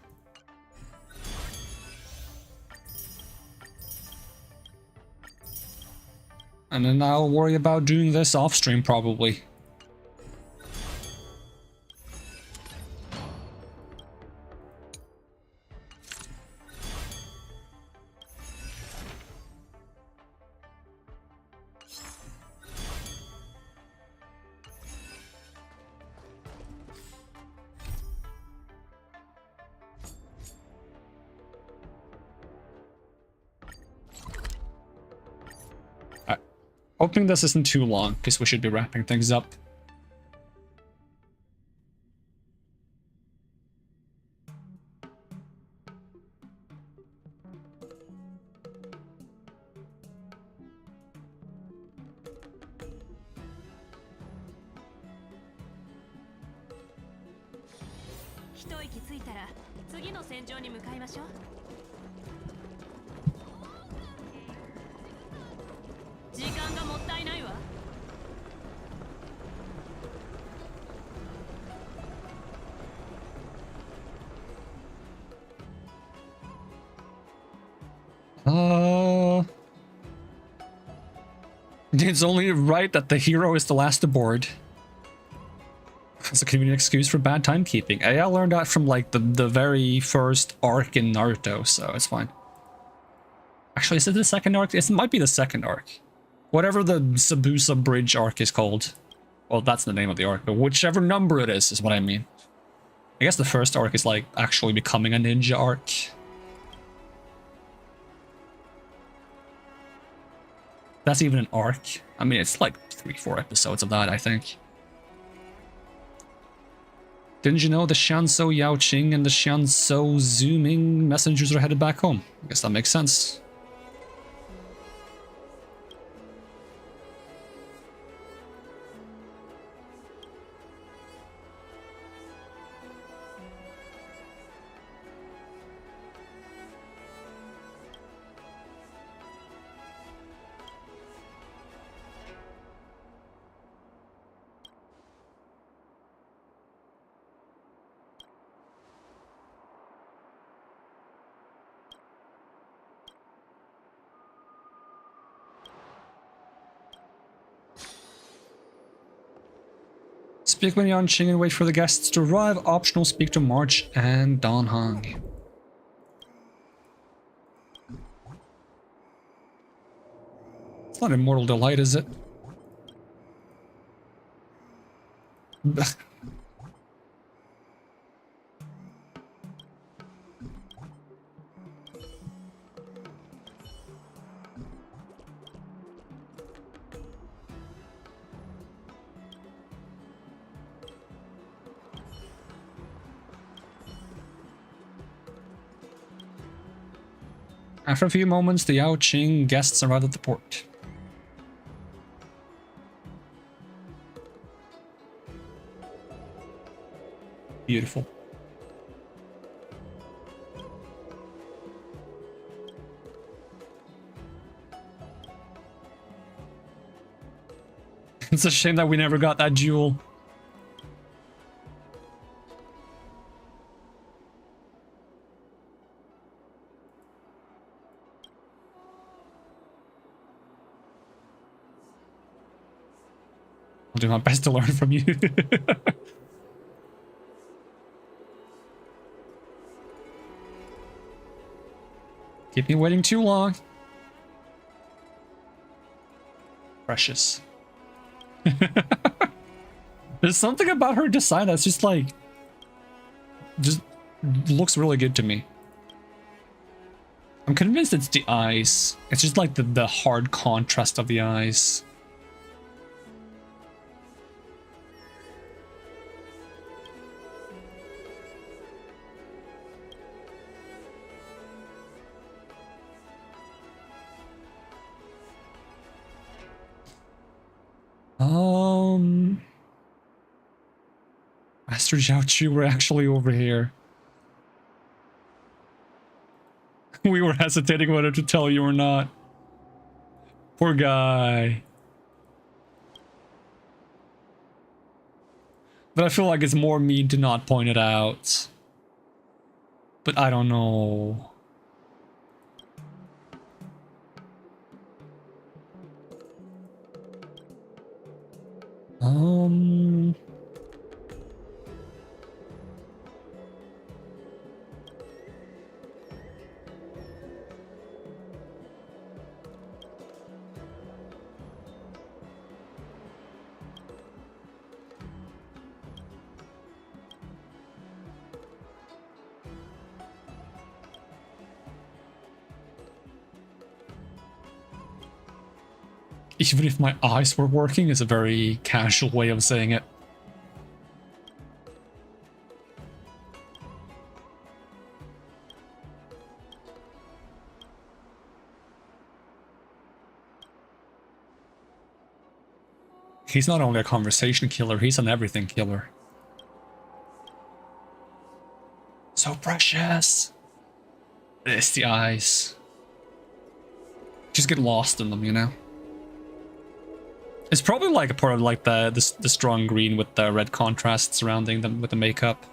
And then I'll worry about doing this off stream probably. Hoping this isn't too long, because we should be wrapping things up. It's only right that the hero is the last aboard. It's a convenient excuse for bad timekeeping. I learned that from like the very first arc in Naruto, so it's fine. Actually, is it the second arc? It might be the second arc. Whatever the Sabusa Bridge arc is called. Well, that's the name of the arc, but whichever number it is what I mean. I guess the first arc is like actually becoming a ninja arc. That's even an arc. I mean, it's like 3-4 episodes of that, I think. Didn't you know the Shanzhou Yaoqing and the Shanzhou Zooming messengers are headed back home? I guess that makes sense. Speak when you're on Qing and wait for the guests to arrive. Optional, speak to March and Dan Hang. It's not Immortal Delight, is it? After a few moments, the Yaoqing guests arrived at the port. Beautiful. It's a shame that we never got that jewel. I'll do my best to learn from you. Keep me waiting too long. Precious. There's something about her design that's just like... just looks really good to me. I'm convinced it's the eyes. It's just like the hard contrast of the eyes. Master Zhao, we're actually over here. We were hesitating whether to tell you or not. Poor guy. But I feel like it's more mean to not point it out. But I don't know. Even if my eyes were working is a very casual way of saying it. He's not only a conversation killer, he's an everything killer. So precious. It's the eyes. Just get lost in them, you know? It's probably like a part of like the strong green with the red contrast surrounding them with the makeup.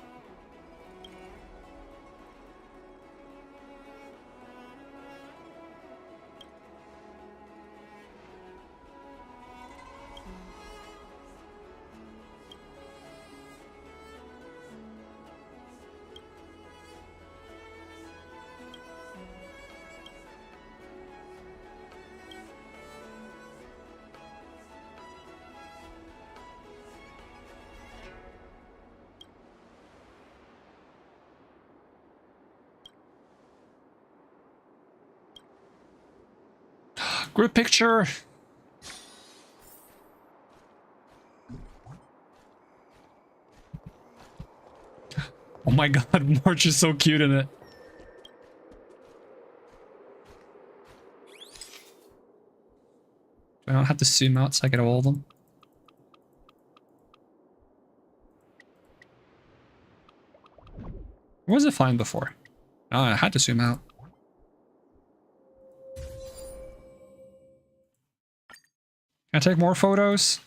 Group picture. Oh my god, March is so cute in it. I don't have to zoom out so I get all of them. Was it fine before? Oh, I had to zoom out. Can I take more photos?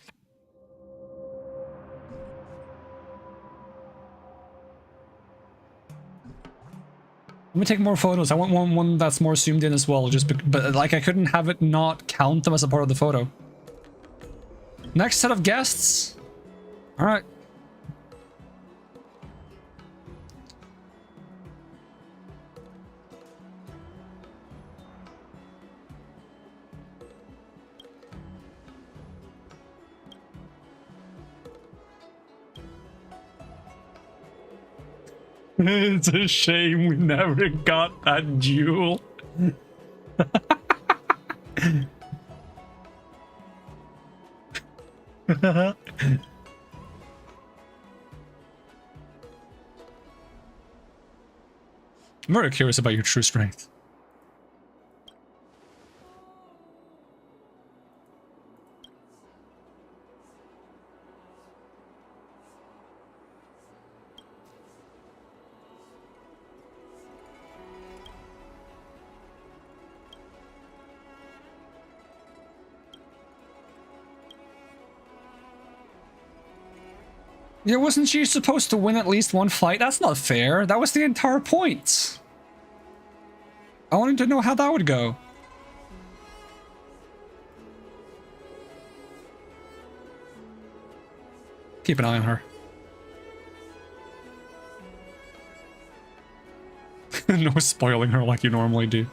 Let me take more photos. I want one that's more zoomed in as well. But like I couldn't have it not count them as a part of the photo. Next set of guests. All right. It's a shame we never got that jewel. I'm very curious about your true strength. Yeah, wasn't she supposed to win at least one fight? That's not fair. That was the entire point. I wanted to know how that would go. Keep an eye on her. No spoiling her like you normally do.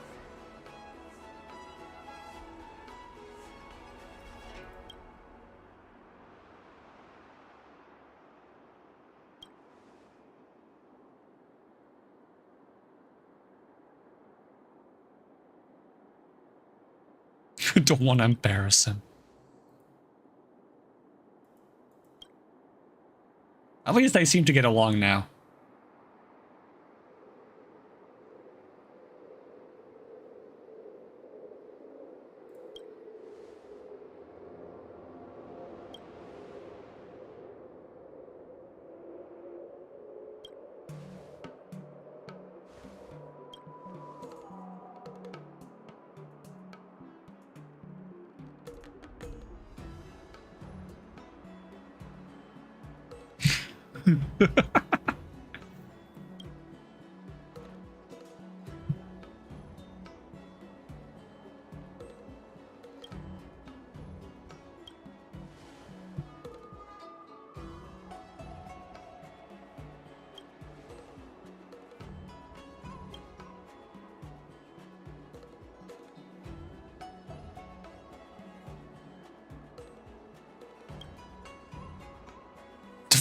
Don't want to embarrass him. At least they seem to get along now.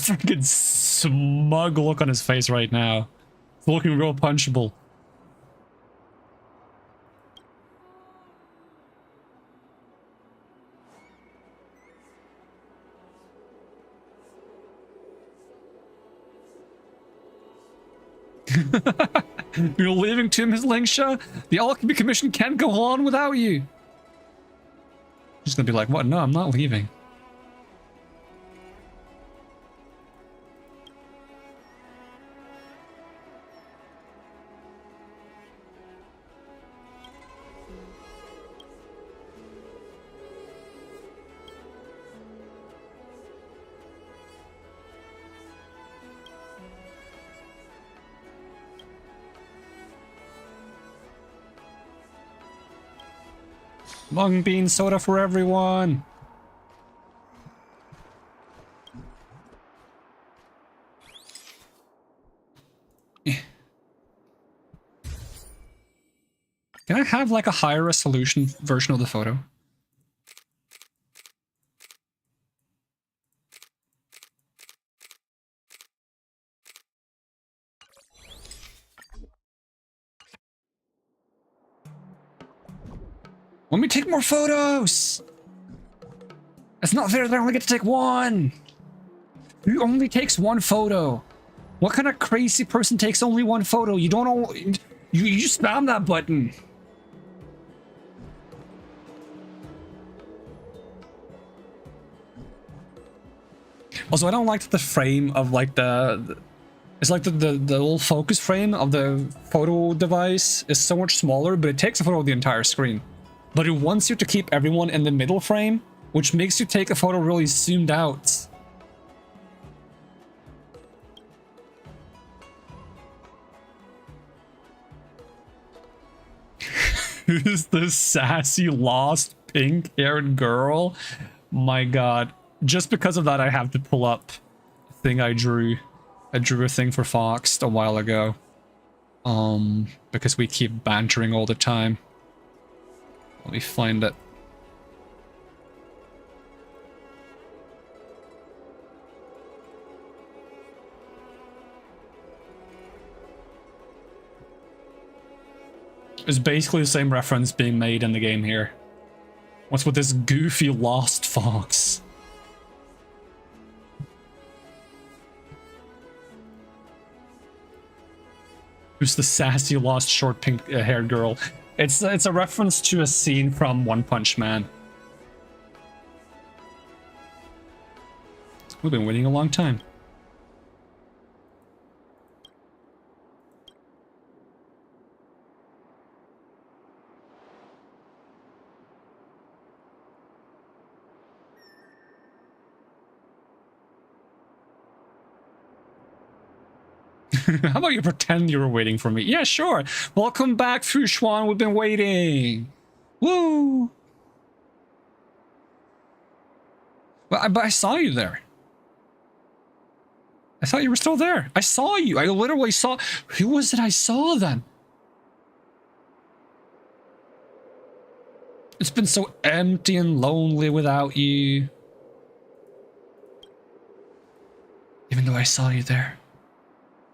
Freaking smug look on his face right now. It's looking real punchable. You're leaving too, Ms. Lingsha? The Alchemy Commission can't go on without you. She's gonna be like, what? No, I'm not leaving. Mung bean soda for everyone. Can I have like a higher resolution version of the photo? Let me take more photos! It's not fair that I only get to take one! Who only takes one photo? What kind of crazy person takes only one photo? You don't all... You just spam that button. Also, I don't like the frame of like the... It's like the little focus frame of the photo device is so much smaller, but it takes a photo of the entire screen. But it wants you to keep everyone in the middle frame, which makes you take a photo really zoomed out. Who's the sassy, lost, pink-haired girl? My god. Just because of that, I have to pull up the thing I drew. I drew a thing for Fox a while ago. Because we keep bantering all the time. Let me find it. It's basically the same reference being made in the game here. What's with this goofy lost fox? Who's the sassy lost short pink haired girl? It's a reference to a scene from One Punch Man. We've been waiting a long time. How about you pretend you were waiting for me? Yeah, sure. Welcome back, Fushwan. We've been waiting. Woo! But I saw you there. I thought you were still there. I saw you. I literally saw... Who was it I saw then? It's been so empty and lonely without you. Even though I saw you there.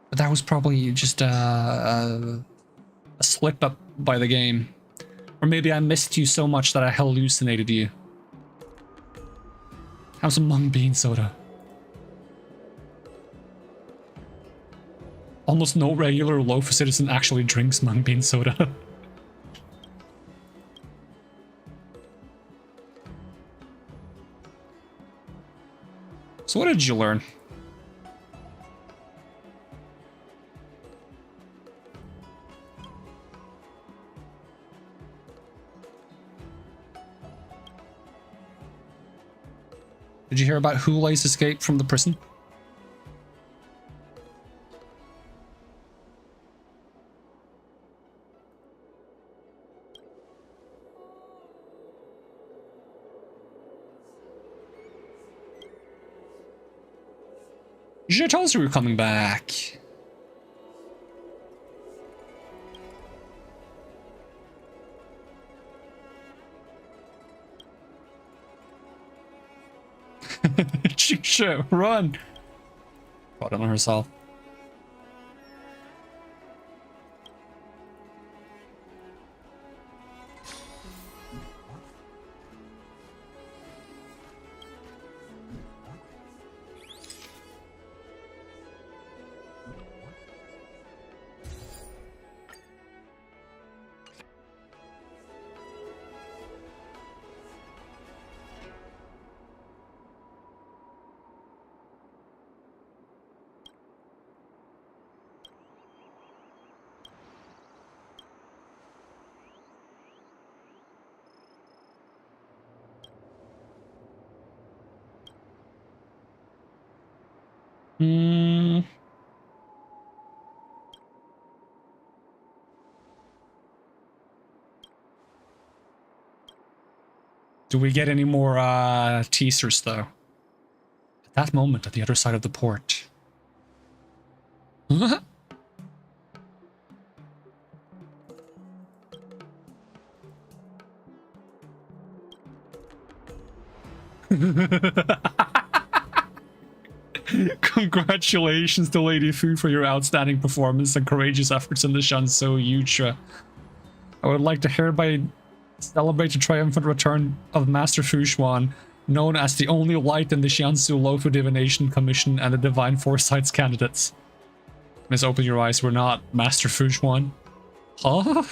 But that was probably just a slip up by the game. Or maybe I missed you so much that I hallucinated you. Have some mung bean soda. Almost no regular loaf citizen actually drinks mung bean soda. So what did you learn? Did you hear about Hulei's escape from the prison? You should have told us we were coming back. Chicha, run! Brought it on herself. Do we get any more teasers though? At that moment at the other side of the port. Congratulations to Lady Fu for your outstanding performance and courageous efforts in the Shanso Yutra. I would like to hereby Celebrate the triumphant return of Master Fu Xuan, known as the only light in the Xiansu Lofu Divination Commission and the Divine Foresight's candidates. Miss, open your eyes, we're not Master Fu Xuan. Huh?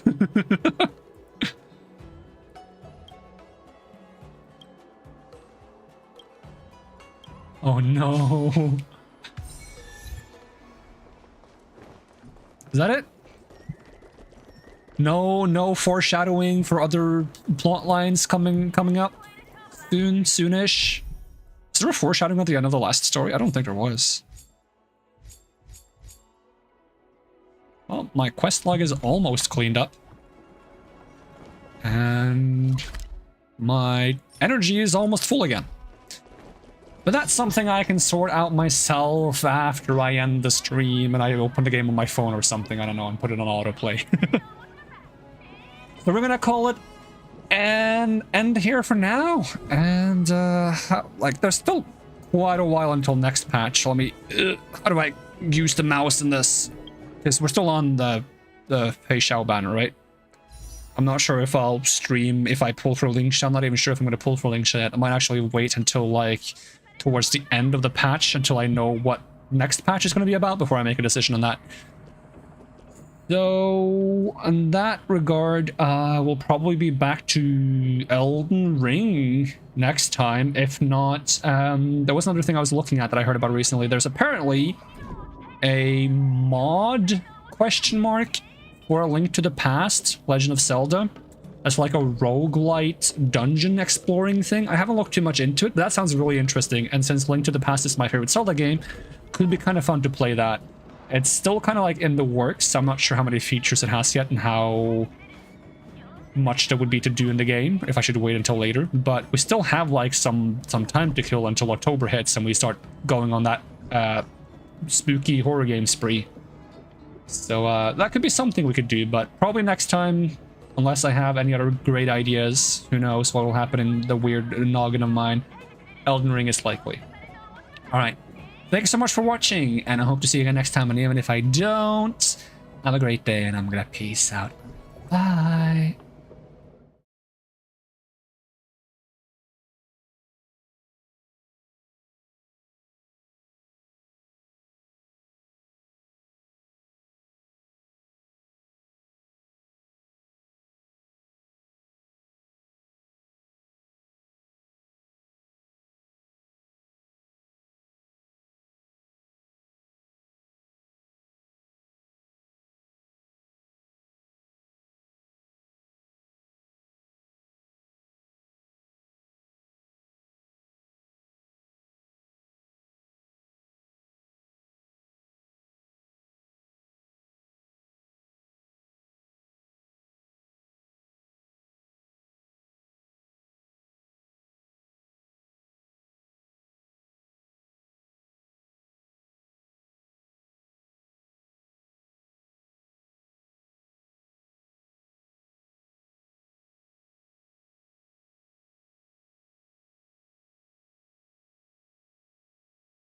Oh no. Is that it? No foreshadowing for other plot lines coming up soonish. Is there a foreshadowing at the end of the last story? I don't think there was. Well, my quest log is almost cleaned up. And my energy is almost full again. But that's something I can sort out myself after I end the stream and I open the game on my phone or something. I don't know, and put it on autoplay. So we're gonna call it and end here for now. And like there's still quite a while until next patch. Let me how do I use the mouse in this? Because we're still on the Fei Xiao banner, right? I'm not sure if I'll stream if I pull for Lingsha. I'm not even sure if I'm gonna pull for Lingsha yet. I might actually wait until like towards the end of the patch until I know what next patch is gonna be about before I make a decision on that. So, in that regard, we'll probably be back to Elden Ring next time. If not, there was another thing I was looking at that I heard about recently. There's apparently a mod, question mark, for A Link to the Past, Legend of Zelda. That's like a roguelite dungeon exploring thing. I haven't looked too much into it, but that sounds really interesting. And since Link to the Past is my favorite Zelda game, could be kind of fun to play that. It's still kind of like in the works, so I'm not sure how many features it has yet and how much there would be to do in the game, if I should wait until later. But we still have like some time to kill until October hits and we start going on that spooky horror game spree. So that could be something we could do, but probably next time, unless I have any other great ideas. Who knows what will happen in the weird noggin of mine. Elden Ring is likely. Alright. Thank you so much for watching, and I hope to see you again next time. And even if I don't, have a great day, and I'm gonna peace out. Bye.